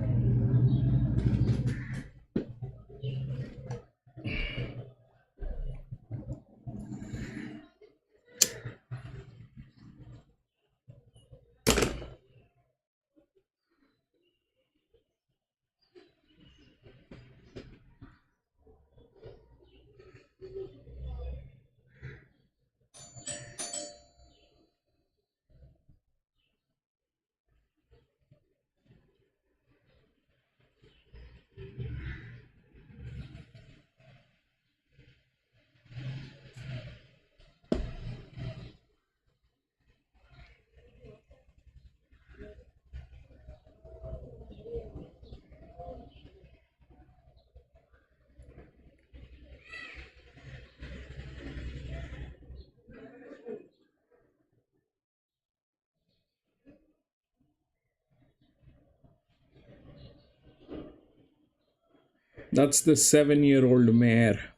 That's the 7-year-old mare,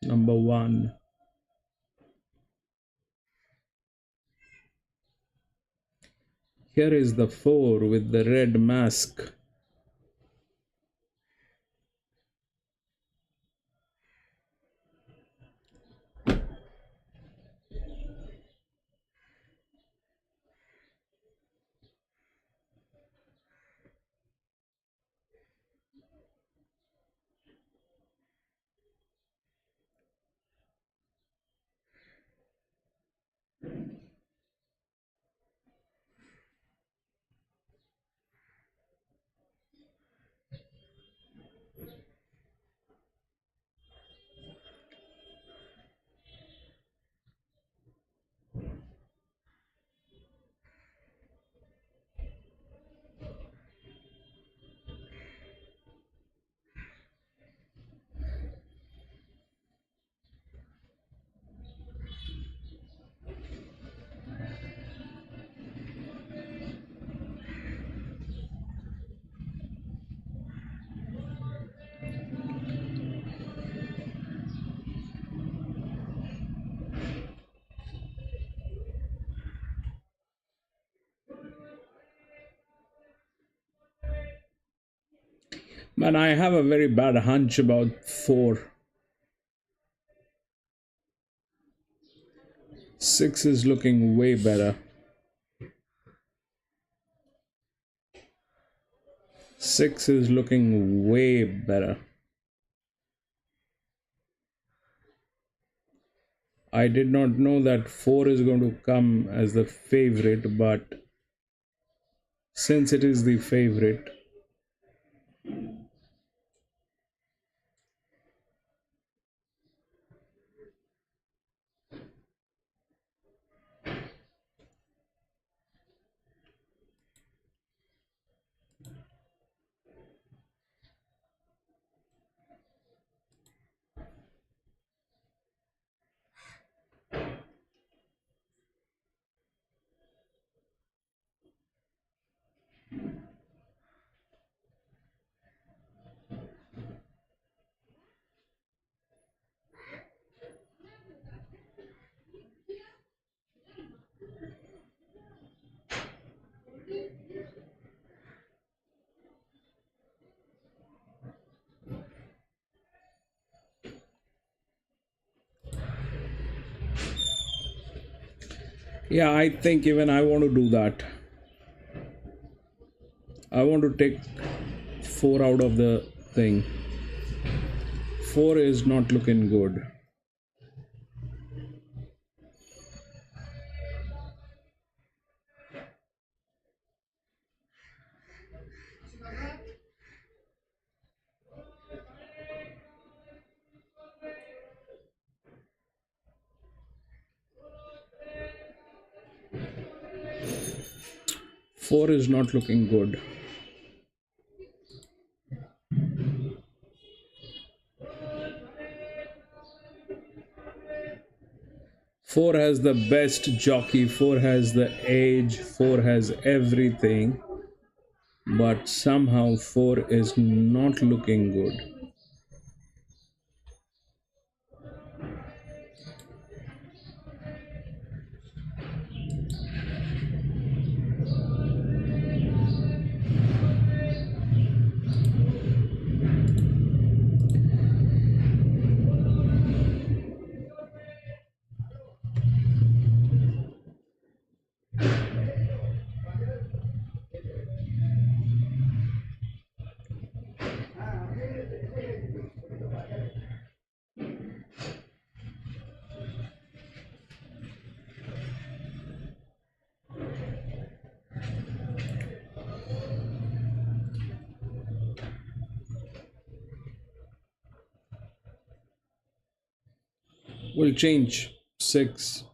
number 1. Here is the 4 with the red mask. Man, I have a very bad hunch about 4. 6 is looking way better. 6 is looking way better. I did not know that 4 is going to come as the favorite, but since it is the favorite, yeah, I think even I want to do that. I want to take 4 out of the thing. 4 is not looking good. Four is not looking good. Four has the best jockey, four has the age, four has everything, but somehow four is not looking good. We'll change 6.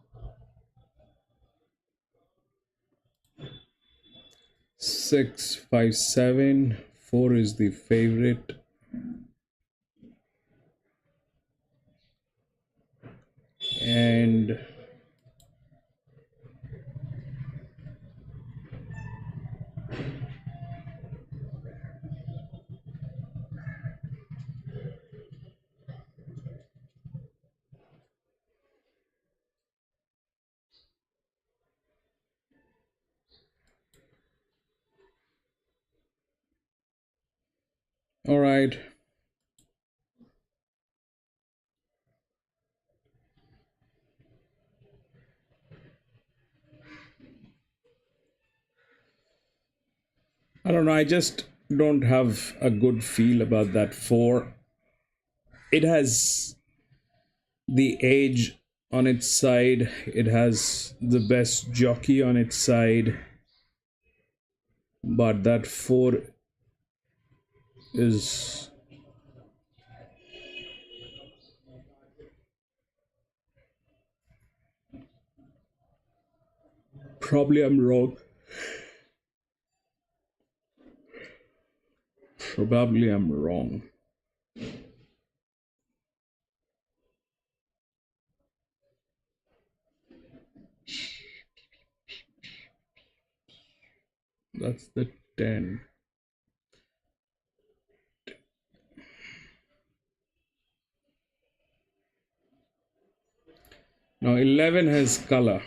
6, 5, 7. 4 is the favorite. And all right. I don't know. I just don't have a good feel about that 4. It has the age on its side, it has the best jockey on its side, but that 4 is probably I'm wrong. Probably I'm wrong. That's the 10. Now 11 has color.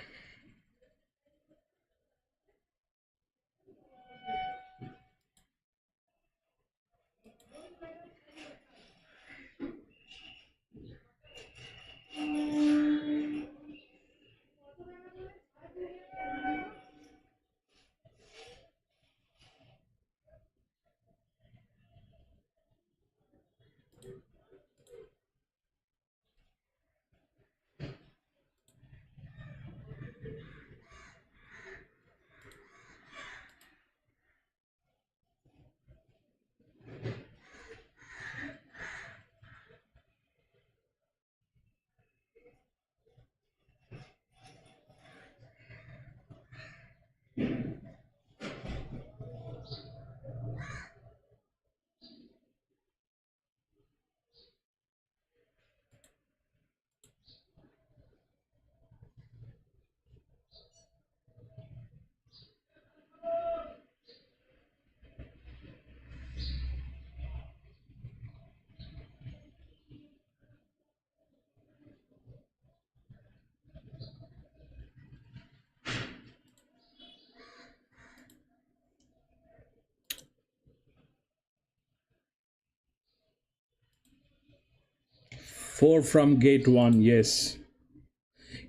Four from gate 1, yes.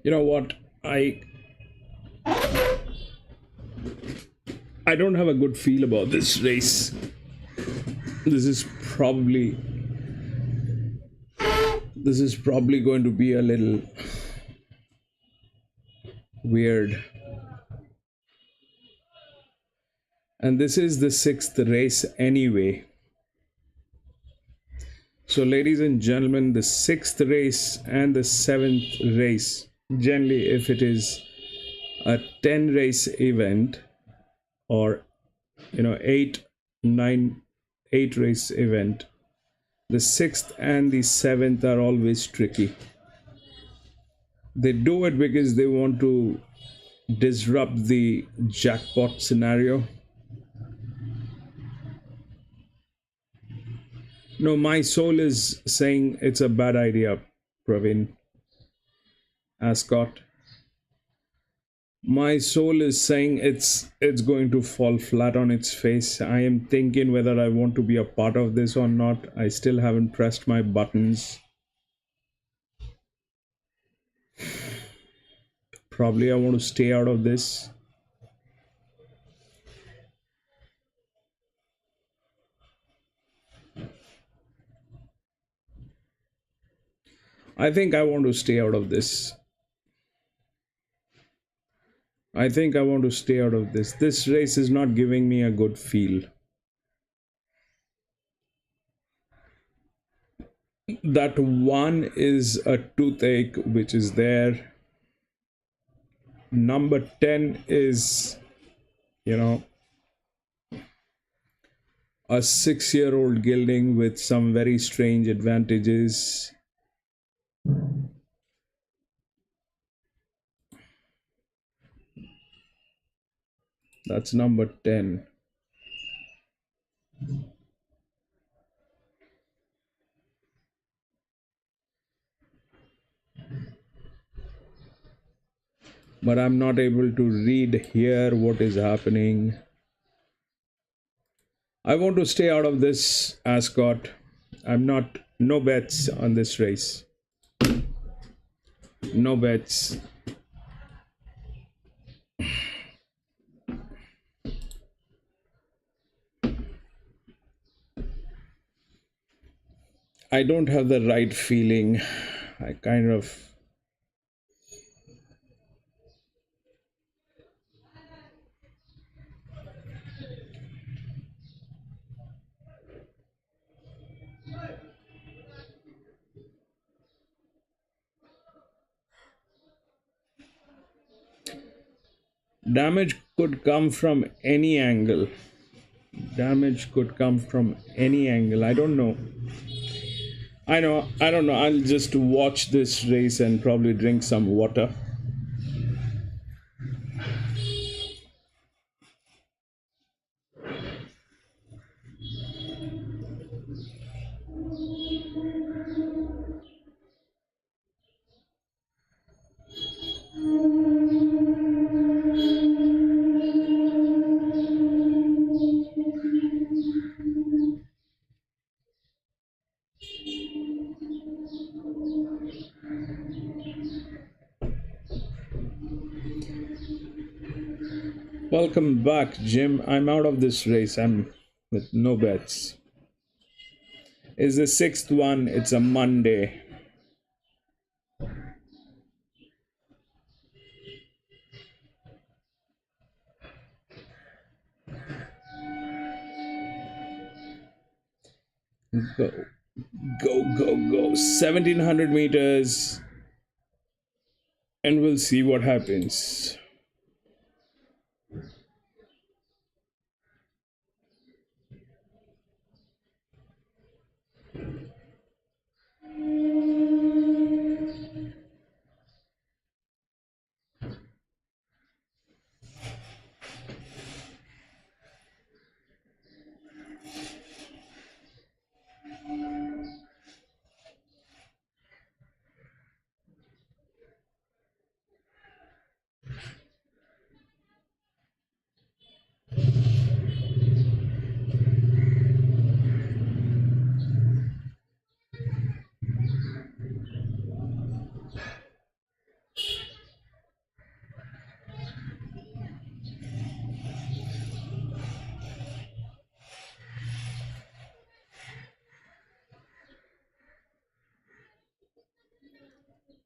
You know what? I don't have a good feel about this race. This is probably This is probably going to be a little weird. And this is the sixth race anyway. So, ladies and gentlemen, the sixth race and the seventh race, generally, if it is a 10 race event or 8 9 8 race event, the sixth and the seventh are always tricky. They do it because they want to disrupt the jackpot scenario. No, my soul is saying it's a bad idea, Praveen Ascot. My soul is saying it's going to fall flat on its face. I am thinking whether I want to be a part of this or not. I still haven't pressed my buttons. Probably I want to stay out of this. I think I want to stay out of this. I think I want to stay out of this. This race is not giving me a good feel. That one is a toothache which is there. Number 10 is, a 6-year-old gelding with some very strange advantages. That's number 10. But I'm not able to read here what is happening. I want to stay out of this, Ascot. No bets on this race. No bets. I don't have the right feeling. I kind of. Damage could come from any angle. Damage could come from any angle. I don't know. I don't know. I'll just watch this race and probably drink some water. Welcome back, Jim. I'm out of this race. I'm with no bets. It's the sixth one. It's a Monday. Go, go. 1700 meters. And we'll see what happens.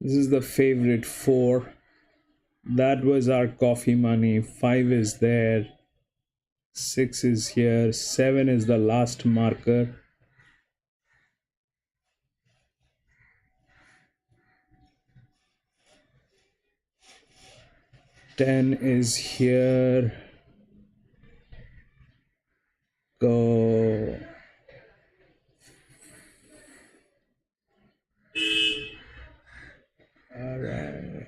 This is the favorite 4. That was our coffee money. 5 is there. 6 is here. 7 is the last marker. Ten is here. Go. All right.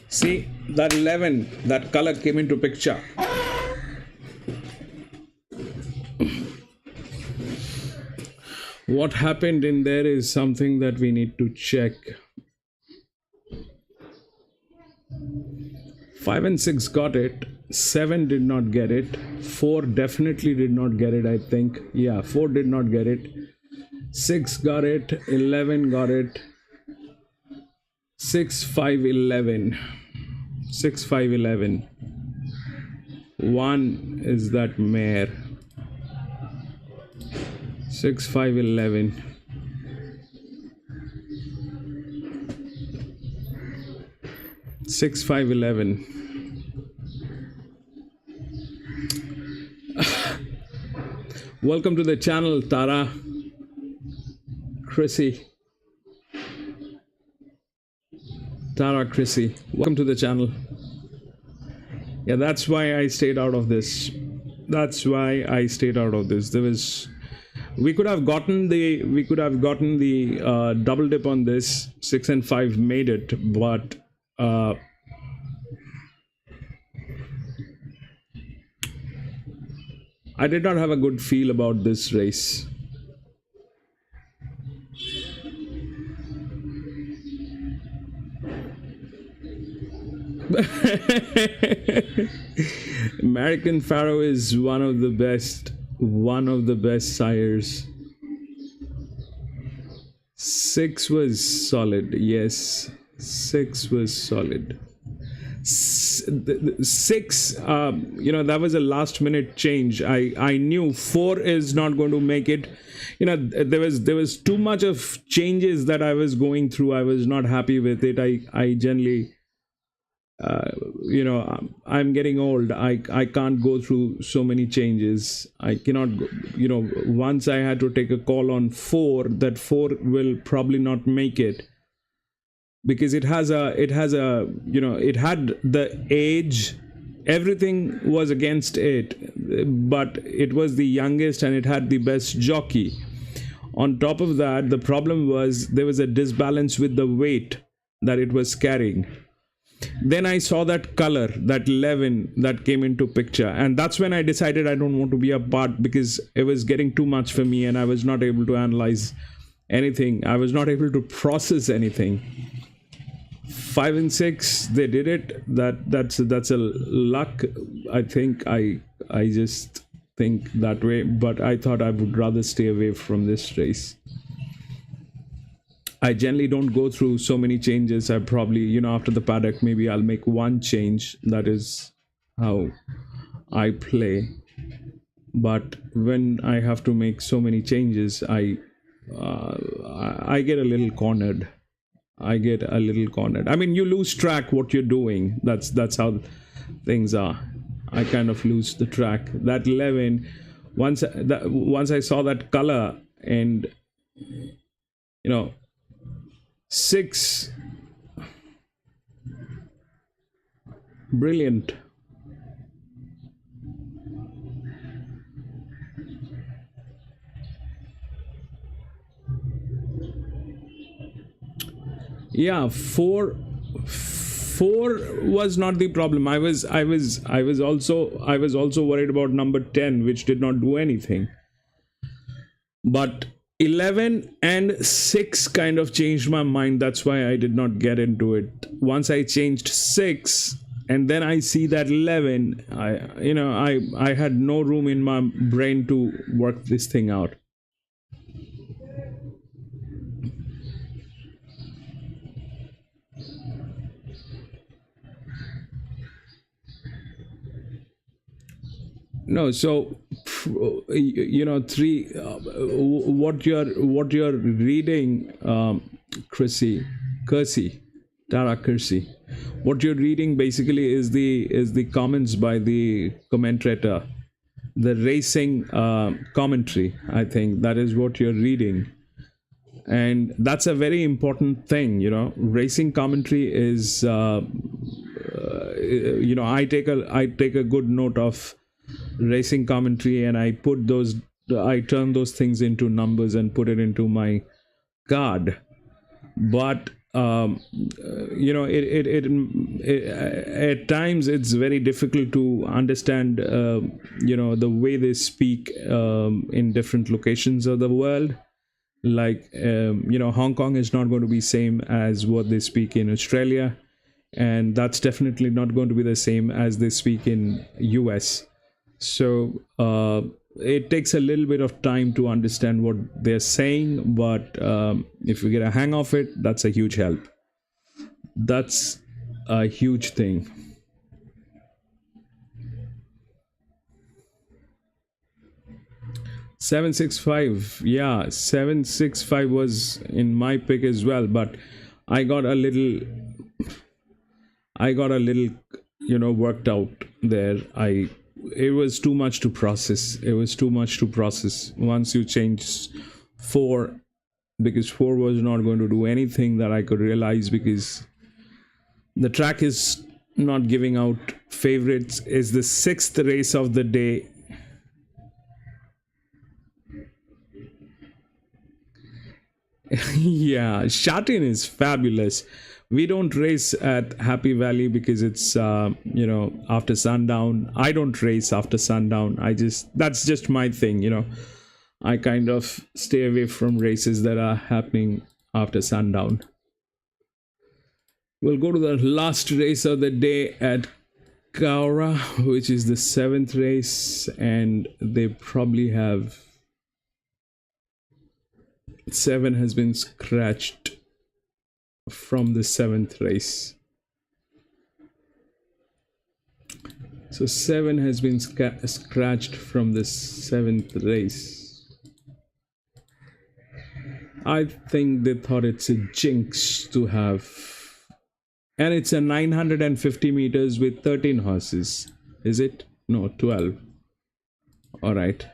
See, that 11, that color came into picture. What happened in there is something that we need to check. 5 and 6 got it. 7 did not get it. 4 definitely did not get it, I think. Yeah, 4 did not get it. 6 got it. 11 got it. 6, 5, 11. 6, 5, 11. 1 is that mare. 6, 5, 11. Six, 5, 11. Welcome to the channel, Tara. Chrissy. Tara, Chrissy. Welcome to the channel. Yeah, that's why I stayed out of this. That's why I stayed out of this. We could have gotten the double dip on this. 6 and 5 made it, but I did not have a good feel about this race. American Pharaoh is one of the best sires. 6 was solid. Yes, 6 was solid. 6, that was a last minute change. I knew 4 is not going to make it. There was too much of changes that I was going through. I was not happy with it. I generally, I'm getting old. I can't go through so many changes. I cannot once I had to take a call on 4, that 4 will probably not make it, because it had the age, everything was against it, but it was the youngest and it had the best jockey. On top of that, the problem was there was a disbalance with the weight that it was carrying. Then I saw that color, that 11, that came into picture, and that's when I decided I don't want to be a part, because it was getting too much for me and I was not able to analyze anything. I was not able to process anything. 5 and 6, they did it. That's a luck. I think I just think that way, but I thought I would rather stay away from this race. I generally don't go through so many changes. I probably, after the paddock, maybe I'll make one change. That is how I play. But when I have to make so many changes, I get a little cornered. I mean, you lose track what you're doing. That's how things are. I kind of lose the track. That 11, once I saw that color, and 6, brilliant. Yeah, 4 was not the problem. I was also worried about number 10, which did not do anything. But 11 and 6 kind of changed my mind. That's why I did not get into it. Once I changed 6 and then I see that 11, I had no room in my brain to work this thing out. No, so three. What you're reading, Kersey, Tara Kersey. What you're reading basically is the comments by the commentator, the racing commentary. I think that is what you're reading, and that's a very important thing. Racing commentary is. I take a good note of racing commentary, and I turn those things into numbers and put it into my card. But at times it's very difficult to understand the way they speak in different locations of the world. Like Hong Kong is not going to be same as what they speak in Australia, and that's definitely not going to be the same as they speak in US. So it takes a little bit of time to understand what they're saying, but if you get a hang of it, that's a huge help. That's a huge thing. $765, yeah, 765 was in my pick as well, but I got a little worked out there. It was too much to process. Once you change 4, because 4 was not going to do anything that I could realize, because the track is not giving out favorites. Is the 6th race of the day. Yeah, Shatin is fabulous. We don't race at Happy Valley because it's after sundown. I don't race after sundown. That's just my thing. I kind of stay away from races that are happening after sundown. We'll go to the last race of the day at COWRA, which is the 7th race, and they probably have 7 has been scratched from the 7th race. So 7 has been scratched from the 7th race. I think they thought it's a jinx to have, and it's a 950 meters with 13 horses. Is it? No, 12. All right.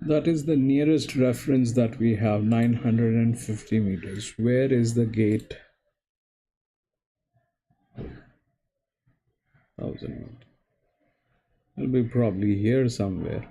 That is the nearest reference that we have, 950 meters. Where is the gate? 1000 meters. It'll be probably here somewhere.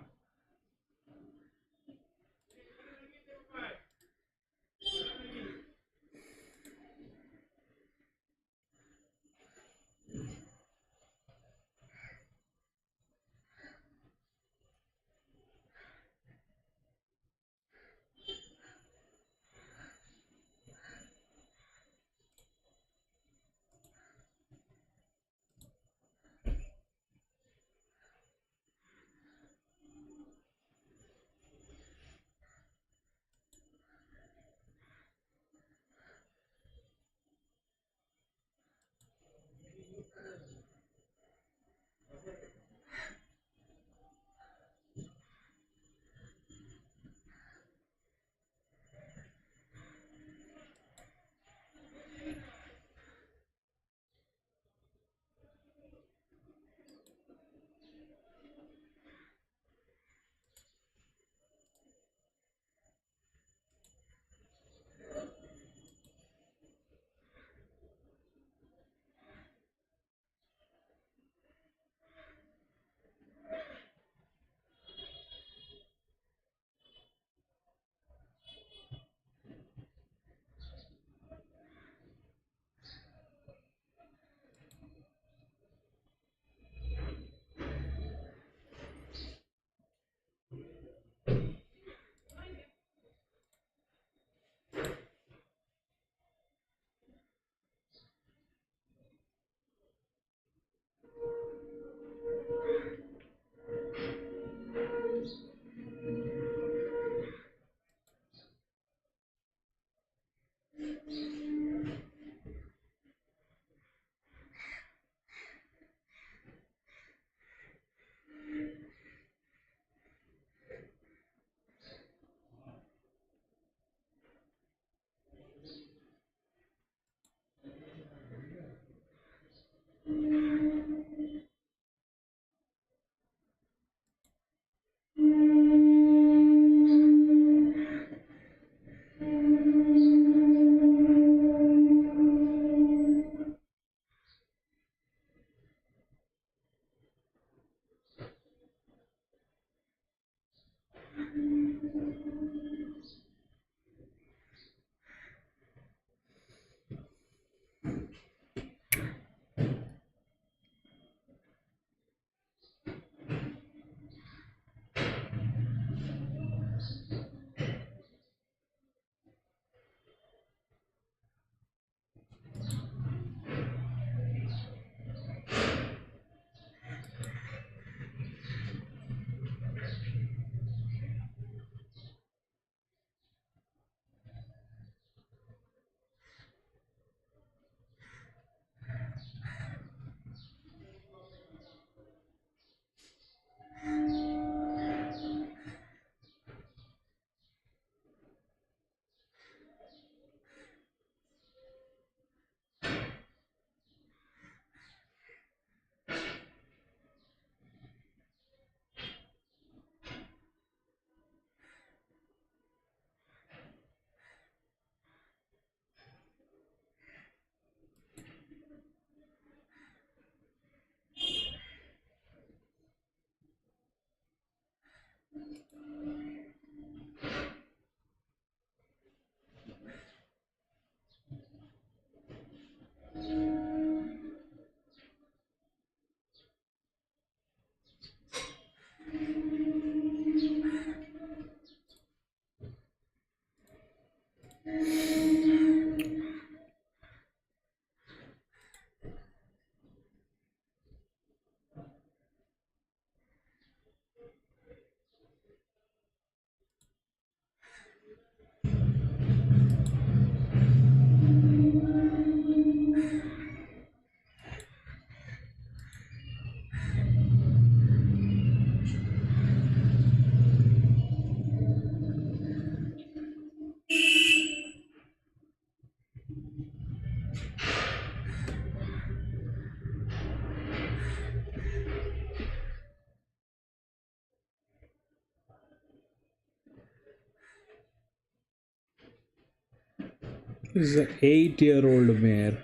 This is an 8-year-old mare.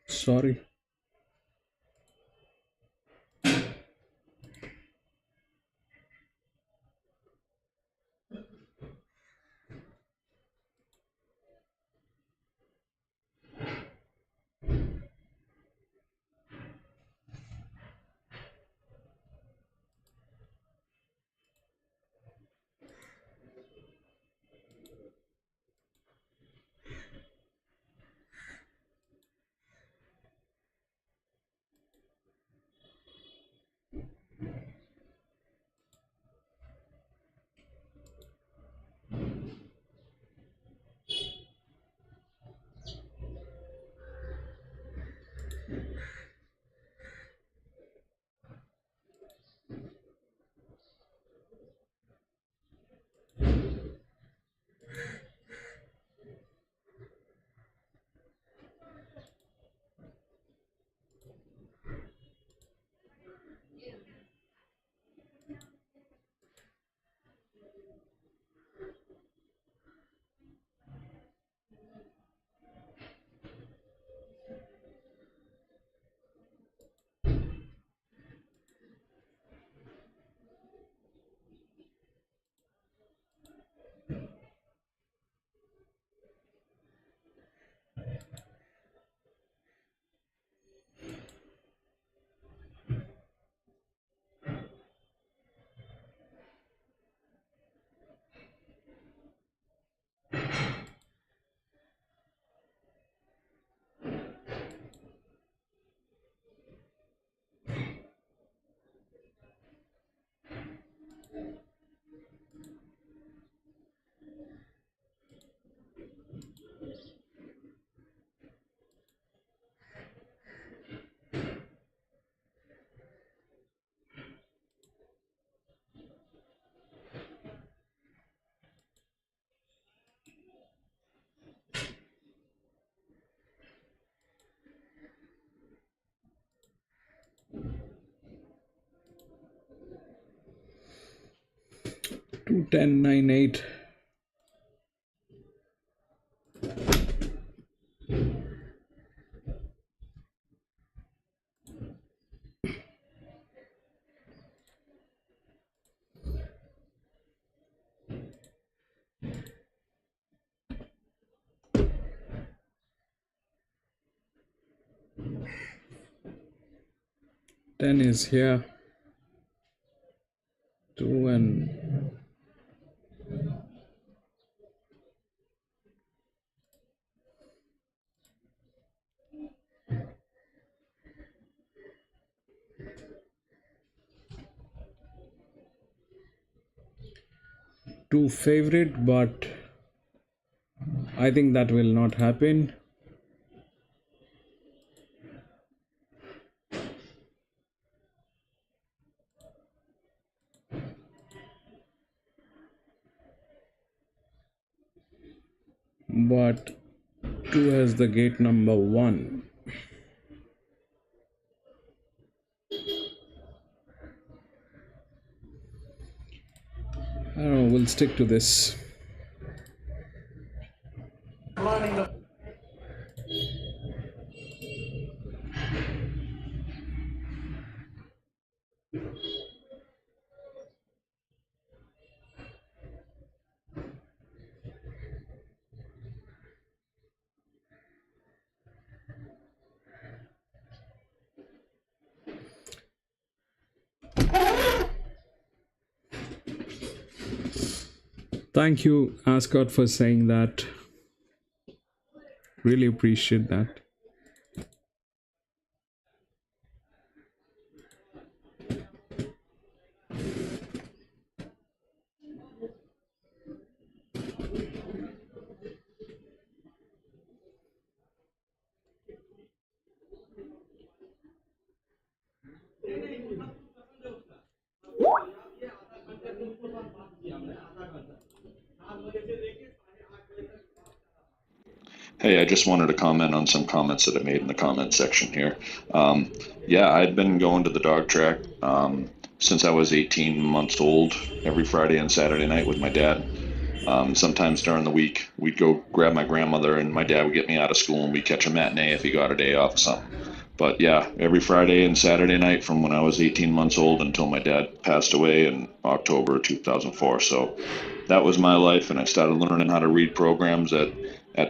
Sorry. Two 10-9-8. Ten is here. 2 and 2 favorite, but I think that will not happen. But 2 has the gate number 1. I don't know, we'll stick to this. Thank you, Ascot, for saying that. Really appreciate that. Hey, I just wanted to comment on some comments that I made in the comment section here. Yeah, I'd been going to the dog track since I was 18 months old every Friday and Saturday night with my dad. Sometimes during the week, we'd go grab my grandmother, and my dad would get me out of school, and we'd catch a matinee if he got a day off or something. But yeah, every Friday and Saturday night from when I was 18 months old until my dad passed away in October 2004. So that was my life, and I started learning how to read programs at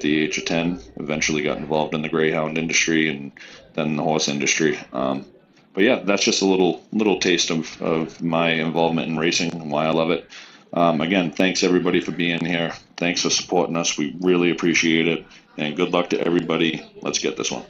the age of 10. Eventually got involved in the greyhound industry and then the horse industry. But yeah, that's just a little taste of my involvement in racing and why I love it. Again, thanks everybody for being here. Thanks for supporting us. We really appreciate it. And good luck to everybody. Let's get this one.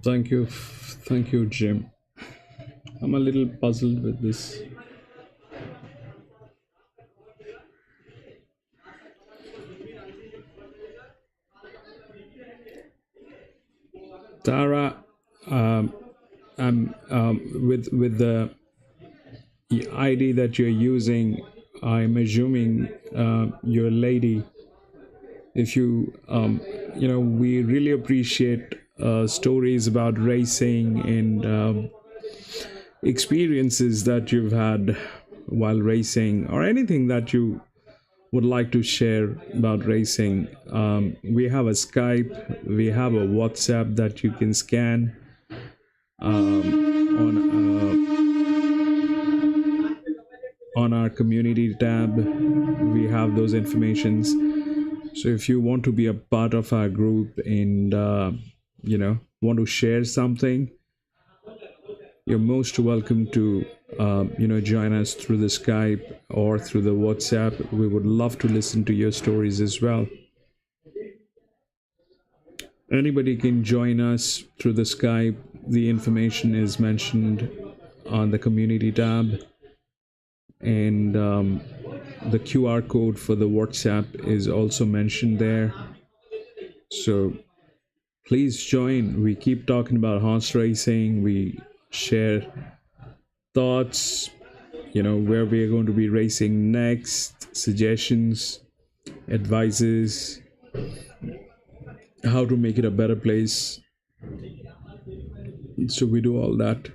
Thank you, Jim. I'm a little puzzled with this. Tara, I'm with the ID that you're using. I'm assuming you're a lady. If you, we really appreciate stories about racing and experiences that you've had while racing, or anything that you would like to share about racing. We have a Skype, we have a WhatsApp that you can scan on our community tab. We have those informations. So if you want to be a part of our group and want to share something, you're most welcome to join us through the Skype or through the WhatsApp. We would love to listen to your stories as well. Anybody can join us through the Skype. The information is mentioned on the community tab, and the QR code for the WhatsApp is also mentioned there. So please join. We keep talking about horse racing. We share thoughts, where we are going to be racing next, suggestions, advices, how to make it a better place. So we do all that.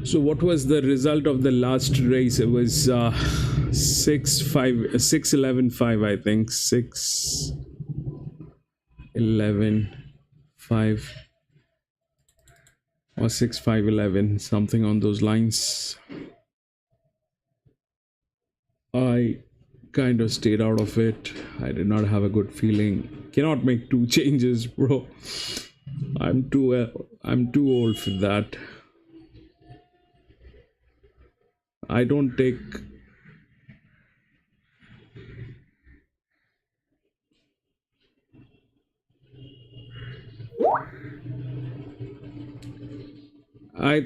So what was the result of the last race? It was 6-11-5, I think. 6-11-5 or 6-5-11, something on those lines. I kind of stayed out of it. I did not have a good feeling. Cannot make two changes, bro. I'm too old for that. I don't take I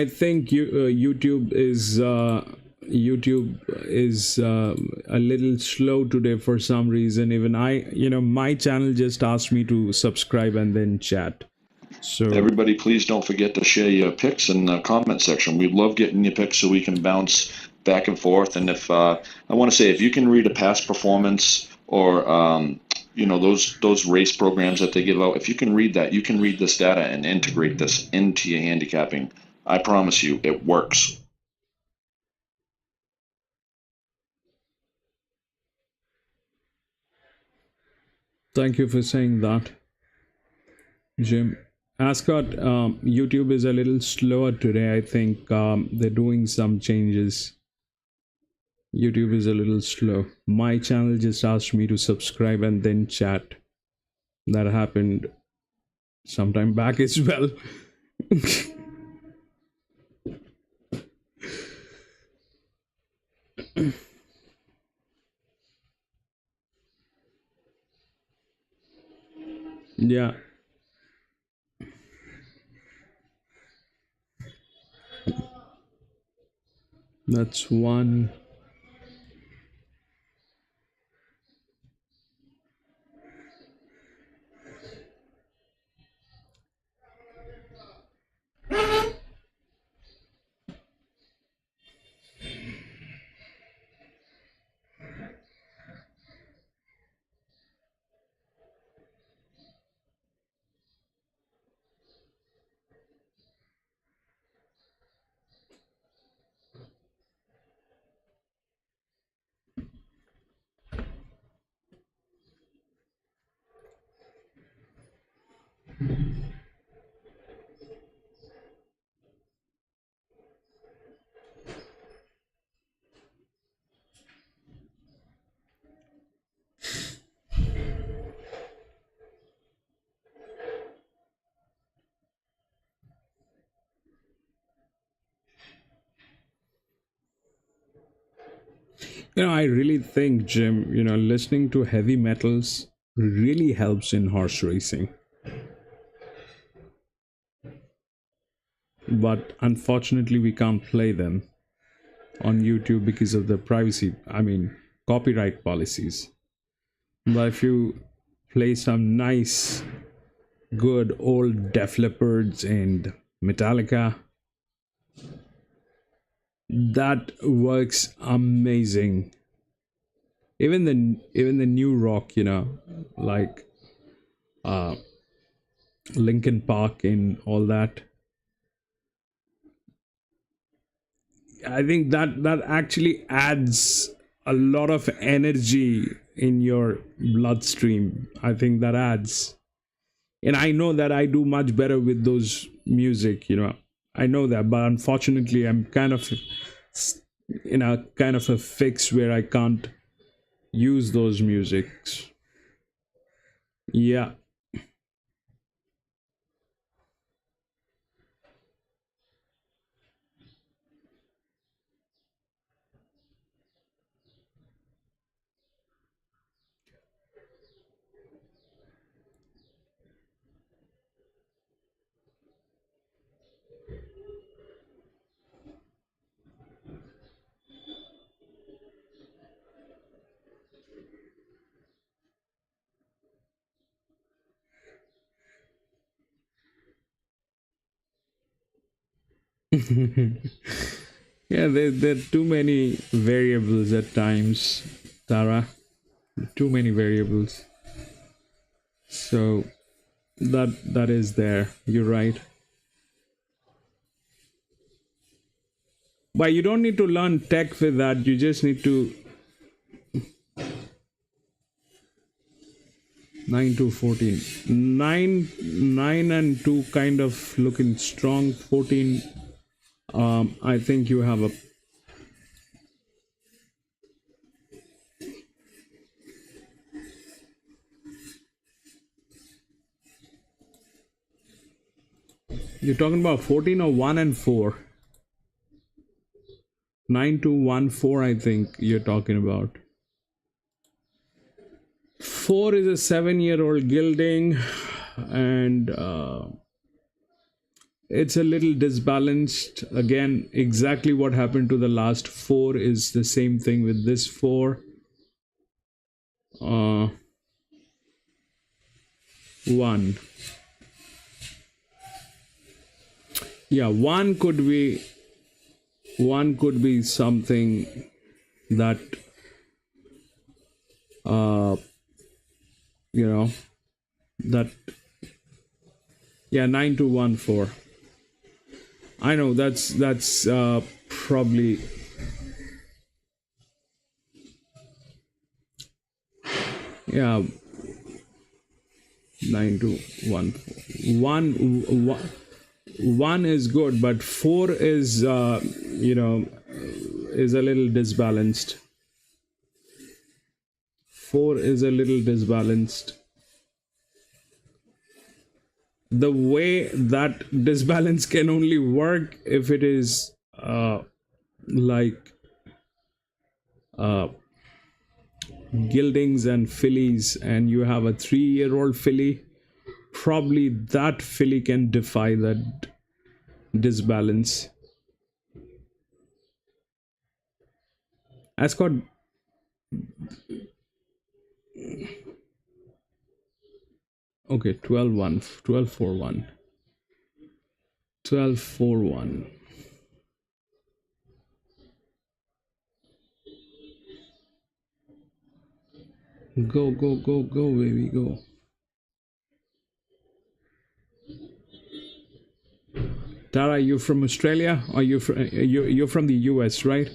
think YouTube is a little slow today for some reason. Even my channel just asked me to subscribe and then chat. So Everybody, please don't forget to share your picks in the comment section. We love getting your picks so we can bounce back and forth. And if I want to say, if you can read a past performance or those race programs that they give out, if you can read that, you can read this data and integrate this into your handicapping. I promise you, it works. thank you for saying that, Jim. Ascot, YouTube is a little slower today. I think they're doing some changes. YouTube is a little slow. My channel just asked me to subscribe and then chat. That happened sometime back as well. Yeah. That's one. I really think, Jim, listening to heavy metals really helps in horse racing. But unfortunately, we can't play them on YouTube because of the copyright policies. But if you play some nice, good old Def Leppards and Metallica, that works amazing. Even the new rock, like Linkin Park and all that. I think that actually adds a lot of energy in your bloodstream. I think that adds, and I know that I do much better with those music. I know that, but unfortunately, I'm kind of in a kind of a fix where I can't use those musics. Yeah. Yeah, there are too many variables at times, Tara. Too many variables. So that is there. You're right. But you don't need to learn tech with that. You just need to 9 to 14. 9 and 2 kind of looking strong. 14, I think you have a. You're talking about 14 or 1 and 4? 9 to 1 4, I think you're talking about. 4 is a 7-year-old gilding, and it's a little disbalanced. Again, exactly what happened to the last 4 is the same thing with this 4. 1. Yeah, one could be something that you know that yeah, 9 to 1 4. I know that's probably yeah, 9 to 1 4. 1 is good, but 4 is is a little disbalanced. 4 is a little disbalanced. The way that disbalance can only work if it is like gildings and fillies, and you have a 3-year-old filly. Probably that filly can defy that disbalance. Ascot. Okay, 12-1, 12-4-1, 12-4-1. Go, go, go, go, baby, go. Tara, you from Australia, or you're from the US, right?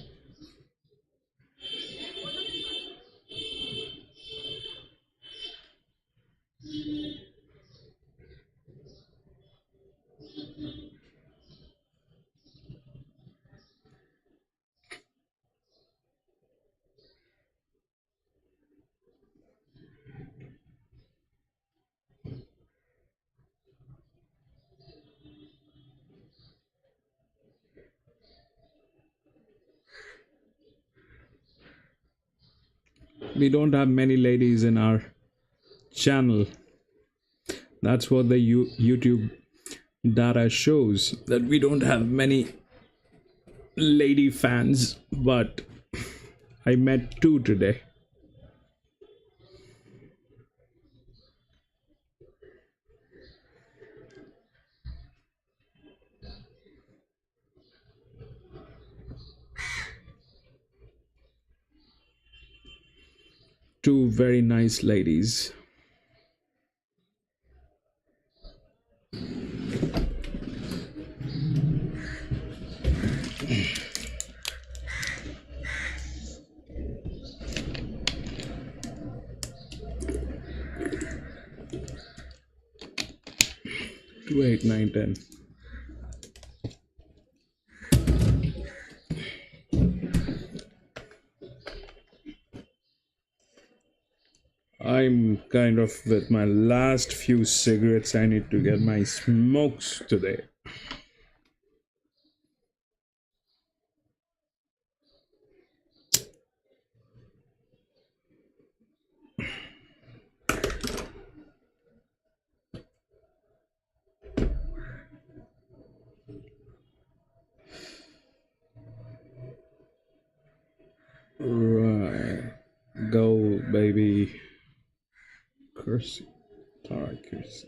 We don't have many ladies in our channel. That's what the YouTube data shows, that we don't have many lady fans, but I met two today. Two very nice ladies. Two, 8, 9, 10. I'm kind of with my last few cigarettes. I need to get my smokes today. Right. Go, baby. Cursey. Tara Cursey.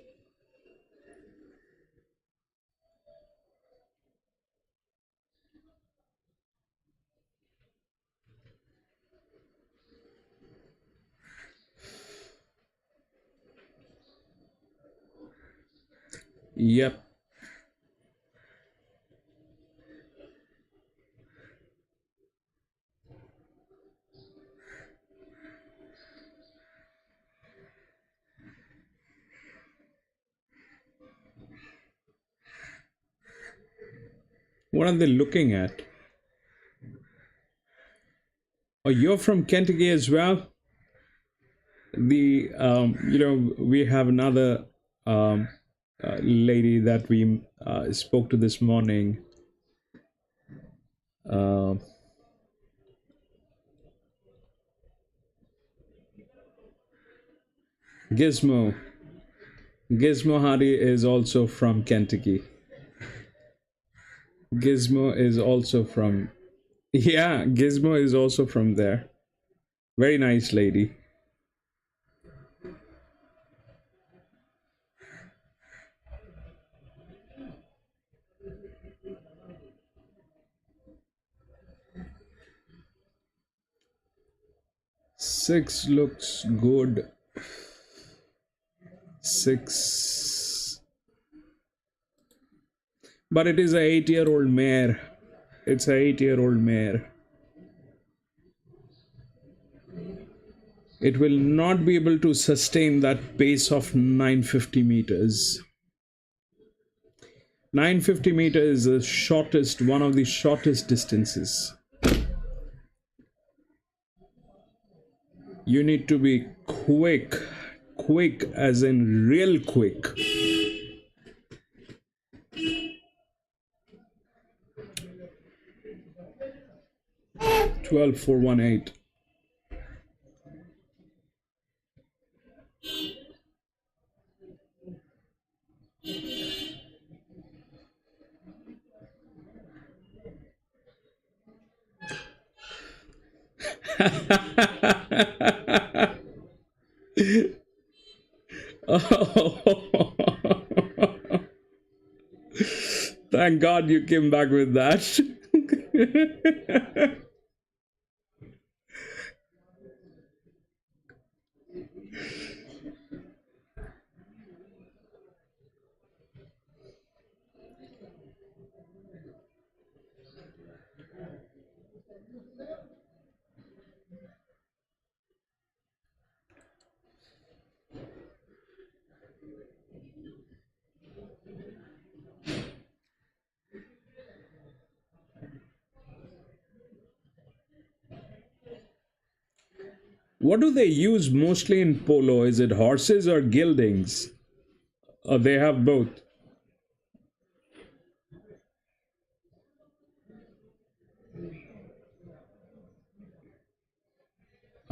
Yep. What are they looking at? Oh, you're from Kentucky as well? We have another lady that we spoke to this morning. Uh, Gizmo. Gizmo Hari is also from Kentucky. Gizmo is also from. Yeah, Gizmo is also from there. Very nice lady. Six looks good. Six. But it is a 8-year-old mare. It's a 8-year-old mare. It will not be able to sustain that pace of 950 meters. 950 meters is the shortest, one of the shortest distances. You need to be quick, quick as in real quick. 12,418. Oh, thank God you came back with that. What do they use mostly in polo? Is it horses or geldings? Or they have both?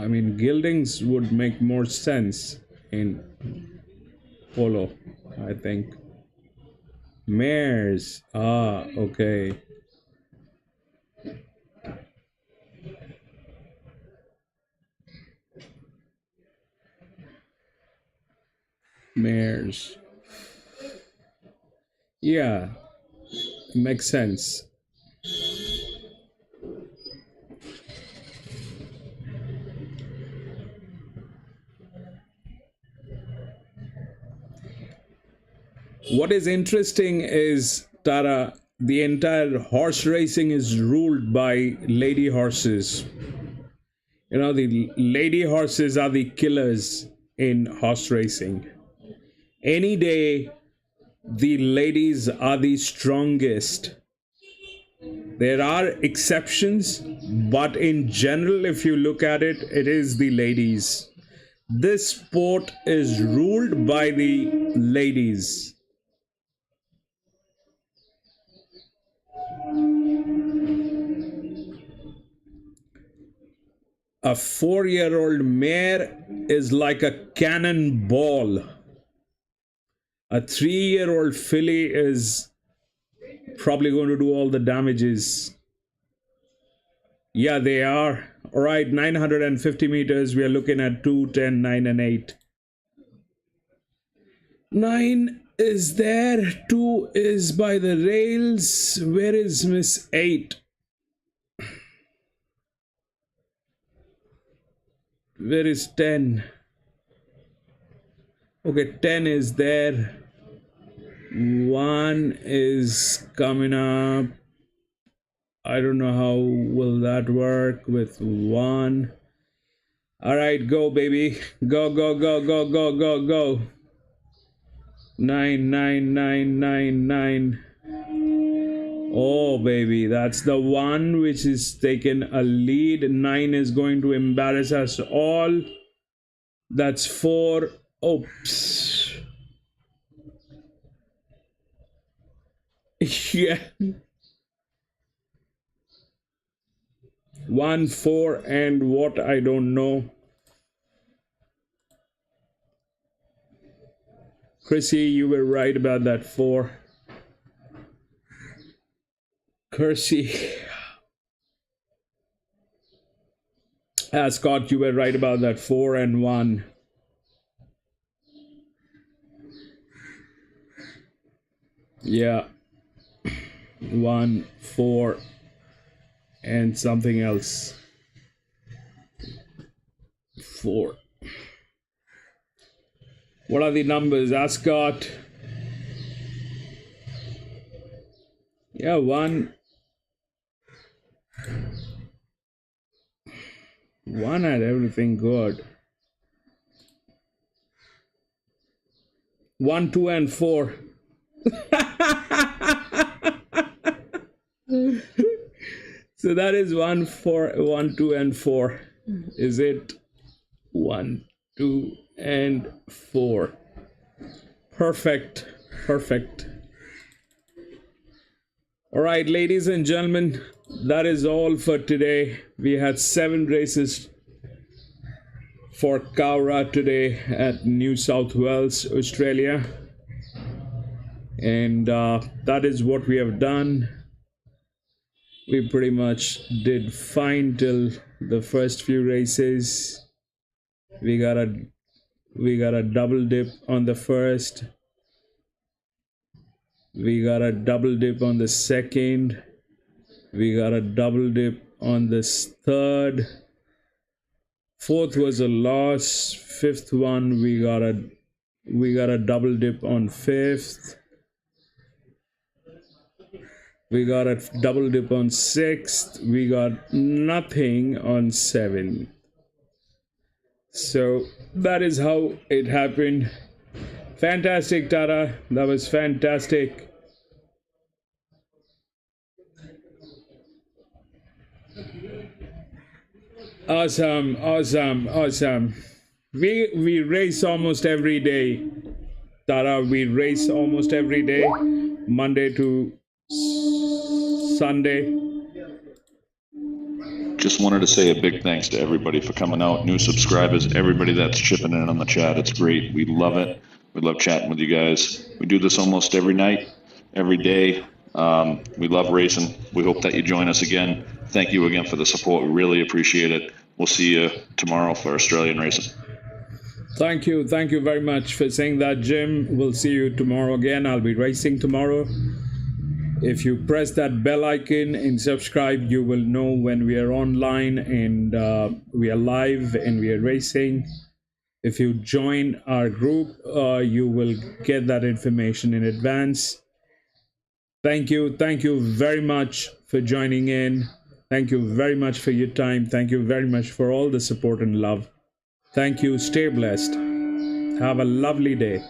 I mean, geldings would make more sense in polo, I think. Mares. Ah, okay. Mares. Yeah, makes sense. What is interesting is, Tara, the entire horse racing is ruled by lady horses. You know, the lady horses are the killers in horse racing. Any day, the ladies are the strongest. There are exceptions, but in general, if you look at it, it is the ladies. This sport is ruled by the ladies. A 4-year-old mare is like a cannonball. A 3-year-old filly is probably going to do all the damages. Yeah, they are. All right, 950 meters. We are looking at 2, 10, 9, and 8. 9 is there. 2 is by the rails. Where is Miss 8? Where is 10? Okay, 10 is there. 1 is coming up. I don't know how will that work with 1. All right, go baby. Go, go, go, go, go, go, go. 9, 9, 9, 9, 9. Oh, baby, that's the one which is taking a lead. 9 is going to embarrass us all. That's 4. Oops. Yeah. 1, 4, and what? I don't know. Chrissy, you were right about that 4. Kersey. Scott, you were right about that 4 and 1. Yeah. 1, 4, and something else. 4. What are the numbers, Ascot? Yeah, 1. 1 had everything good. 1, 2, and 4. So that is 1, 4, 1, 2, and 4. Is it 1, 2, and 4? Perfect. Perfect. All right, ladies and gentlemen, that is all for today. We had 7 races for COWRA today at New South Wales, Australia. And that is what we have done. We pretty much did fine till the first few races. We got a double dip on the first. We got a double dip on the second. We got a double dip on this third. Fourth was a loss. Fifth one, we got a double dip on fifth. We got a double dip on 6th. We got nothing on 7th. So that is how it happened. Fantastic, Tara. That was fantastic. Awesome, awesome, awesome. We race almost every day. Tara, we race almost every day. Monday to Sunday. just wanted to say a big thanks to everybody for coming out, new subscribers, everybody that's chipping in on the chat. It's great. We love it. We love chatting with you guys. We do this almost every night, every day. We love racing. We hope that you join us again. Thank you again for the support. We really appreciate it. We'll see you tomorrow for Australian racing. Thank you very much for saying that, Jim. We'll see you tomorrow again. I'll be racing tomorrow. If you press that bell icon and subscribe, you will know when we are online and we are live and we are racing. If you join our group, you will get that information in advance. Thank you very much for joining in. Thank you very much for your time. Thank you very much for all the support and love. Thank you. Stay blessed. Have a lovely day.